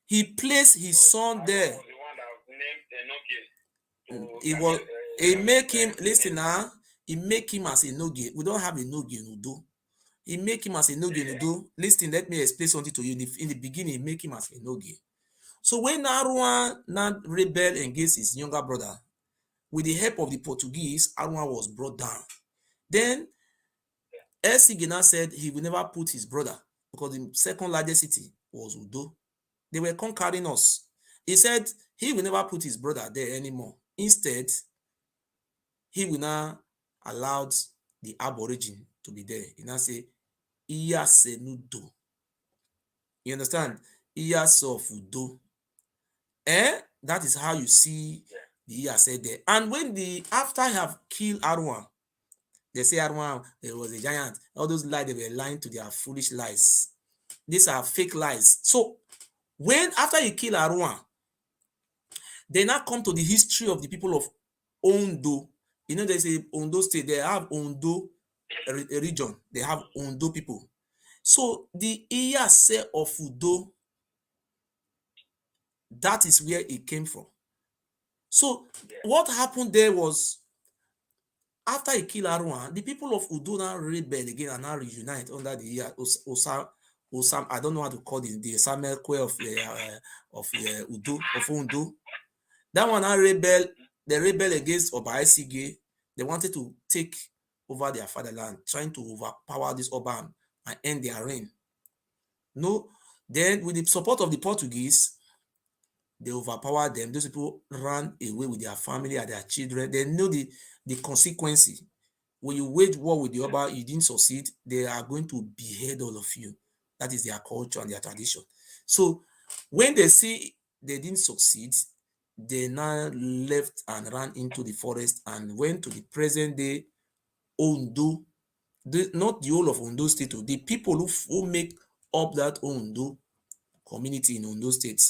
He placed his son there. He make him, listen now, he make him as Enoge. We don't have Enoge in Udo. He make him as Enoge in Udo. Listen, let me explain something to you. In the beginning, he make him as Enoge. So when Arwan now rebelled against his younger brother, with the help of the Portuguese, Arwan was brought down. Then Esigena said he will never put his brother, because the second largest city was Udo. They were conquering us. He said he will never put his brother there anymore. Instead, he will now allow the Aborigine to be there. He now say Iyasenudo. You understand? Iyasofudo. That is how you see the Iyase there. And when after I have killed Arwan, they say Arwan was a giant. All those lies, they were lying to their foolish lies. These are fake lies. So when after you kill Arwan, they now come to the history of the people of Ondo. You know, there's a Ondo state, they have Ondo region, they have Ondo people. So the Iyase of Udo, that is where it came from. So what happened there was, after he killed Arwan, the people of Udo now rebel again and now reunite under the Osam. I don't know how to call it, the Samuel Kwe of Udo, of Ondo. That one now rebel. They rebel against Oba Isige. They wanted to take over their fatherland, trying to overpower this Oba and end their reign. No, then with the support of the Portuguese, they overpowered them. Those people ran away with their family and their children. They know the consequences. When you wage war with the Oba, you didn't succeed, they are going to behead all of you. That is their culture and their tradition. So when they see they didn't succeed, they now left and ran into the forest and went to the present day Ondo. Not the whole of Ondo State, the people who make up that Ondo community in Ondo State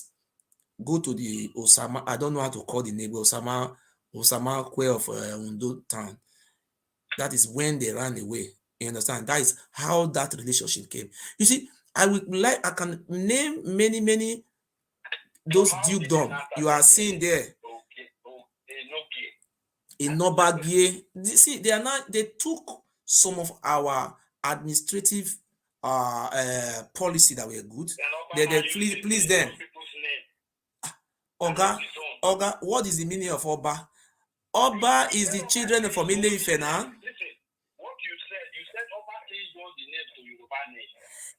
go to the Osama, I don't know how to call the neighbor, Osama Kwe of Ondo town. That is when they ran away. You understand? That is how that relationship came. You see, I can name many those dukedom you are seeing there. In Nobagie, see, they took some of our administrative policy that were good. They please them. Oga, what is the meaning of Oba? Oba is the children from Ile-Ife now.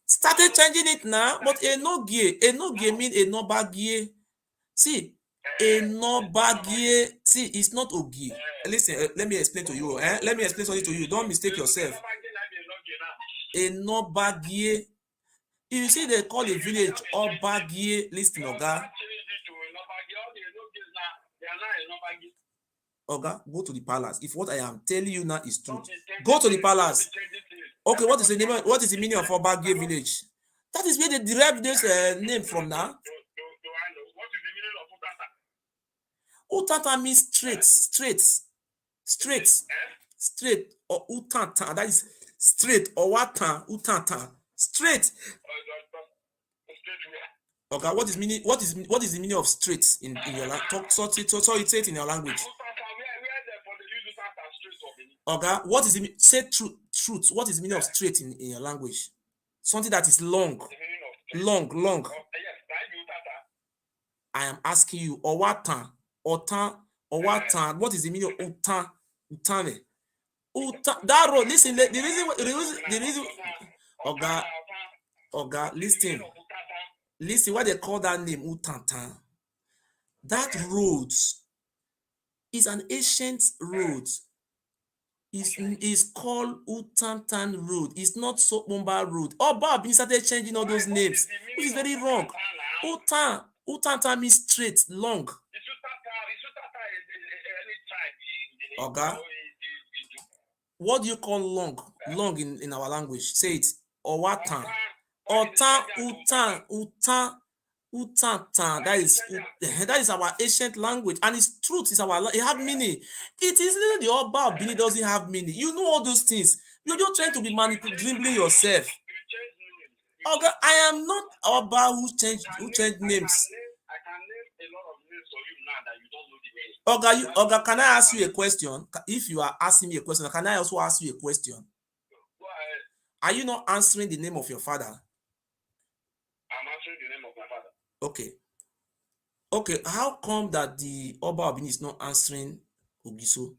Started changing it now, but Enogie mean Enobagie. See, Enobagie, see, it's not Ogie. Listen, let me explain to you. Let me explain something to you. Don't mistake yourself. Enobagie. You see, they call the village Obagie. Listen, Oga. Oga, go to the palace. If what I am telling you now is true, go to the palace. Okay, what is the name? What is the meaning of Obagie village? That is where they derived this name from now. What is the meaning of Utata? Utata means straight, or Utata. That is straight, or Watan, Utata, straight. Okay, what is the meaning of straight in your language? Say it in your language. Okay, what is the say truth? What is the meaning of straight in your language? Something that is long. I am asking you, Owatan, Owatan. What is the meaning of Utane? That road. Listen. The reason. Oga, listen. Why they call that name Utatan? That road is an ancient road. Is called Utantan Road. It's not Sopomba Road. Bob started changing all those names, which is very wrong. Utantan means straight, long. Okay. What do you call long? Long in our language. Say it. Owatan. Utatan. That is our ancient language, and it's truth. It's our. It have meaning. It is not the Oba of Bini doesn't have meaning. You know all those things. You're just trying to be manipulating yourself. Okay, I am not Oba who changed names. I can name a lot of names for you now that you don't know the name. Oga, can I ask you a question? If you are asking me a question, can I also ask you a question? Go ahead. Are you not answering the name of your father? I'm answering the name of my father. Okay. How come that the Oba Obini is not answering Ogiso?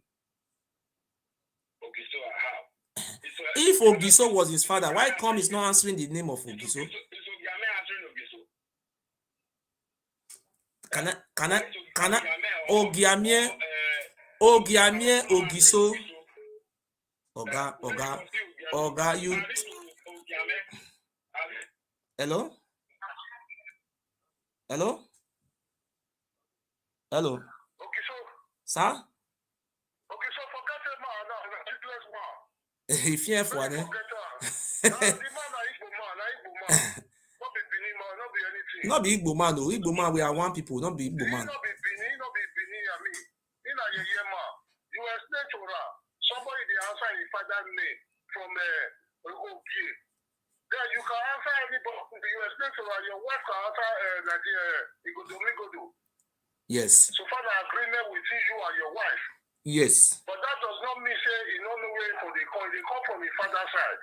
Ogiso, how? If Ogiso was his father, why come he's not answering the name of Ogiso? Can I Ogiamie Ogiso? Oga, you Hello? Hello? Hello? Ogiso. Sir? Ogiso, forget it, man. No, useless man. If you have one, Forget her. Nah, the man na Igbo man. Not be Benin man, not be anything. not be Igbo man, no. Igbo man, we are one people, not be Igbo He man. not be Benin, I mean. He na Yeye man. You explain to her. Somebody they answer his father's name from Ogie. Then you can answer anybody. You explain to her. Your wife can answer Igodo. Yes. So far, the agreement between you and your wife. Yes. But that does not mean say he don't know where for the call. They come from his father's side.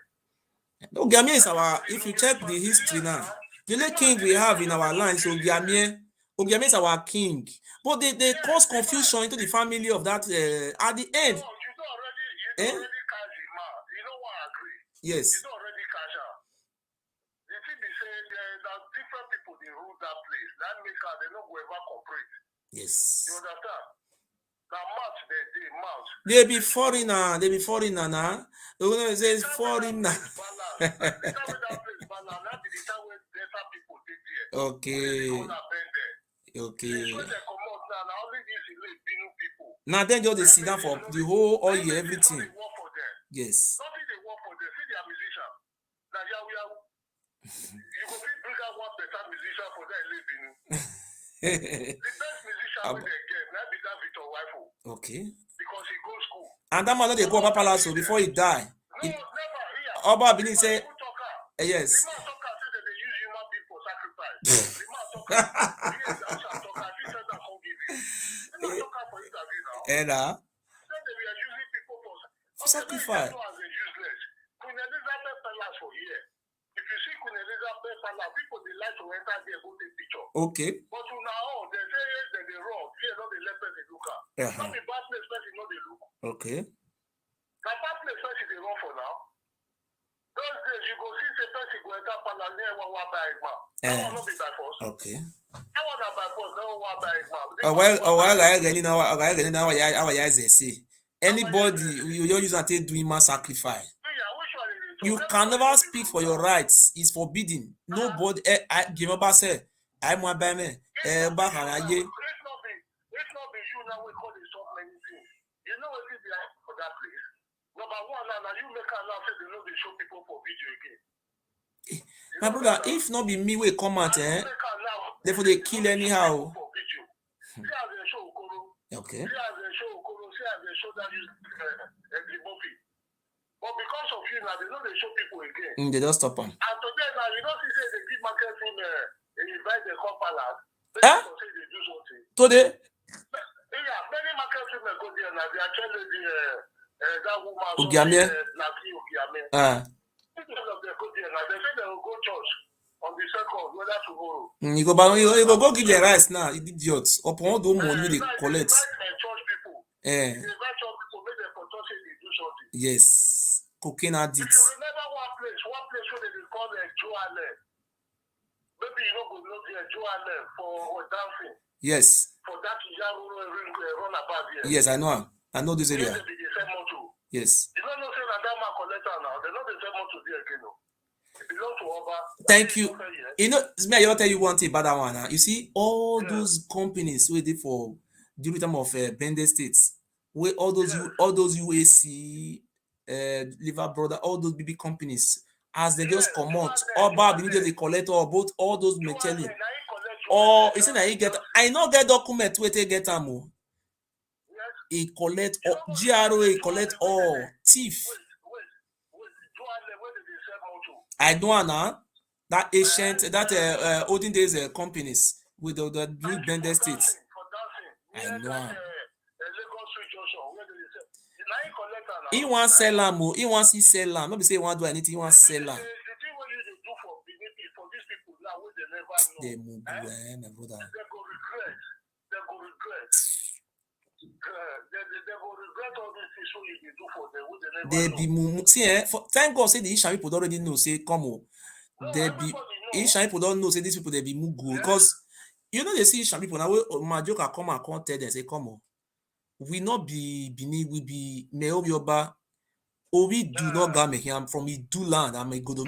Ogiamie is our, if you check the history now, the only king we have in our line is Ogiamie. Ogiamie is our king. But they cause confusion into the family of that at the end. No, you don't already catch him, man. You don't want to agree. Yes. You don't already catch her. The thing is saying that different people they rule that place. That make her they don't go ever cooperate. Yes. You understand? Now match they match. They be foreigner now. You know, it says foreigner. The time when that place balance, that be the time when better people take there. Okay. Okay. It's when they come out now only these Binu people. Now then just they sit down for the whole oil, everything. They work for them. Yes. Nothing they work for them. See their musician. Now you go fit bring out one better musician for that Binu. The best musician when they get, now be that Victor Wifo. Okay. Because he goes school. And that man no dey go Oba Palace before he die. No, never here. Oba Benin say yes. yes. The man talk say that they use human being for sacrifice. The man talk yes, that's a talker. He said that won't give you. The man talk for interview now. And Said they were using people for sacrifice. As a useless. Queen Elizabeth Palace for here. If you see Queen Elizabeth Palace, people they like to enter there go take picture. Okay. But now they say that they wrong. Here not the left they look at. Not the bad place where they know they look. Okay. Now bad place where they run for now. Those days you go see the person go enter Palace near one by man. That one not be by force. Okay. That one not by force. That one by man. I get now our eyes say. Anybody you use and take doing man sacrifice. You can never speak for your rights. It's forbidden. Nobody. I give up. Say, I'm one by me. Back and It's not be you now. We call it so many things. You know what is behind for that place? Number one, now you make her now say they know they show people for video again. My brother, if not be me, we come out. Therefore they kill anyhow. Okay. But because of you now, they know they show people again. They don't stop them. And today now, you don't see say they give market in invite the Palace. Huh? Say they do something. Today? Yeah, many market women go there now. They are telling that woman. Ogiamie. Ogiamie. They go there now. They say they will go church on the 2nd, whether tomorrow. You go give the rice now, idiots. Upon all the money they collect. Church people. They invite church people, make them for church say they do something. Yes. Cocaine addicts. If you remember one place where they call Joale. Maybe you know go there Joale for dancing. Yes. For that run about here. Yes, I know. I know this area. Yes. You know say that man collector now. They know they sell motor there again. It belongs to Oba. Thank you. You know, me I tell you one thing about that one. You see, all those companies we did for during the time of Bende States, where all those UAC, Liver Brother, all those BB companies, as they just come out, Oba immediately collect all those Michelin. Or you see that he get, I know get document where they get them. He collect all GRO, he collect all thief. I don't know that ancient that olden days companies with the Bende States. I know. He want sell am. He want see sell am. Not be say he want do anything. He want sell am. They move, my brother. They go regret. They go regret all these things what you do for them. They be mumu. See, thank God say the Ishan people already know. Say come on. They be Ishan people don't know. Say these people they be mugu because you know they see Ishan people now. Majoka come and tell them say come on. We not be Bini. We be Meobioba. Or we do not game here. I'm from Idu land. I'm a godo.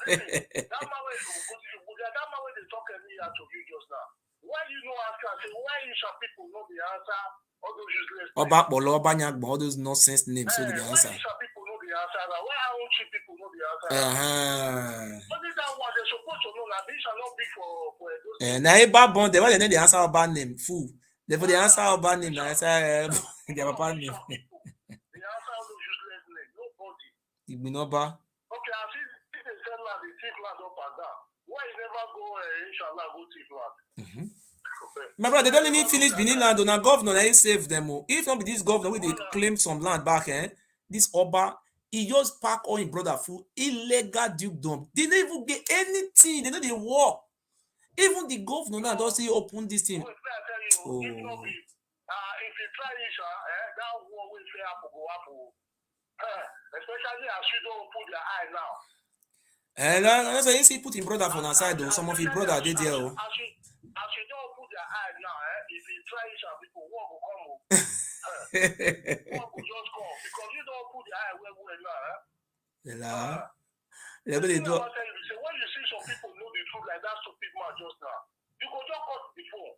that man way they talk me out of you just now. Why you know answer? Say why you shall people know the answer? All those useless. All those nonsense names. So the answer. Why shall people know the answer? Why aren't you people know the answer? Only that one they're supposed to know that this shall not be for those. Now about bond, they want to know the answer about name. Fool. They for the answer about name. The answer their papa name. The answer all those useless names. Nobody. Igbunoba. Okay, I see they sell land, they take land up and down. Why you never go inshallah go take land? My brother, they don't even finish Benin land. Now governor, they save them. If not be this governor, they claim some land back. This Oba, he just pack all his brother full illegal dukedom. They don't even get anything. They know they work. Even the governor now don't say open this thing. If you try it, that war will fair go up. Especially as you don't put your eye now. And that's why you see put his brother from the side though. Some of his brother did there. As you don't put your eye now, if you try it, people war will come. War will just come because you don't put your eye where now. When you see some people know the truth like that, so people are just now. You go just cut the phone.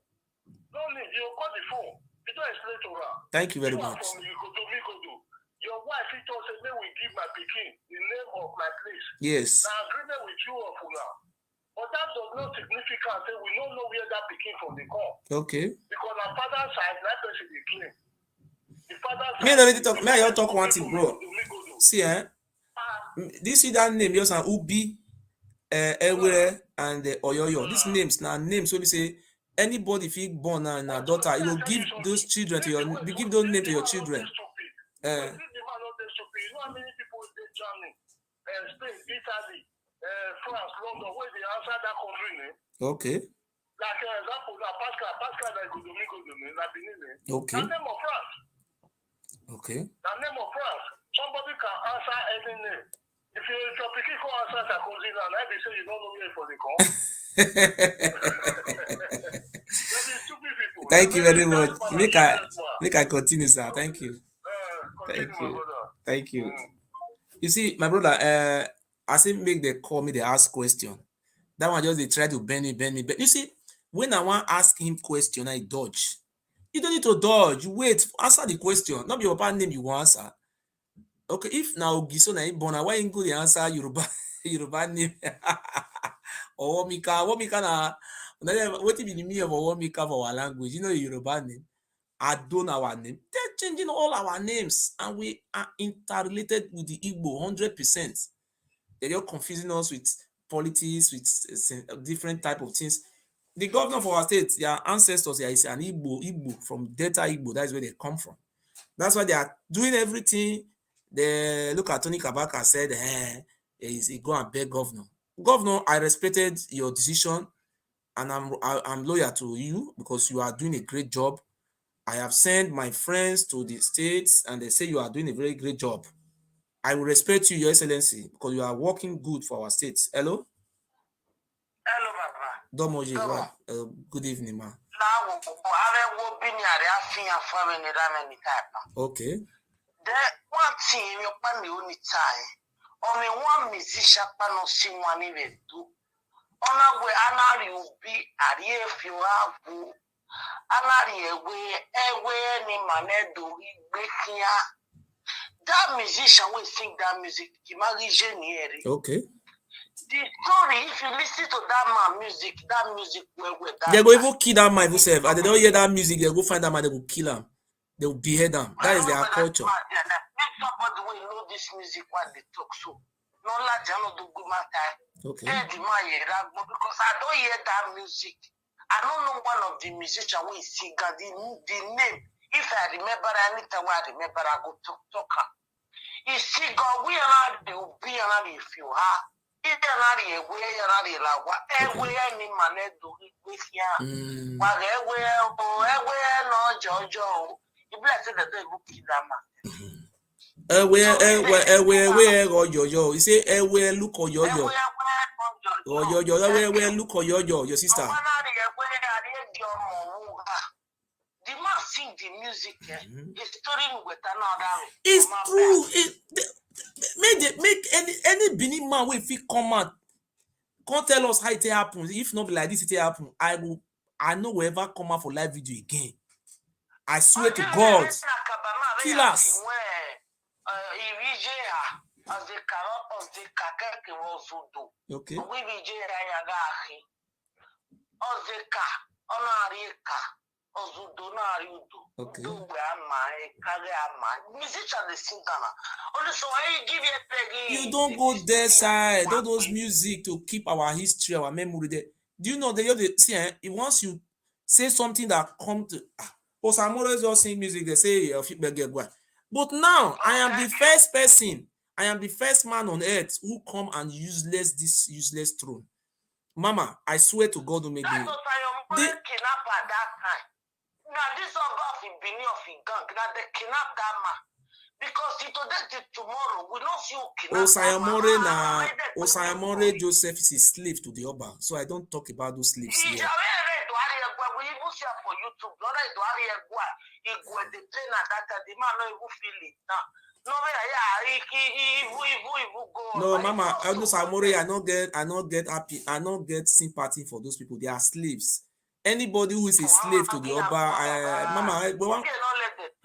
No need, you cut the phone. You don't explain to her. Thank you very much. Your wife, he told me, may we give my pikin the name of my place. Yes. Now, agreement with you of now. But that does not significant. Say we don't know where that pikin from the come. Okay. Because our father's side, that person they claim. The father's side. May I talk one thing, bro? See, this is that name, just an Ubi, Ewe, and Oyoyo. These names, now names, so we say anybody if you born and a daughter, you will give those children to your, you give those names to your children. You know how many people in Germany, Spain, Italy, France, London, where they answer that country name? Okay. Like example, Pascal, like Domingo, like Benin. Okay. The name of France. Okay. The name of France. Somebody can answer any name. If your pikin can answer Sarkozy now, I be say you don't know where for the call. Thank you very much. Make I continue, sir. Thank you. Thank you. You see, my brother, I say make they call me, they ask question. That one just they try to bend me. But you see, when I want to ask him question, I dodge. You don't need to dodge. You wait, answer the question. Not be your partner name you want answer. Okay, if now Ogiso na born, why you go the answer Yoruba name? Or Womika na what be the meaning of Womika for our language? You know Yoruba name. I don't know our name. They're changing all our names, and we are interrelated with the Igbo 100%. They're confusing us with politics, with different type of things. The governor of our state, their ancestors, there is an Igbo from Delta Igbo. That's where they come from. That's why they are doing everything. They look at Tony Kabaka said, he go and beg governor. Governor, I respected your decision, and I'm loyal to you because you are doing a great job. I have sent my friends to the states, and they say you are doing a very great job. I will respect you, Your Excellency, because you are working good for our states. Hello? Hello, Papa. Domo, good evening, ma. Okay. The one thing you can do any time. Only one musician can see one even do. On a way, another will be a year if you have. Another way, any man do we that musician will sing that music. Okay. The story, if you listen to that man music, where they go even kill that man themselves. And they don't hear that music, they go find that man, they will kill him. They will behead them. That is their culture. Somebody will know this music what they talk so. No like do good matter. Okay. Because I don't hear that music. I don't know one of the musicians who is singer, the name. If I remember anytime I remember, I go talk. You see, God, we are not the be if you are. If you're not a way, you're not a la what any man do with you. Whatever, no, Jojo. You bless it that they will kill that man. Where yo. You say where look or yo. Where look or yo, your sister. The man sing the music, it's story with another. It's true. Make any Benin man will fit come out Can't tell us how it happens. If not be like this, it happen. I know will ever come out for live video again. I swear to God. Kill us. Okay. Okay. You don't go there side. All those music to keep our history, our memory there. Do you know they see once you say something that come to Osamoro just sing music, they say but now I am the first person, I am the first man on earth who come and this useless throne. Mama, I swear to God who made me. Now this about the Benin of gang, now they kidnap that man. Because today tomorrow we don't see who kidnap Osayamore Joseph is a slave to the Oba. So I don't talk about those slaves here. We even see for YouTube, not like the trainer that the man no even feel it now. No, Mama, Osayamore, I not get happy, I not get sympathy for those people. They are slaves. Anybody who is a slave to the Oba, Mama,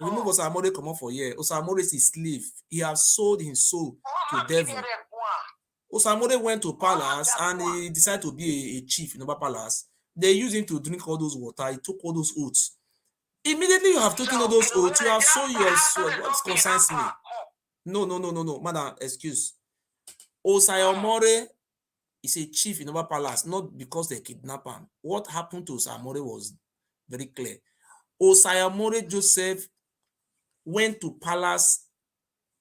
remove Osamore come up for here. Osamore is a slave. He has sold his soul to devil. Osamore went to palace and he decided to be a chief in Oba Palace. They used him to drink all those water. He took all those oaths. Immediately you have taken all those oaths, you have sold your soul. What concerns me? No, Madam, excuse. Osayamore is a chief in Oba Palace, not because they kidnapped him. What happened to Osayamore was very clear. Osayamore Joseph went to palace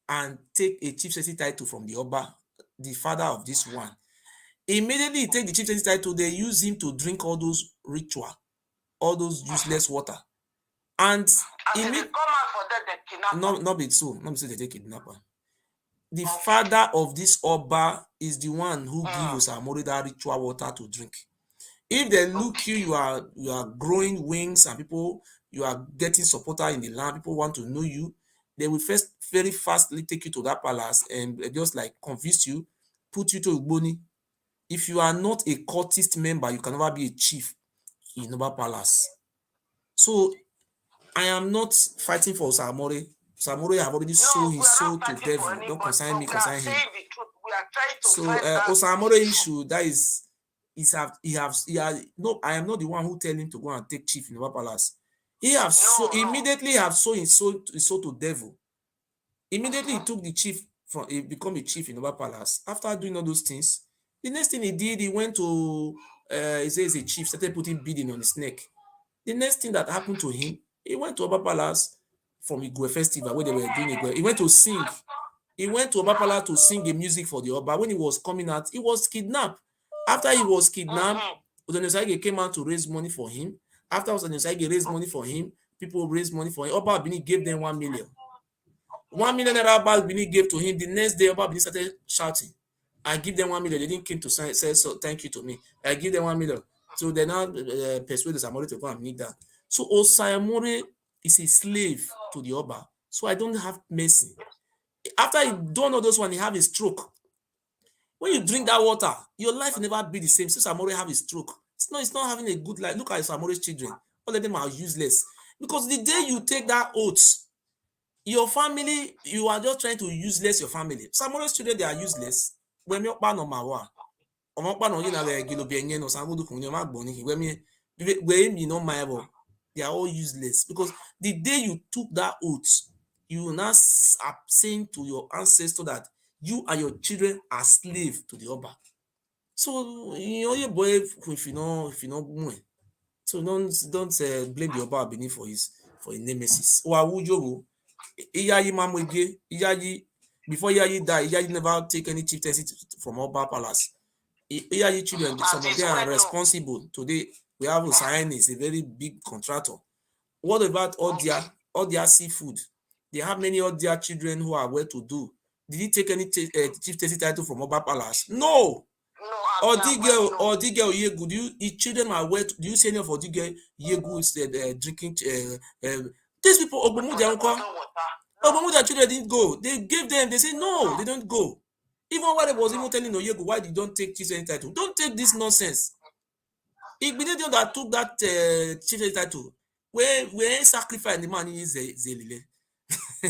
and take a chieftaincy title from the Oba, the father of this one. Immediately he take the chieftaincy title, they use him to drink all those ritual, all those useless water. And not be so they take kidnapper. The father of this Oba is the one who gives Osamore that ritual water to drink. If they look you are growing wings and people, you are getting supporter in the land, people want to know you, they will first very fastly take you to that palace and just like convince you, put you to Ugboni. If you are not a cultist member, you can never be a chief in Oba Palace. So I am not fighting for Osamore. Osamore have already sold his soul to devil. Don't consign me, consign him. So Osamore issue, that is no, I am not the one who tell him to go and take chief in Oba Palace. He have immediately have sold his soul to devil. Immediately he took the chief he become a chief in Oba Palace. After doing all those things, the next thing he did, he went to he says a chief, started putting beading on his neck. The next thing that happened to him, he went to Oba Palace from Igwe festival where they were doing Igwe. He went to sing. He went to Oba Palace to sing a music for the Oba. When he was coming out, he was kidnapped. After he was kidnapped, Osanosage came out to raise money for him. After Osanosage raised money for him, people raised money for him. Oba Bini gave them 1 million. 1 million naira Oba Bini gave to him. The next day, Oba Bini started shouting, I give them 1 million. They didn't come to say so thank you to me. I give them 1 million. So they now persuade Osamore to go and meet that. So Osayamore is a slave to the Oba. So I don't have mercy. After he done all those one, he have a stroke. When you drink that water, your life will never be the same. Since Osamore have a stroke, it's not having a good life. Look at Osamore's children. All of them are useless. Because the day you take that oath, your family, you are just trying to useless your family. Osamore's children, they are useless. When you're no mawa. They are all useless because the day you took that oath, you now are saying to your ancestor that you and your children are slaves to the Oba. So your boy, if you know, so don't blame the Oba beneath for his nemesis. Before Iyayi died, Iyayi never take any chieftaincy from Oba Palace. Iyayi children, some of them are responsible. Today we have Osayin is a very big contractor. What about all their seafood? They have many of their children who are well to do. Did he take any chieftaincy title from Oba Palace? No. Odige Yegu, his children are well. Do you see any of Odige Yegu is drinking? These people, Ogbomudia children didn't go. They gave them. They say no, they don't go. Even when I was even telling Oyego, why you don't take chief title? Don't take this nonsense. It be the that took that chief title. Where sacrifice the man is Zelile. We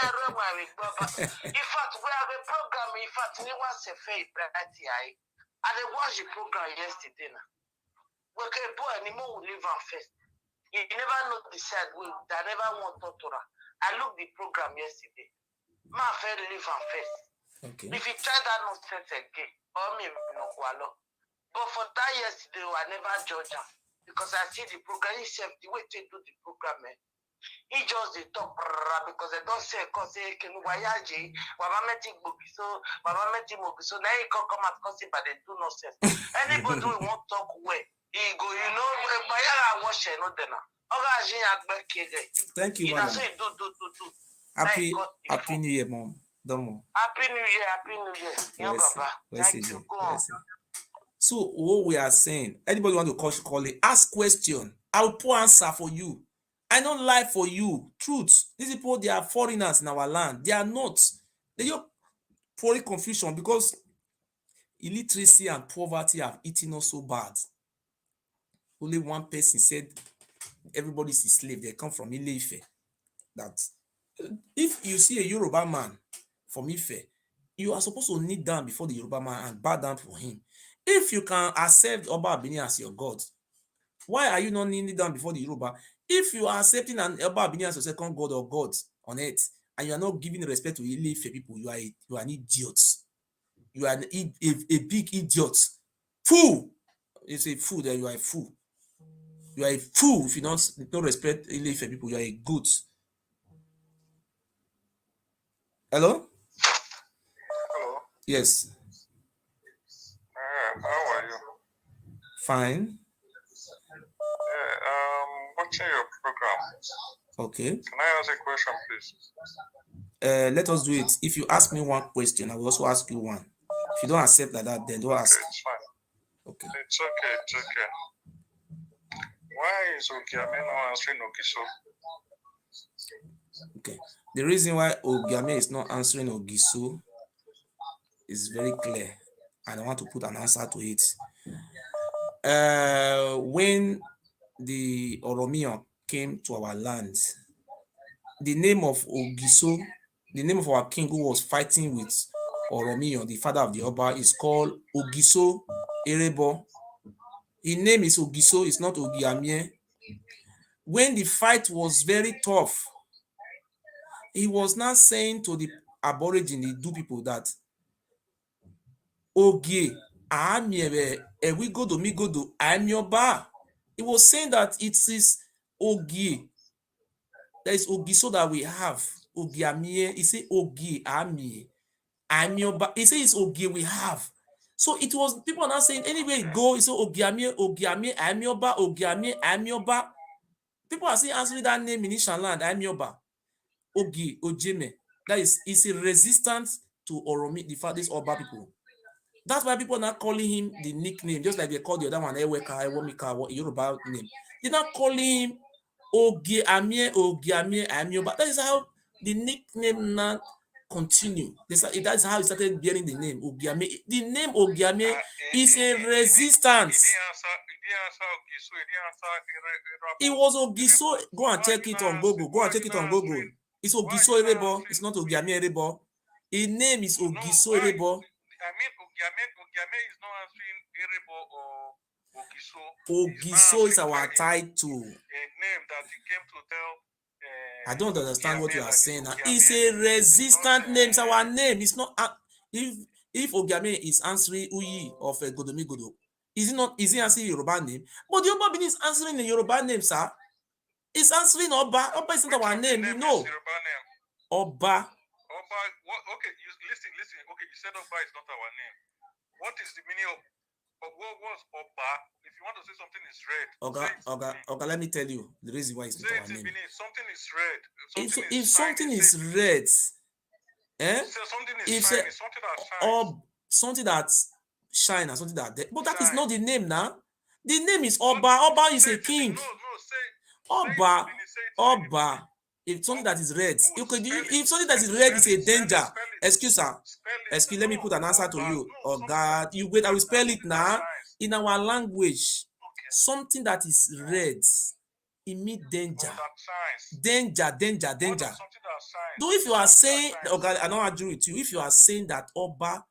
are wrong with Baba. In fact, we have a program. In fact, we want to say and I watched the program yesterday. We can boy anymore will live on first. You never know the side we that never want to. I looked the program yesterday. My friend live on first. Okay. If you try that nonsense again, or me no kwalo. But for that yesterday, I never judge him because I see the program. He said the way to do the program, he just the talk because they don't say because they can wayaji, wabameti bogiso, wabameti mogiso. Now he can come and cause it, but they do nonsense. Anybody who want talk way, he go, you know, bayara wash no dena. Thank you, madam. Happy New Year, mom. Domo. Happy New Year, Happy New Year. Yeah, Baba. Thank you. Go on. So what we are saying, anybody want to call it, ask question. I'll pour answer for you. I don't lie for you. Truth. These people, they are foreigners in our land. They are not. They just pouring confusion because illiteracy and poverty have eaten us so bad. Only one person said everybody is a slave. They come from Ile-Ife. That if you see a Yoruba man from Ife, you are supposed to kneel down before the Yoruba man and bow down for him. If you can accept Oba Abini as your God, why are you not kneeling down before the Yoruba? If you are accepting an Oba Abini as your second God or God on earth, and you are not giving respect to Ile-Ife people, you are an idiot. You are a big idiot. Fool! It's a fool that you are a fool. You are a fool if you don't respect Ile-Ife people. You are a goat. Hello? Hello. Yes. How are you? Fine. Watching your program. Okay. Can I ask a question, please? Let us do it. If you ask me one question, I will also ask you one. If you don't accept like that, then don't ask. Okay, it's fine. Okay. It's okay. Why is Ogiame not answering Ogiso? Okay. The reason why Ogiame is not answering Ogiso is very clear, and I want to put an answer to it. When the Oromiyan came to our land, the name of Ogiso, the name of our king who was fighting with Oromiyan, the father of the Oba, is called Ogiso Erebo. His name is Ogiso, it's not Ogiame. When the fight was very tough, he was now saying to the Aborigine, the Idu people, that Ogie, we go to me go to I'm your bar. He was saying that it is Ogie. There is Ogiso that we have. Ogiamie. He said Ogie, I'm your bar. He said it's Ogie we have. So it was people are now saying anywhere you go, it's Ogiamie, I'm your bar, Ogiamie, I'm your bar. People are still answering that name in Ishan land, I'm your bar. Ogie, Ojeme. That is a resistance to Oromi, the fathers Oba people. That's why people are not calling him the nickname, just like they call the other one Eweka, Ewomika, Yoruba name. They're not calling him Ogiamie, Amioba. That is how the nickname now continue. That's how he started bearing the name Ogiame. The name Ogiame is a resistance. It was Ogiso. Go and check it on Google. It's Ogiso Erebo. It's not Ogiame Erebo. His name is Ogiso Erebo. Ogiame is not answering Erebo or Ogiso. Ogiso is our title. A name that he came to tell. I don't understand what you are saying now. It's a resistant name. It's our name. It's not. If Ogiame is answering Uyi of Godomi Godo, is he answering Yoruba name? But the Yoruba is answering the Yoruba name, sir. It's answering Oba. Oba is not our name, you know. Oba. Okay, listen. Okay, you said Oba is not our name. What is the meaning of what was Oba? If you want to say something is red. Okay, let me tell you the reason why it's not our name. Something is red. If something is red, something is shiny, something that shines. Or something that shine and something that but that is not the name now. The name is Oba. Oba is a king. No, say Oba. If something that is red, okay, if something that is red is a danger, excuse sir, excuse, let me put an answer to you. Oh God, you wait, I will spell it now. In our language, something that is red, it means danger. Danger, danger, danger. Though if you are saying, okay, I don't agree with you. If you are saying that Oba,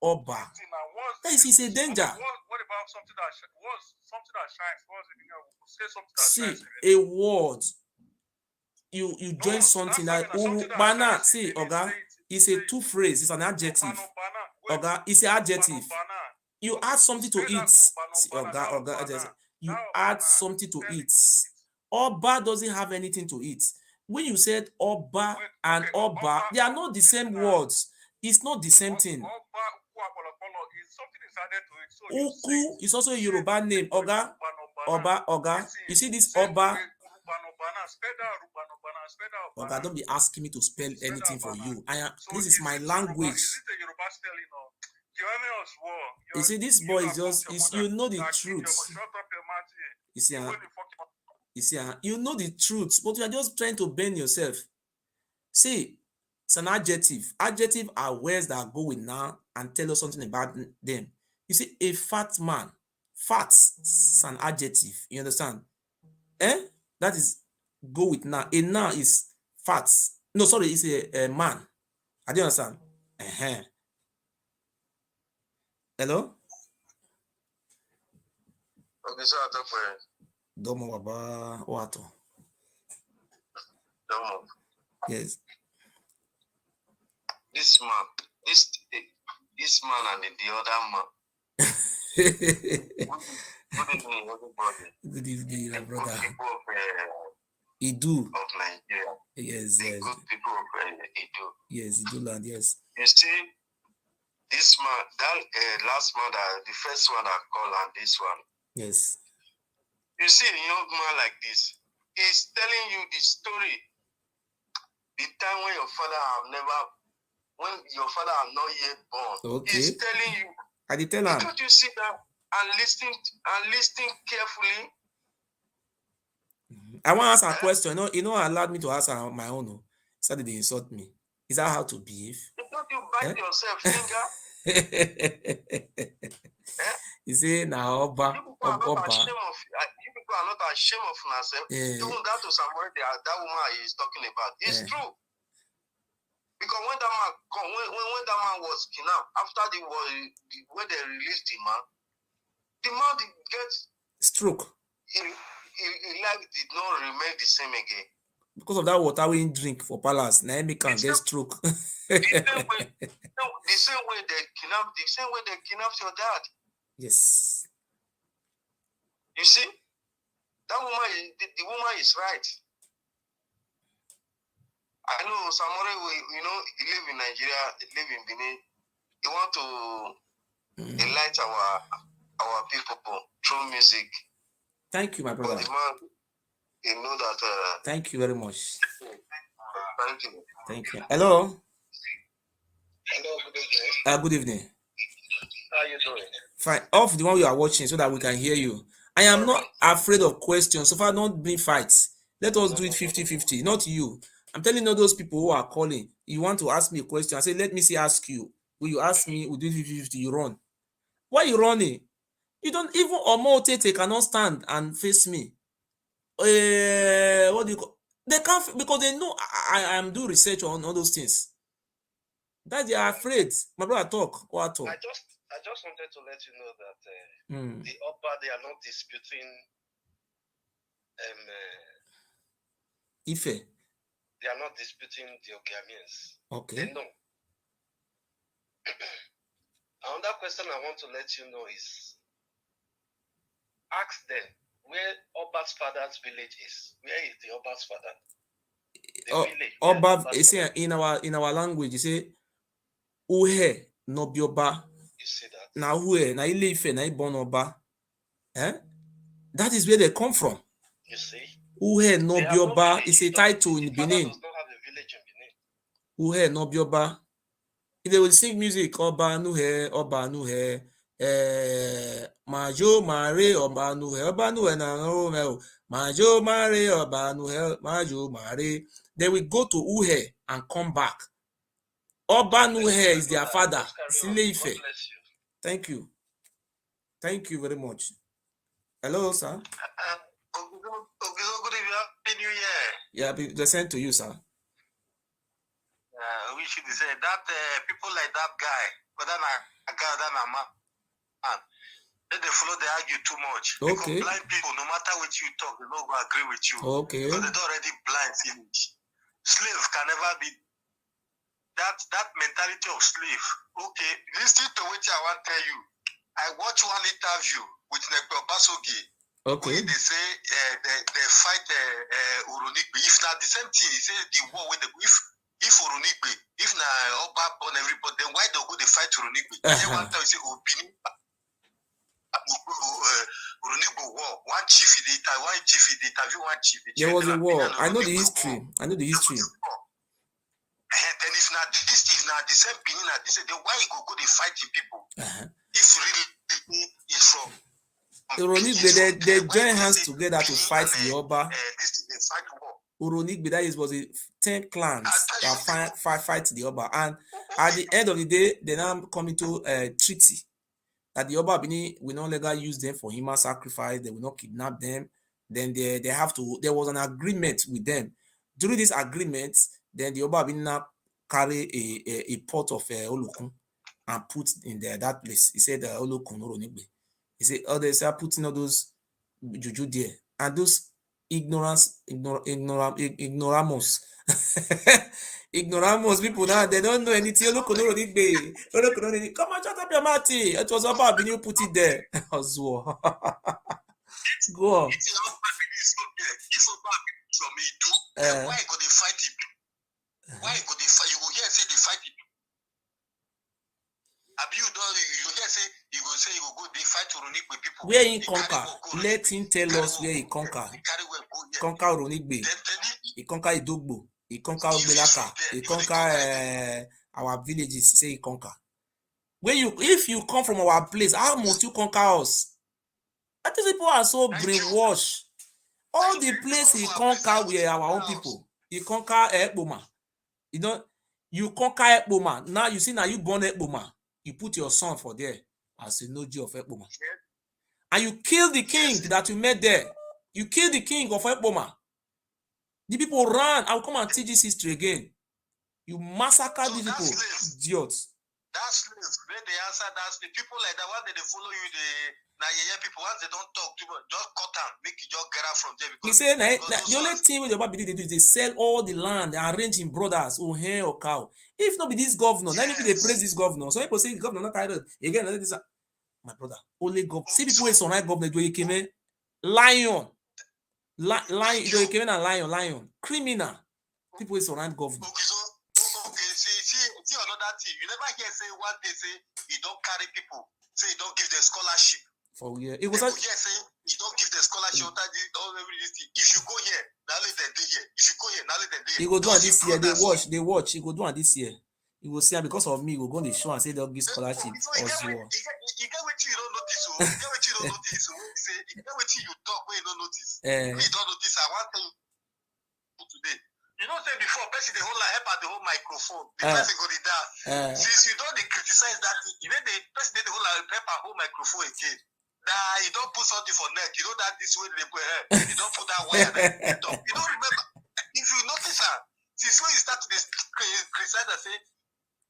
that is a danger. What about something that shines? See, a word, you join something that bana. See, Oga, it's a two phrase, it's an adjective. Oga, it's an adjective. You add something to it. See, Oga, you add something to it. Oba doesn't have anything to it. When you said Oba and Oba, they are not the same words. It's not the same thing. Uku is also a Yoruba name. Oga. You see this Oba? Oga, don't be asking me to spell anything for you. This is my language. You see, this boy is just, you know the truth. You know the truth, but you are just trying to bend yourself. See, it's an adjective. Adjective are words that go with noun and tell us something about them. You see, a fat man. Fat is an adjective. You understand? That is go with noun. A noun is fat. No, sorry, it's a man. I don't understand. Hello? Ogiso atokwe. Domo baba wato. Domo. Yes. This man and the other man. Good evening, everybody. Good evening, my brother. People of Idu. Of Nigeria. Yes. Good people of Idu. Yes, Idu land, yes. You see, this man, that last man, the first one I called, and this one. Yes. You see a young man like this, he's telling you the story. The time when your father have not yet born. Okay. He's telling you. I did tell him. Don't you sit down and listen carefully? I want to ask a question. You know, allowed me to answer on my own. Started they insult me. Is that how to behave? Don't you bite yourself, finger? You say now, Oba. You people are not ashamed of yourself. Even that to somebody that woman is talking about. It's true. Because when that man when that man was kidnapped, after when they released the man did get stroke. His life did not remain the same again. Because of that water we drink for palace, Naomi can get stroke. The same way they kidnapped your dad. Yes. You see, that woman, the woman is right. I know somebody, he live in Nigeria, he live in Benin. He want to enlighten our people through music. Thank you, my brother. But the man, he know that. Thank you very much. Thank you. Thank you. Hello. Hello. Good evening. Good evening. How are you doing? Fine. Off the one you are watching so that we can hear you. I am not afraid of questions. So far, not bring fights. Let us do it 50-50. Not you. I'm telling you those people who are calling. You want to ask me a question. I say, let me ask you. Will you ask me? We'll do it 50-50. You run. Why are you running? You don't even Omotete cannot stand and face me. What do you call? They can't, because they know I am doing research on all those things. That they are afraid. My brother, talk. What talk? I just wanted to let you know that the upper, they are not disputing Ife. They are not disputing the Ogamians. Okay. They know. Another question I want to let you know is, ask them where Oba's father's village is. Where is the Oba's father? Village. Oba, in our language, you say Uhe no bioba. You see that? Na Uhe, na Ileife, na Ibon Oba. That is where they come from. You see? Uhe no bioba is a title in Benin. Does not have a village in Benin. Uhe no bioba. If they will sing music, Oba nuhe, Majo mare, Oba nuhe na Romeo. Majo mare, Oba nuhe, Majo mare. They will go to Uhe and come back. Oban Uhe is their father. Sileife. Thank you. Thank you very much. Hello, sir. Ogiso, good evening. Happy New Year. Yeah, they sent to you, sir. We should say that people like that guy, whether a guy or a man, then they follow, they argue too much. Okay. Because blind people, no matter what you talk, they don't agree with you. Okay. Because they're already blind finish. Slave can never be that mentality of slave. Okay, listen to what I want to tell you. I watched one interview with Nekpe Basogi. Okay. Where they say they fight Uronigbe. If not the same thing, he said the war with the if Uronigbe, if na Oba born everybody, then why they go they fight Uronigbe? One time he say Obini Uronigbe war. One chief in the interview one chief. There was a war. I know the history. I know the history. And if not this is not the same Benin, they say then why you go they fighting people? If really is from Uronigbe, they join hands together to fight the Oba. Uronigbe, that was 10 clans that fight the Oba. And at the end of the day, they now come into a treaty that the Oba Bini will no longer use them for human sacrifice. They will not kidnap them. Then they have to, there was an agreement with them. During this agreement, then the Oba Bini now carry a pot of Olokun and put in there that place. He said Olokun Uronigbe. He said, oh, they start putting all those juju there. And those ignoramos people now, they don't know anything. Come on, shut up your mouth. It was about being you put it there. Go on. Why go they fight him? Why go they fight? You go here say they fight him. You go say you go they fight Uronigbe people. Where he conquer? Let him tell us where he conquer. Conquer Uronigbe. He conquer Idugbo. He conquer Ogbelaka. He conquer our villages. He say he conquer. If you come from our place, how must you conquer us? I think people are so brainwashed. All the place he conquer were our own people. He conquer Ekpoma. You conquer Ekpoma. Now you see, now you born Ekpoma. You put your son for there as a Noji of Ekpoma. And you kill the king that you met there. You kill the king of Ekpoma. The people ran. I'll come and teach this history again. You massacre the people. Idiots. That's slaves. When they answer, that's the people like that. Once they follow you, people, once they don't talk to you, just cut them, make you just get out from there. He said, the only thing with the Bible they do is they sell all the land, they arrange in brothers, or hen or cow. If not be this governor, then they praise this governor. So people say the governor not tired. Again, this my brother, only governor. See people who surround governor, do you came in? Lion, do you came in a lion, criminal. People who surround governor. See another thing. You never hear say one day say he don't carry people. Say he don't give the scholarship. For yeah, it was say he don't give the scholarship. If you go here, now let them do here. If you go here, now let them do here. He go do this year. They watch. He go do this year. He will say because of me, he will go on the show and say they'll give scholarship. You get what you don't notice. You get what you don't notice. You get what you talk when you don't notice. You don't notice. I want to today. You know, say before, person the whole help at the whole microphone. The person go down. Since you don't criticize that, you know the person the whole help at whole microphone again. Nah, you don't put something for neck. You know that this way they put hair. You don't put that wire. You don't remember. If you notice that, since when you start to criticize and say,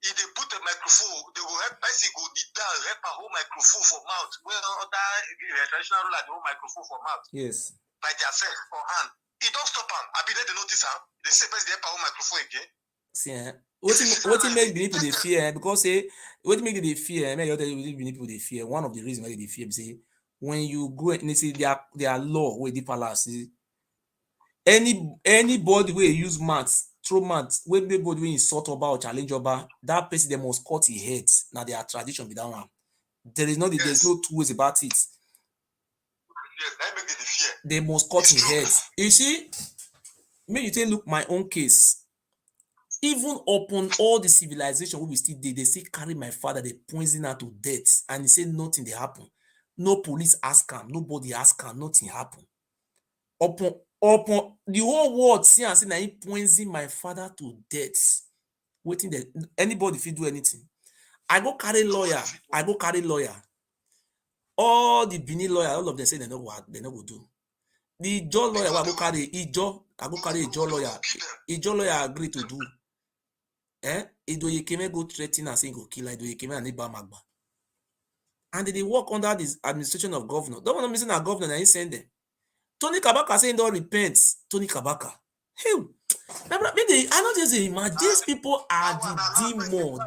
if they put a microphone, they will help person go down, help a whole microphone for mouth. Well, other traditional rule like the whole microphone for mouth. Yes. By themselves for hand. It don't stop them. I be there they notice them. They say person they help a whole microphone again. See, what make the people they fear? Because what make they fear? Make the people they fear. One of the reasons why they fear is say when you go and see their law with the palace. Anybody will use maths, throw maths, when anybody will insult about challenge over that person they must cut his head. Now their tradition be that one. There's no two ways about it. Yes, that make the fear. They must cut his head. You see, make you take look my own case. Even upon all the civilization we still did, they still carry my father, they poison her to death, and he said nothing they happen. No police ask him, nobody ask him, nothing happen. Upon upon the whole world see and say na him poison my father to death. Wetin dey anybody fit do anything. I go carry lawyer. All the Benin lawyer, all of them say they no go do. The Ijaw lawyer, I go carry Ijaw lawyer. Ijaw lawyer agree to do. Idu Biafran go threaten and say he go kill Idu Biafran and Iba Magba. And they work under the administration of governor. Don't want to miss a governor and he send them. Tony Kabaka saying don't repent. Tony Kabaka. Hey, I don't just imagine these people are the demon.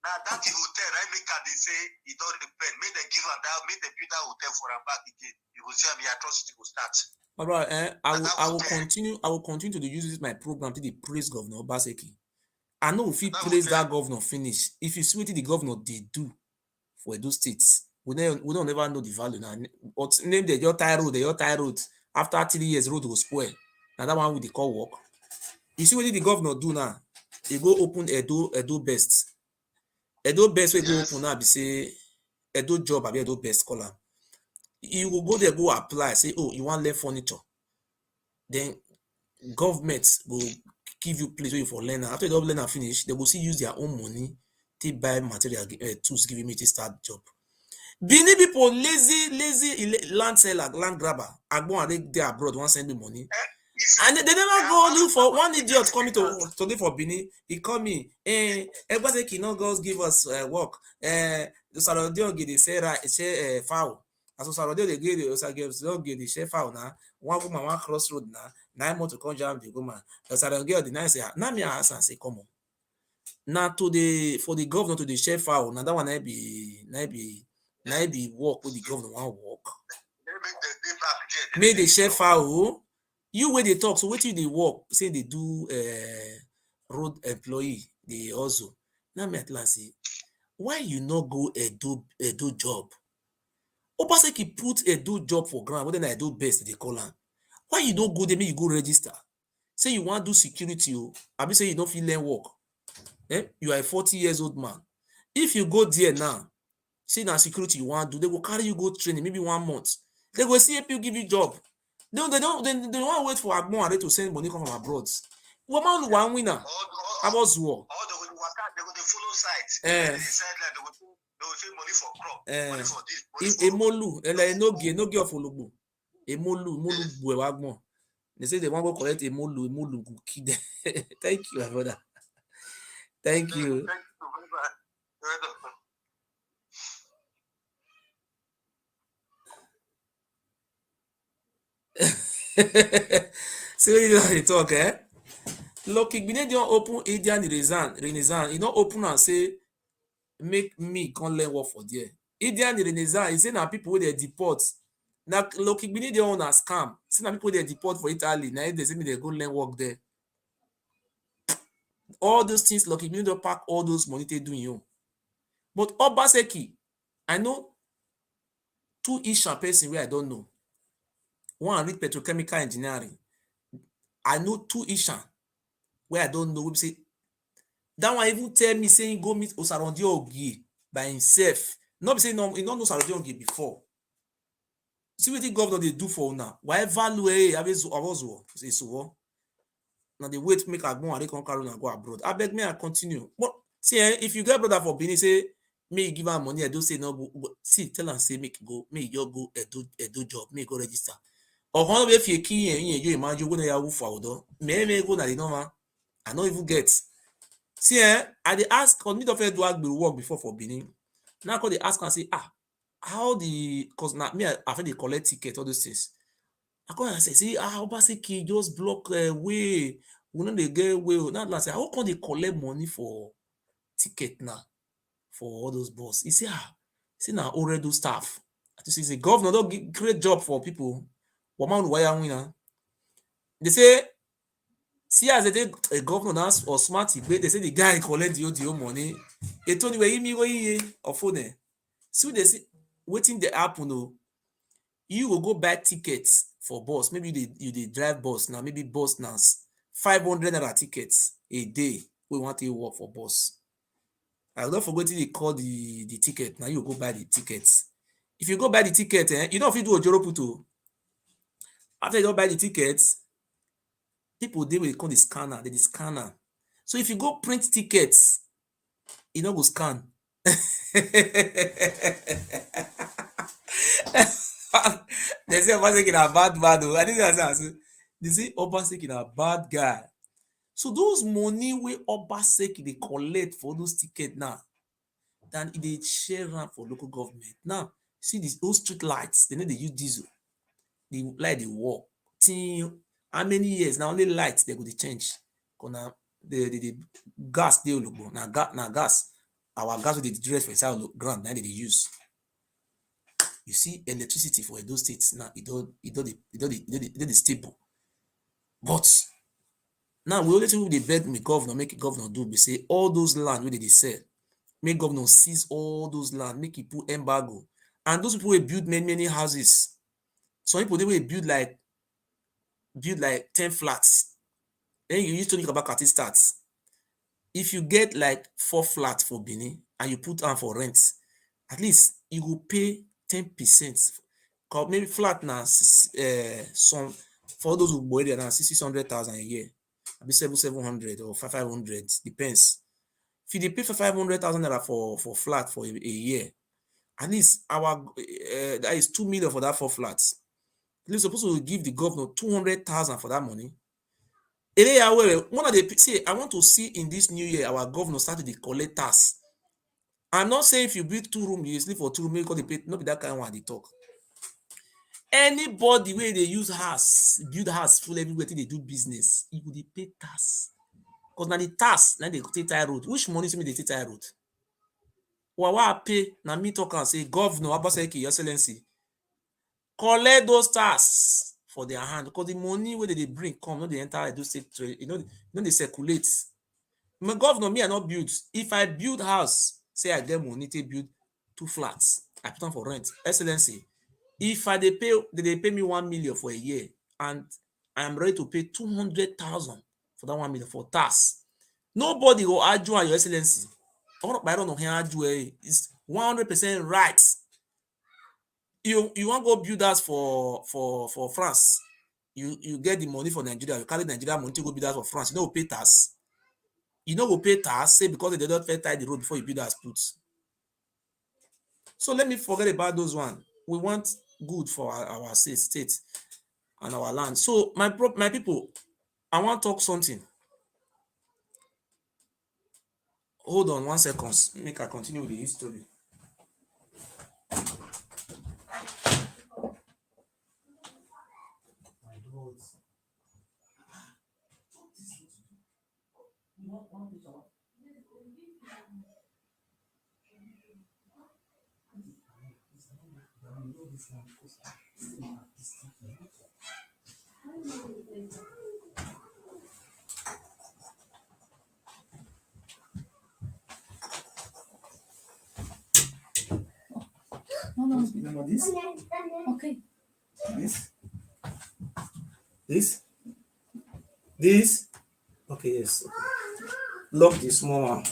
Now that hotel, right? Make they say he don't repent. Make they give him that. Make they build that hotel for him back again. You will see how the atrocity will start. All right, I will continue to use this my program to the praise Governor Obaseki. I know if he praise that governor finish, if you see what the governor they do for those states, we don't ever know the value now. But name the your tie road. After 3 years, road will spoil. Now that one with the call work. You see what the governor do now? He go open Edo Best. Edo Best will go open now. Be say Edo job abi Edo Best call am. You will go there, go apply, say, oh, you want learn furniture. Then government will give you place where you for learner. After you don't learn and finish, they will still use their own money to buy material tools, give me to start job. Benin people lazy land seller, land grabber. I go and they abroad, want send me money. And they never go look for one idiot coming to today for Benin. He call me, everybody say no girls give us work. The Sarodio get the say foul. As Sarodio they give the share foul now. One woman one crossroad now. 9 months to come jam the woman. The Sarodio the nice say, now me ask and say come on. Now to the for the governor to the share foul. Now that one I be work with the governor one work. Make the share foul. You where they talk, so what they work, say they do road employee, they also. Now me at last say, why you not go do job? Obaseki put a do job for ground, whether I do best they call am. Why you don't go there, make you go register? Say you want to do security, I say you don't feel learn work. You are a 40 years old man. If you go there now, say now security you want to do, they will carry you go training, maybe 1 month. They will see if you give you job. They don't wait for Agbon to send money come from abroad. Woman one winner. I was war. They go to follow sites. They said that they will say money for crop, money for this. Emolu, no girl for logo. Emolu bue Agbon. They say they want to collect Emolu go kill them. Thank you, my brother. Thank you. So you know they talk, Lucky Gbine don't open Indian Renaissance. He don't open and say, make me come learn work for there. Indian Renaissance, he say now people wey they deport. Now Lucky Gbine dey own a scam. Say now people they deport for Italy. Now they say me they go learn work there. All those things, Lucky Gbine don't pack all those money they doing you. But Obaseki, I know 2 Ishan person where I don't know. One read petrochemical engineering. I know 2 Ishan where I don't know. We say that one even tell me saying go meet Osarondio Ogie by himself. Not be saying no, he don't know Osarondio Ogie before. See what the governor they do for now. Why value say so. Now they wait make Agbon and they come carry and go abroad. I beg me I continue. But see, if you get brother for Benin, say me give her money, I don't say no. But see, tell and say make you go do job, make go register. Or how if you key you imagine when you for odo, me go na the normal. I don't even get. See, I dey ask on me of do work before for Benin. Now they ask and say, how the cause now me I feel they collect ticket, all those things. I come and say, see, Obaseki just block way. We know they get way. Now I say, how come they collect money for ticket now for all those boss? He say, see now already staff. To see the governor don't give great job for people. Woman wire winner. They say, see as they take a governor now or smart, they say the guy collect the money. They told me or phone. So they see waiting the happen. No, you will go buy tickets for bus. Maybe you drive bus now. Maybe bus now 500 naira tickets a day. We want to work for bus. I don't forget they call the ticket. Now you go buy the tickets. If you go buy the ticket, you don't fit do Ojoro Puto. After you don't buy the tickets, people they will call the scanner, the scanner. So if you go print tickets, you know go scan. They say Obaseki na bad man. I didn't understand. They say Obaseki na bad guy. So those money wey Obaseki dey collect for those tickets now, then e dey share am for local government. Now, see those street lights, they no dey use diesel. The light dey work. Till how many years na only light they go dey change. Cause na the gas dey olugbo. Na gas. Our gas wey dey direct for inside ground na dey use. You see electricity for Edo State now, e dey stable. But now we only thing we dey beg the governor, make governor do be say all those land wey dey sell, make governor seize all those land, make e put embargo. And those people wey build many houses, some people dey wey build like 10 flats. Then you use Tony Kabakati start. If you get like 4 flats for Benin and you put am for rent, at least you go pay 10%. Maybe flat na some for those who buy there now 600,000 a year, maybe 700 or 500, depends. If you dey pay for 500,000 naira for flat for a year, at least that is 2 million for that 4 flats. You're supposed to give the governor 200,000 for that money. One of the see, I want to see in this new year our governor start to collect tax. I'm not saying if you build 2 rooms, you sleep for 2 rooms, because they pay, not be that kind of one they talk. Anybody where they use house, build house full everywhere till they do business, you would pay tax. Because now the tax, now they take tie road. Which money to me they take tie road? What I pay, now me talk and say, Governor Obaseki, Your Excellency, collect those tax for their hand, because the money where they bring come, not the entire Edo State trade, you know they circulate. My governor, me I not build. If I build house, say I get money to build 2 flats, I put them for rent. Excellency, if they pay me 1 million for a year, and I am ready to pay 200,000 for that 1 million for tax, nobody will argue on Your Excellency. I don't know how argue. It's 100% right. You want to go build house for France? You get the money for Nigeria. You carry Nigeria money to go build house for France. You know, pay tax. You know, go pay tax, say because they don't tie the road before you build house put. So let me forget about those one. We want good for our state and our land. So my people, I want to talk something. Hold on 1 second. Make I continue with the history. No. Remember this? Okay. This? Okay, yes. Lock this small one.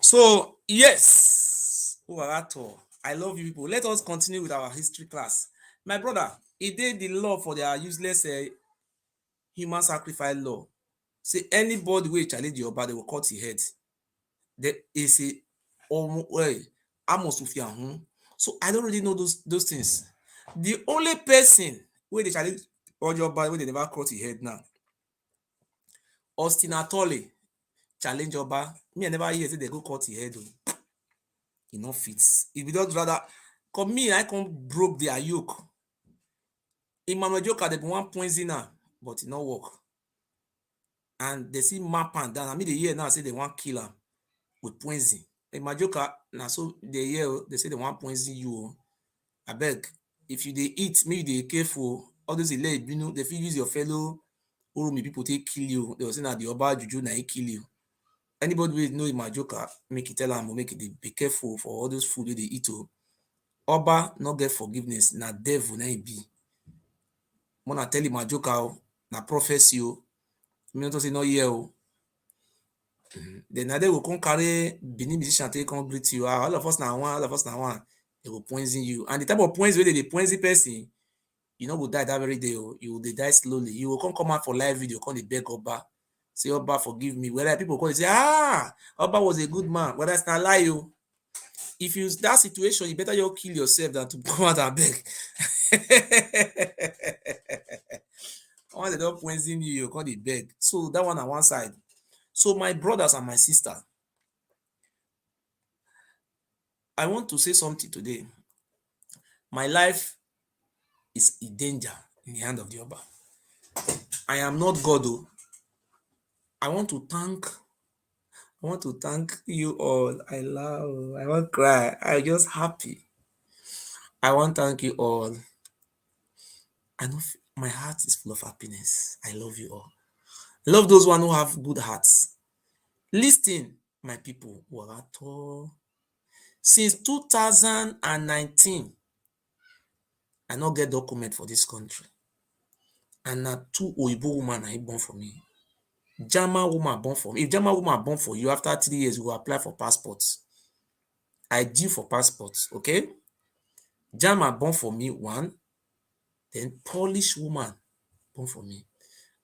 So, yes, I love you people. Let us continue with our history class. My brother, he did the law for their useless human sacrifice law. Say anybody will challenge your body will cut your head. There is a almost. So I don't really know those things. The only person where they challenge your body where they never cut your head now, Austin Atole challenge your body. Me I never hear say they go cut your head. It no fits. If you don't rather come me, I can't broke their yoke. Emmanuel Joker they be one poisoner, but it not work. And they see map and down. I mean the year now say they want kill him with poison. Emmanuel Joker now so the year they say they want poison you. I beg. if you dey eat, make you dey careful. All those elect, they fit use your fellow Uromi people take kill you. They will say na the Oba Juju na he kill you. Anybody wey know Imajoka, make you tell am, make you dey be careful for all those food wey dey eat. Oba no get forgiveness, na devil na he be. Mona tell Imajoka, na prophecy o. Me not say no hear o. Then na they will come carry Benin musician take come greet you. All of us na one, all of us na one. They will poison you. And the type of poison wey dey poison person, you no go die that very day. You will die slowly. You will come out for live video, come dey beg Oba. Say, Oba, forgive me. Whether people call you, say, Oba was a good man. Whether it's not lie, you. If you that situation, you better you kill yourself than to come out and beg. Once they don't poison you, you can't beg. So that one on one side. So my brothers and my sister, I want to say something today. My life is in danger in the hand of the Oba. I am not God, though. I want to thank you all. I want to cry. I'm just happy. I want to thank you all. I know my heart is full of happiness. I love you all. I love those one who have good hearts. Listen, my people, since 2019, I not get document for this country. And na 2 Oyibo woman are born for me. German woman born for me. If German woman born for you, after 3 years, you will apply for passports. I due for passports, okay? German born for me, 1. Then Polish woman born for me.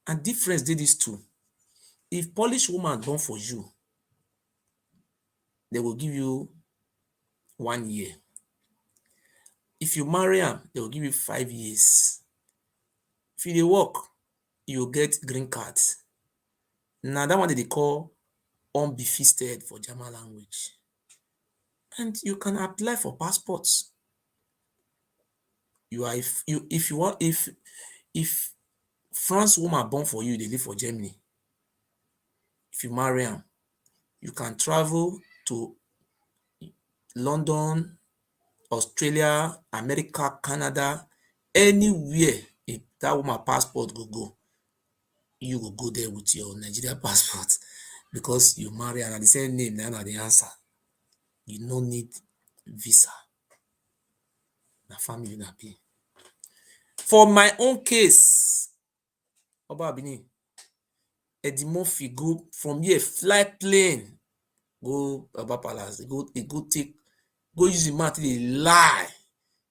And difference did these 2. If Polish woman born for you, they will give you 1 year. If you marry them, they will give you 5 years. If you dey work, you will get green cards. Now that one they call unbefisted for German language. And you can apply for passports. If France woman born for you, they live for Germany. If you marry them, you can travel to London, Australia, America, Canada, anywhere. If that woman passport go, you will go there with your Nigeria passport because you marry and at the same name, now the answer. You no need visa. Na family na be. For my own case, Oba Benin, Eddie Murphy go from here, fly plane, go Oba Palace, go use the mouth, they lie.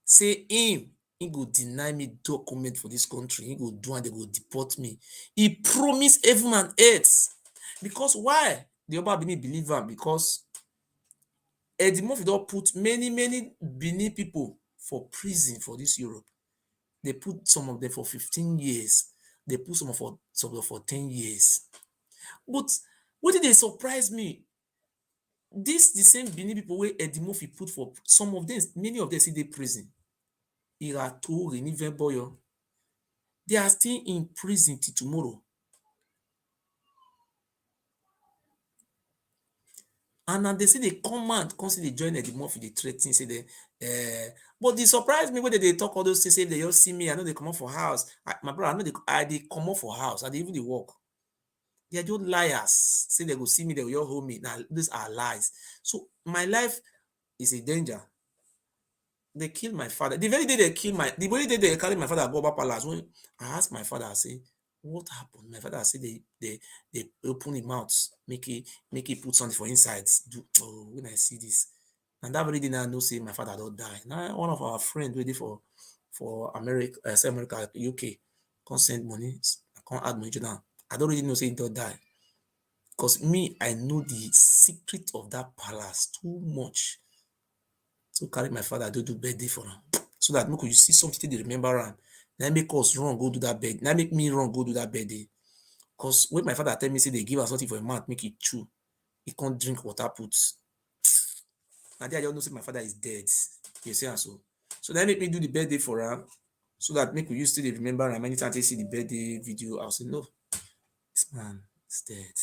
Say he go deny me document for this country. He go do and they go deport me. He promised heaven and earth. Because why? The Oba Benin believe him because Eddie Murphy don't put many Benin people for prison for this Europe. They put some of them for 15 years. They put some of them for 10 years. But what did they surprise me? The same Benin people where Eddie Murphy put for some of them, many of them see they prison. Irato, Renive Boyo. They are still in prison till tomorrow. And now they say they come out, constantly join Eddie Murphy, they threaten, say they but they surprise me when they talk all those things, say they just see me. I know they come out for house. My brother, I know they come out for house, and they even they work. They are just liars. Say they go see me, they will hold me. Now these are lies. So my life is a danger. They killed my father. The very day they carry my father go Oba Palace. When I asked my father, I say, what happened? My father said they open his mouth, make it put something for inside. When I see this. And that very day I know say my father don't die. Now one of our friends ready for America, UK, can't send money, I can't add money now. I don't really know say he don't die. Because me, I know the secret of that palace too much. So carry my father do birthday for him. So that you see something they remember him. Now make us wrong, go do that birthday. Now make me wrong, go do that birthday. Because when my father tell me say they give us something for a month, make it chew. He can't drink water puts. Now I don't know say my father is dead. You see, so then make me do the birthday for him. So that make we used to remember him. Anytime they see the birthday video, I'll say, no, this man is dead.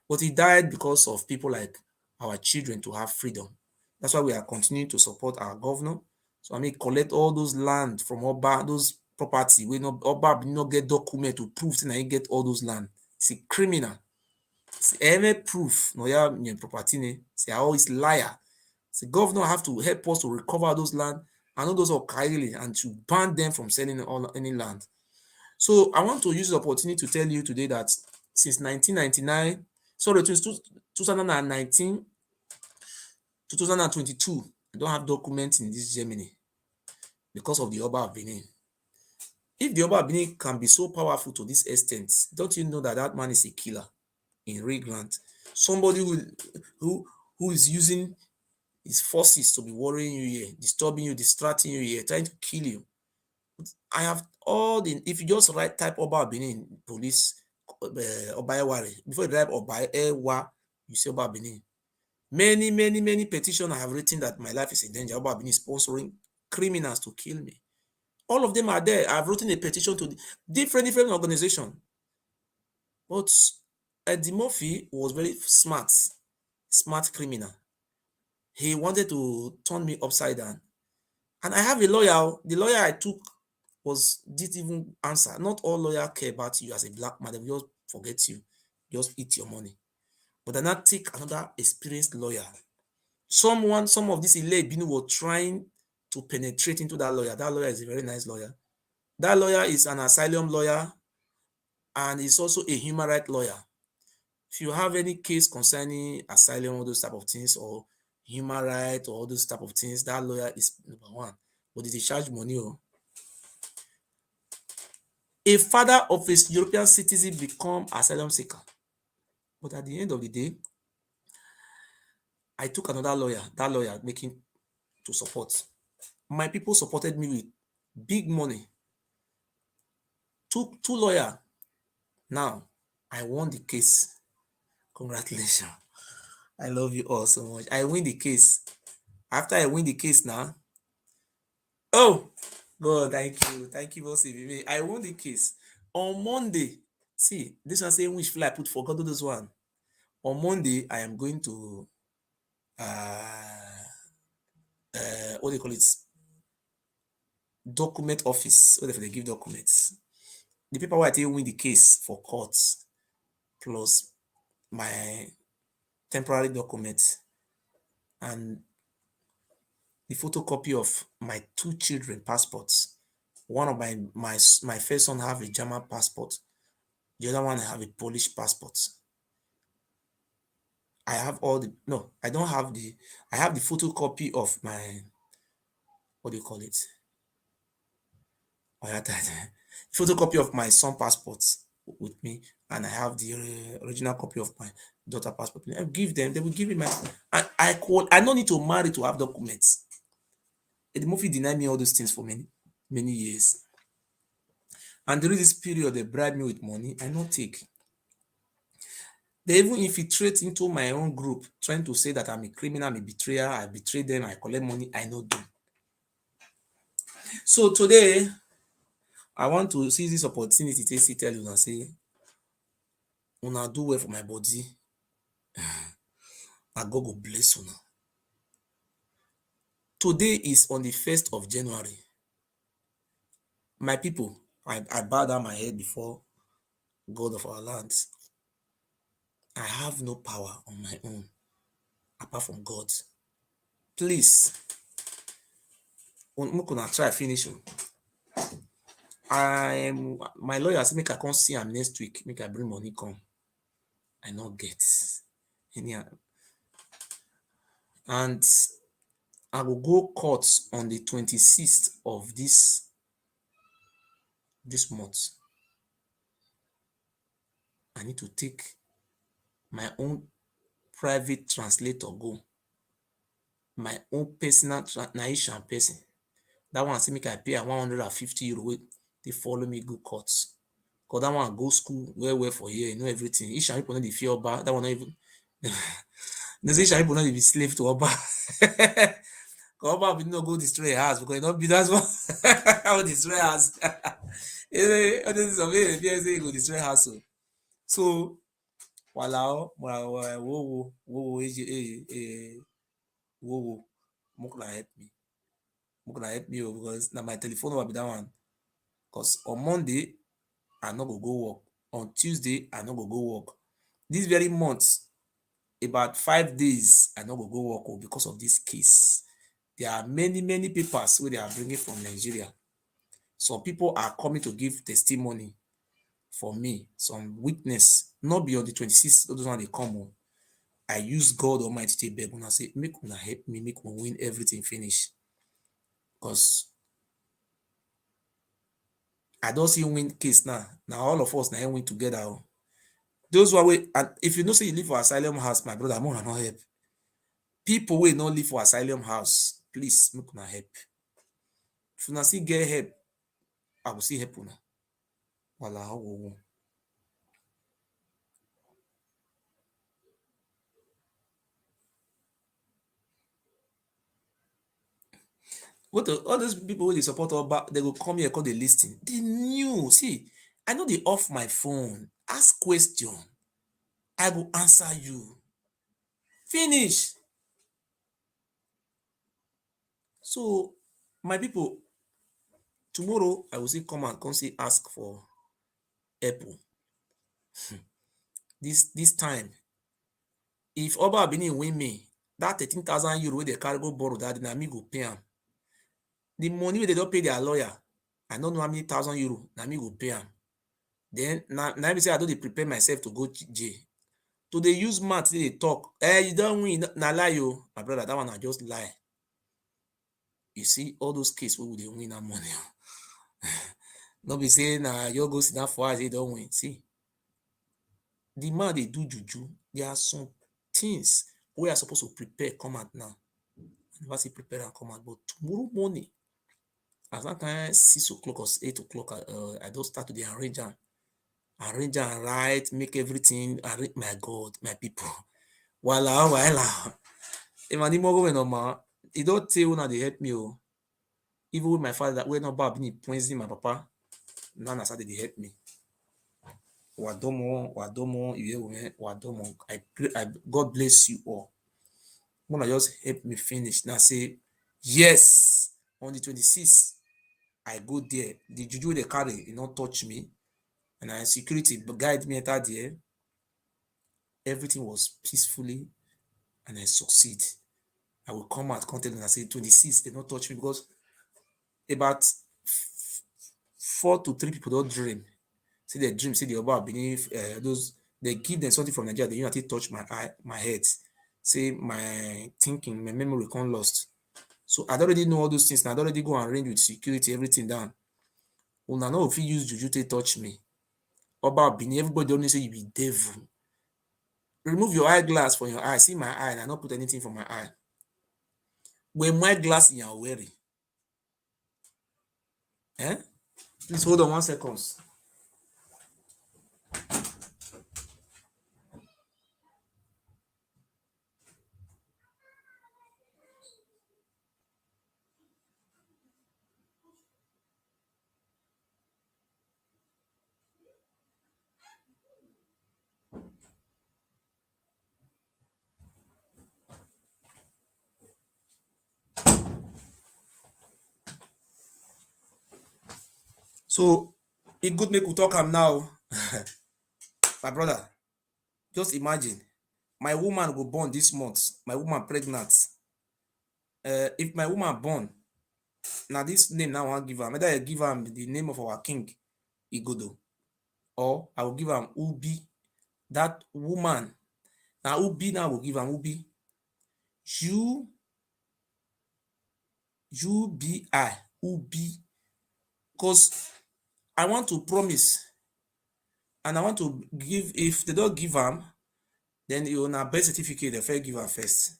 But he died because of people like our children to have freedom. That's why we are continuing to support our governor So I mean collect all those land from Oba, those property wey no Oba bin no get document to prove say na him get all those land. It's a criminal. See, any proof no ya property ne. Say always liar. The governor have to help us to recover those land and all those Okaili and to ban them from selling any land. So I want to use the opportunity to tell you today that since 1999, sorry, 2019 to 2022, I don't have documents in this Germany because of the Oba of Benin. If the Oba of Benin can be so powerful to this extent, don't you know that that man is a killer in real grant? Somebody who is using his forces to be worrying you here, disturbing you, distracting you here, trying to kill you. I have all the, if you just write type Oba Benin police, Oba Eware, before you type Oba Ewa, you say Oba Benin. Many petitions I have written that my life is in danger. Oba Benin is sponsoring criminals to kill me. All of them are there. I've written a petition to different organizations. But Eddie Murphy was very smart criminal. He wanted to turn me upside down. And I have a lawyer. The lawyer I took didn't even answer. Not all lawyers care about you as a black man. They will just forget you, just eat your money. But I not take another experienced lawyer. Some of these elite Binu were trying to penetrate into that lawyer. That lawyer is a very nice lawyer. That lawyer is an asylum lawyer and is also a human rights lawyer. If you have any case concerning asylum, all those type of things, or human rights, or all those type of things, that lawyer is number one. But they charge money. A father of a European citizen become asylum seeker. But at the end of the day, I took another lawyer, that lawyer making to support. My people supported me with big money. Two lawyers. Now, I won the case. Congratulations. I love you all so much. I win the case. After I win the case now, oh, God, thank you. Thank you for saving me. I won the case. On Monday, see, this one saying which fly I put for God this one. On Monday, I am going to what do you call it? Document office. What if they give documents? The paper where I take win the case for court plus my temporary documents and the photocopy of my two children passports. One of my first son have a German passport. The other one I have a Polish passport. I have all the no, I don't have the I have the photocopy of my what do you call it? Photocopy of my son passport with me, and I have the original copy of my daughter passport. I give them, they will give me my I don't need to marry to have documents. The movie denied me all those things for many years. And during this period, they bribe me with money. I not take. They even infiltrate into my own group, trying to say that I'm a criminal, I'm a betrayer, I betray them, I collect money, I not do. So today, I want to seize this opportunity to tell you and say, una do well for my body. And God will bless you now. Today is on the 1st of January. My people, I bow down my head before God of our lands. I have no power on my own apart from God. Please, I'm gonna try finish. My lawyer say make I come see him next week, make I bring money come. I not get any, and I will go court on the 26th of this month. I need to take my own private translator go, my own personal Naishan person. That one say make I pay €150 they follow me go court. Cause that one go school well for here, you know everything. Ishan people know the fear Oba, that one not even they say Ishan people not be slave to Oba. Cause Oba will not go destroy a house because you know be that's what how destroy house. This of it, say go destroy house. So walao, whoa, mokla help me. gonna help me because now my telephone will be that one. Because on Monday, I not go work. On Tuesday, I not go work. This very month, about 5 days, I not go work because of this case. There are many papers where they are bringing from Nigeria. Some people are coming to give testimony for me, some witness, not beyond the 26th, those one they come. I use God Almighty to beg una say, make una help me, make una win everything finish. Because I don't see win case now. Now all of us now win together. Those who are wait, and if you know say you live for asylum house, my brother, more not help. People will not live for asylum house. Please make una help. If you see get help, I will see help una. Wala how go. What all those people who they support Oba, they will come here call the listing. They knew. See, I know they off my phone. Ask question. I will answer you. Finish. So, my people, tomorrow I will say come and come say ask for Apple. This time, if Oba Abini win me, that 13,000 euro wey they carry go borrow that na me go pay am. The money wey they don't pay their lawyer, I don't know how many thousand euro, na me go pay am. Then now me say I don't dey prepare myself to go jail. To dey use mouth dey talk, you don't win, na lie o. My brother, that one na just lie. You see all those cases wey we dey win that money. No be say na you go sit down for house, you don't win. See, the man dey do juju. There are some things wey are supposed to prepare come out now. I never say prepare and come out, but tomorrow morning, as that kind 6 o'clock or 8 o'clock, I don't start to dey arrange and write, make everything. My God, my people, wala. If I need more going on, ma, e don't tell una dey help me. Oh, even with my father, when not bad, pointing my papa, now I started to help me. Wadomo, wadomo. I pray, God bless you all. Wanna just help me finish now. Say yes, on the 26th, I go there. The juju they carry, you not touch me, and I security guide me enter there. Everything was peacefully, and I succeed. I will come out, contact and I say 26th, they not touch me because about 4 to 3 people don't dream. See the dream, see the Oba beneath those. They give them something from Nigeria. They unity touch my eye, my head. Say my thinking, my memory come lost. So I already know all those things. I already go and arrange with security, everything down. Una know if you use juju to touch me. Oba beneath, everybody only say you be devil. Remove your eyeglass from your eye. See my eye, and I not put anything from my eye. When my glass in your wearing. Please hold on 1 second. So it good make we talk am now. My brother, just imagine my woman go born this month. My woman pregnant. If my woman born, now this name now I want give am. Whether I give am the name of our king, Igodo, or I will give am Ubi. That woman, now Ubi now will give am Ubi. UBI, Ubi. Because I want to promise, and I want to give. If they don't give am, then you na birth certificate they first give am first.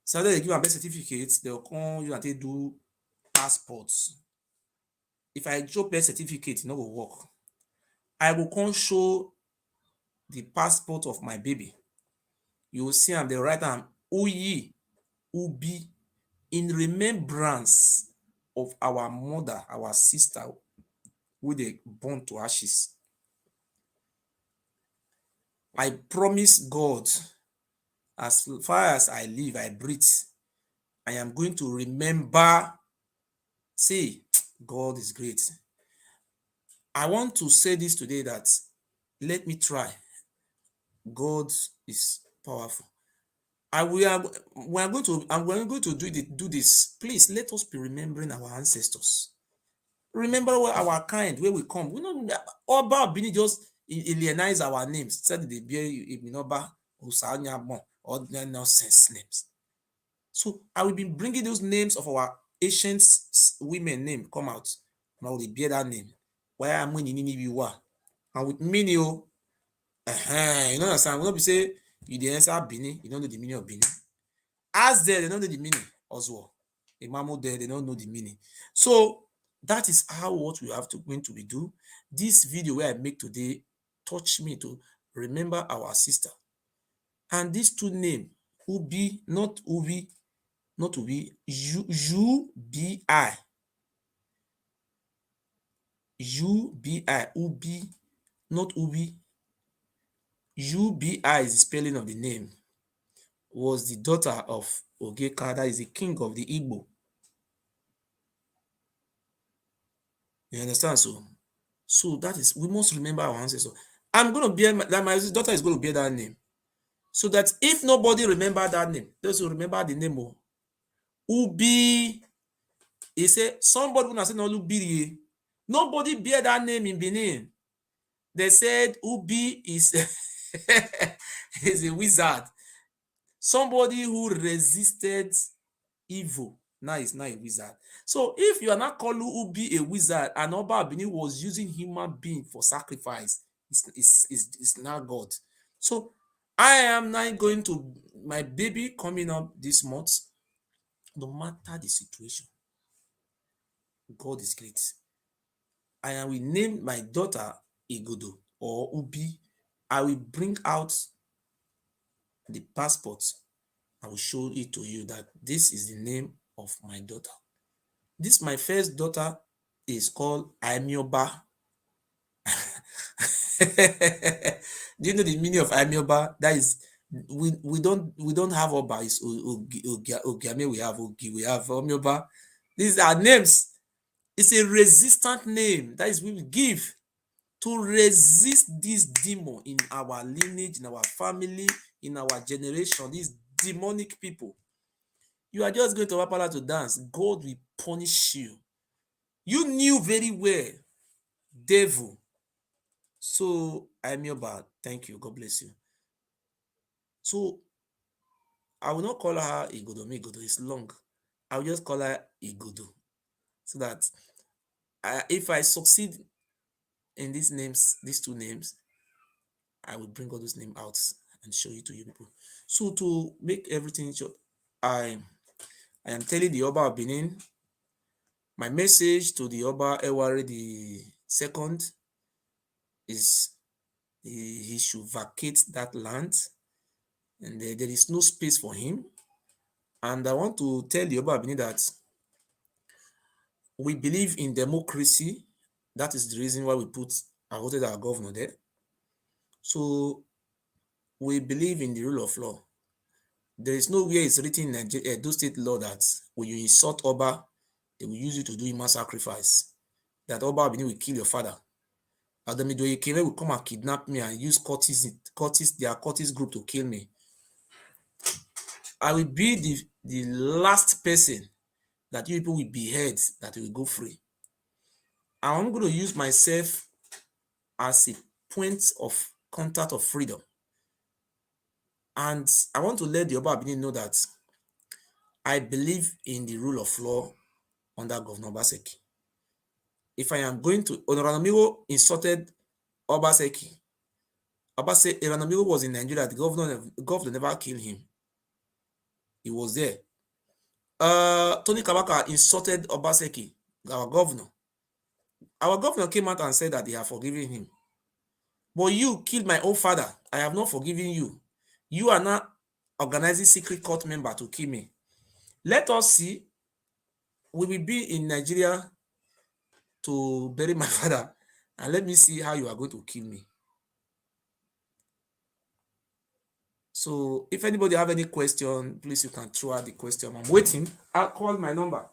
So they give am birth certificate, they'll come you and they do passports. If I show birth certificate, it no go work. I will come show the passport of my baby. You will see am they write am Uyi, Ubi, in remembrance of our mother, our sister, who they born to ashes. I promise God, as far as I live, I breathe, I am going to remember See, God is great. I want to say this today that let me try. God is powerful. We are going to do this. Please let us be remembering our ancestors. Remember our kind, where we come. We know Oba Bini just alienize our names. Said they bear Ibinoba Usanyabon or nonsense names. So I will be bringing those names of our ancient women name come out. And I will bear that name. Why am I in and with meaning, you know what I'm saying? We not be say you the answer Bini, you don't know the meaning of Bini. As there, they don't know the meaning as well. Imamo there, they don't know the meaning. So that is how what we have to going to be do. This video where I make today touch me to remember our sister. And these two names, Ubi, not Ubi, not Ubi, U-B-I. U-B-I, Ubi, not Ubi. U-B-I is the spelling of the name. Was the daughter of Ogeka, that is the king of the Igbo. You understand? So that is, we must remember our ancestors. I'm going to bear that my daughter is going to bear that name. So that if nobody remember that name, those who remember the name of Ubi, he said, somebody gonna say no Ubi. Nobody bear that name in Benin. They said Ubi is, is a wizard. Somebody who resisted evil. Now he's not a wizard. So if you are not calling Ubi a wizard and Oba Abini was using human being for sacrifice, it's not God. So I am not going to, my baby coming up this month, no matter the situation, God is great. I will name my daughter Igodo or Ubi. I will bring out the passport. I will show it to you that this is the name of my daughter. This my first daughter is called Amioba. Do you know the meaning of Amioba? That is, we don't have Oba. It's Ogiame. We have Ogi. We have Amioba. These are names. It's a resistant name. That is, we will give to resist this demon in our lineage, in our family, in our generation. These demonic people. You are just going to Wapala to dance. God will punish you. You knew very well, devil. So I'm your bad. Thank you. God bless you. So I will not call her Igodo. Igodo is long. I will just call her Igodo. So that if I succeed in these names, these two names, I will bring all those names out and show it to you people. So to make everything short, I am telling the Oba of Benin, my message to the Oba Ewari the second is he should vacate that land, and there is no space for him. And I want to tell the Oba Benin that we believe in democracy. That is the reason why we voted our governor there. So we believe in the rule of law. There is nowhere it's written in Nigeria, Edo state law that when you insult Oba, they will use you to do human sacrifice. That Oba Benin will kill your father. Adamidoye Kele will come and kidnap me and use their cultist group to kill me. I will be the last person that you people will behead that will go free. I'm going to use myself as a point of contact of freedom. And I want to let the Oba Abini know that I believe in the rule of law under Governor Obaseki. If I am going to, Onoranamigo insulted Obaseki. Oranamigo was in Nigeria. The governor never killed him. He was there. Tony Kabaka insulted Obaseki, our governor. Our governor came out and said that they have forgiven him. But you killed my own father. I have not forgiven you. You are not organizing secret court member to kill me. Let us see. We will be in Nigeria to bury my father. And let me see how you are going to kill me. So if anybody have any question, please you can throw out the question. I'm waiting. I'll call my number.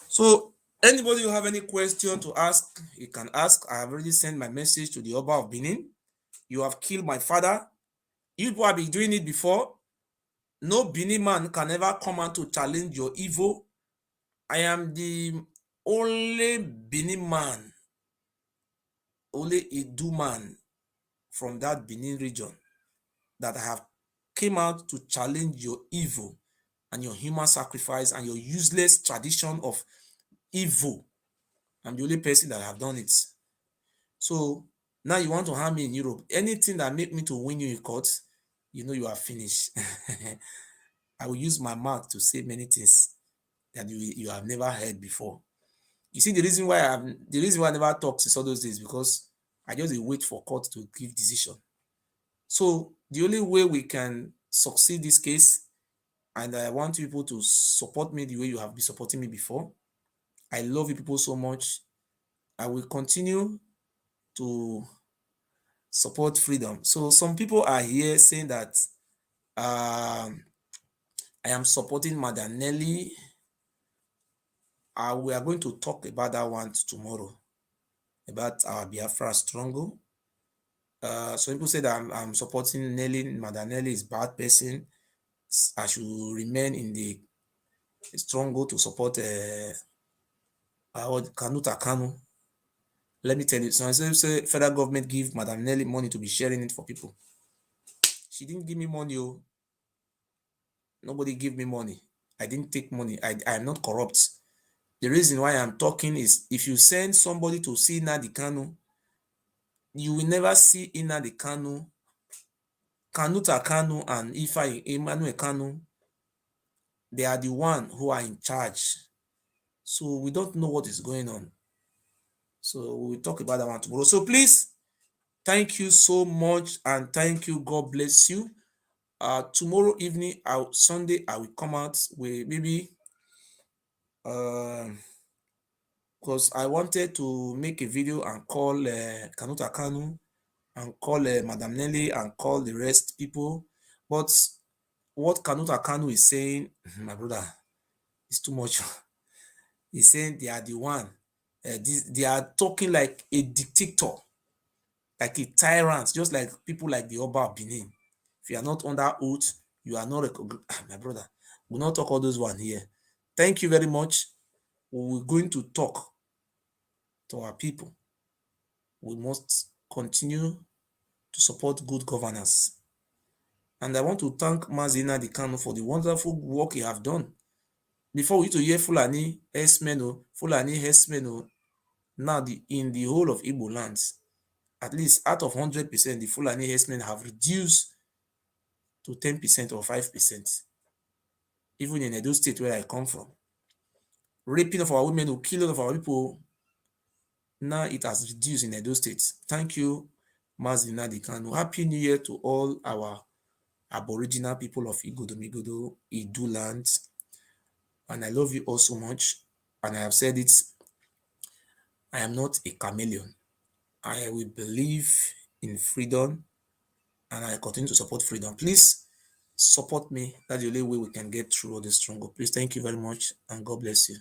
So anybody who have any question to ask, you can ask. I have already sent my message to the Oba of Benin. You have killed my father. You people have been doing it before. No Benin man can ever come out to challenge your evil. I am the only Benin man, only Idu man from that Benin region that have came out to challenge your evil and your human sacrifice and your useless tradition of evil. I'm the only person that have done it. So now you want to harm me in Europe. Anything that make me to win you in court, you know you are finished. I will use my mouth to say many things that you have never heard before. You see, the reason why I never talked since all those days, because I just wait for court to give decision. So the only way we can succeed this case, and I want people to support me the way you have been supporting me before. I love you people so much. I will continue to support freedom. So some people are here saying that I am supporting Madam Nelly. We are going to talk about that one tomorrow, about our Biafra struggle. Some people say that I'm supporting Nelly. Madam Nelly is a bad person. I should remain in the struggle to support Kanuta Kanu. Let me tell you, so say federal government give Madam Nelly money to be sharing it for people. She didn't give me money. Oh. Nobody give me money. I didn't take money. I am not corrupt. The reason why I'm talking is if you send somebody to see Nnamdi Kanu, you will never see Nnamdi Kanu, Kanuta Kanu, and Ifeanyi Emmanuel Kanu. They are the one who are in charge. So we don't know what is going on. So we'll talk about that one tomorrow. So please, thank you so much, and thank you. God bless you. Tomorrow evening, Sunday, I will come out with maybe because I wanted to make a video and call Kanuta Kanu and call Madam Nelly and call the rest people. But what Kanuta Kanu is saying, my brother, is too much. He's saying they are the one. They are talking like a dictator, like a tyrant, just like people like the Oba of Benin. If you are not under oath, you are not my brother. We'll not talk all those one here. Thank you very much. We're going to talk to our people. We must continue to support good governance. And I want to thank Mazi Nnamdi Kanu for the wonderful work he have done. Before we used to hear Fulani herdsmen, now in the whole of Igbo lands, at least out of 100%, the Fulani herdsmen have reduced to 10% or 5%. Even in Edo State, where I come from, raping of our women or killing of our people, now it has reduced in Edo State. Thank you, Mazi Nnamdi Kanu. Happy New Year to all our Aboriginal people of Igodomigodo, Idu land. And I love you all so much. And I have said it, I am not a chameleon. I will believe in freedom and I continue to support freedom. Please support me. That's the only way we can get through all this struggle. Please, thank you very much and God bless you.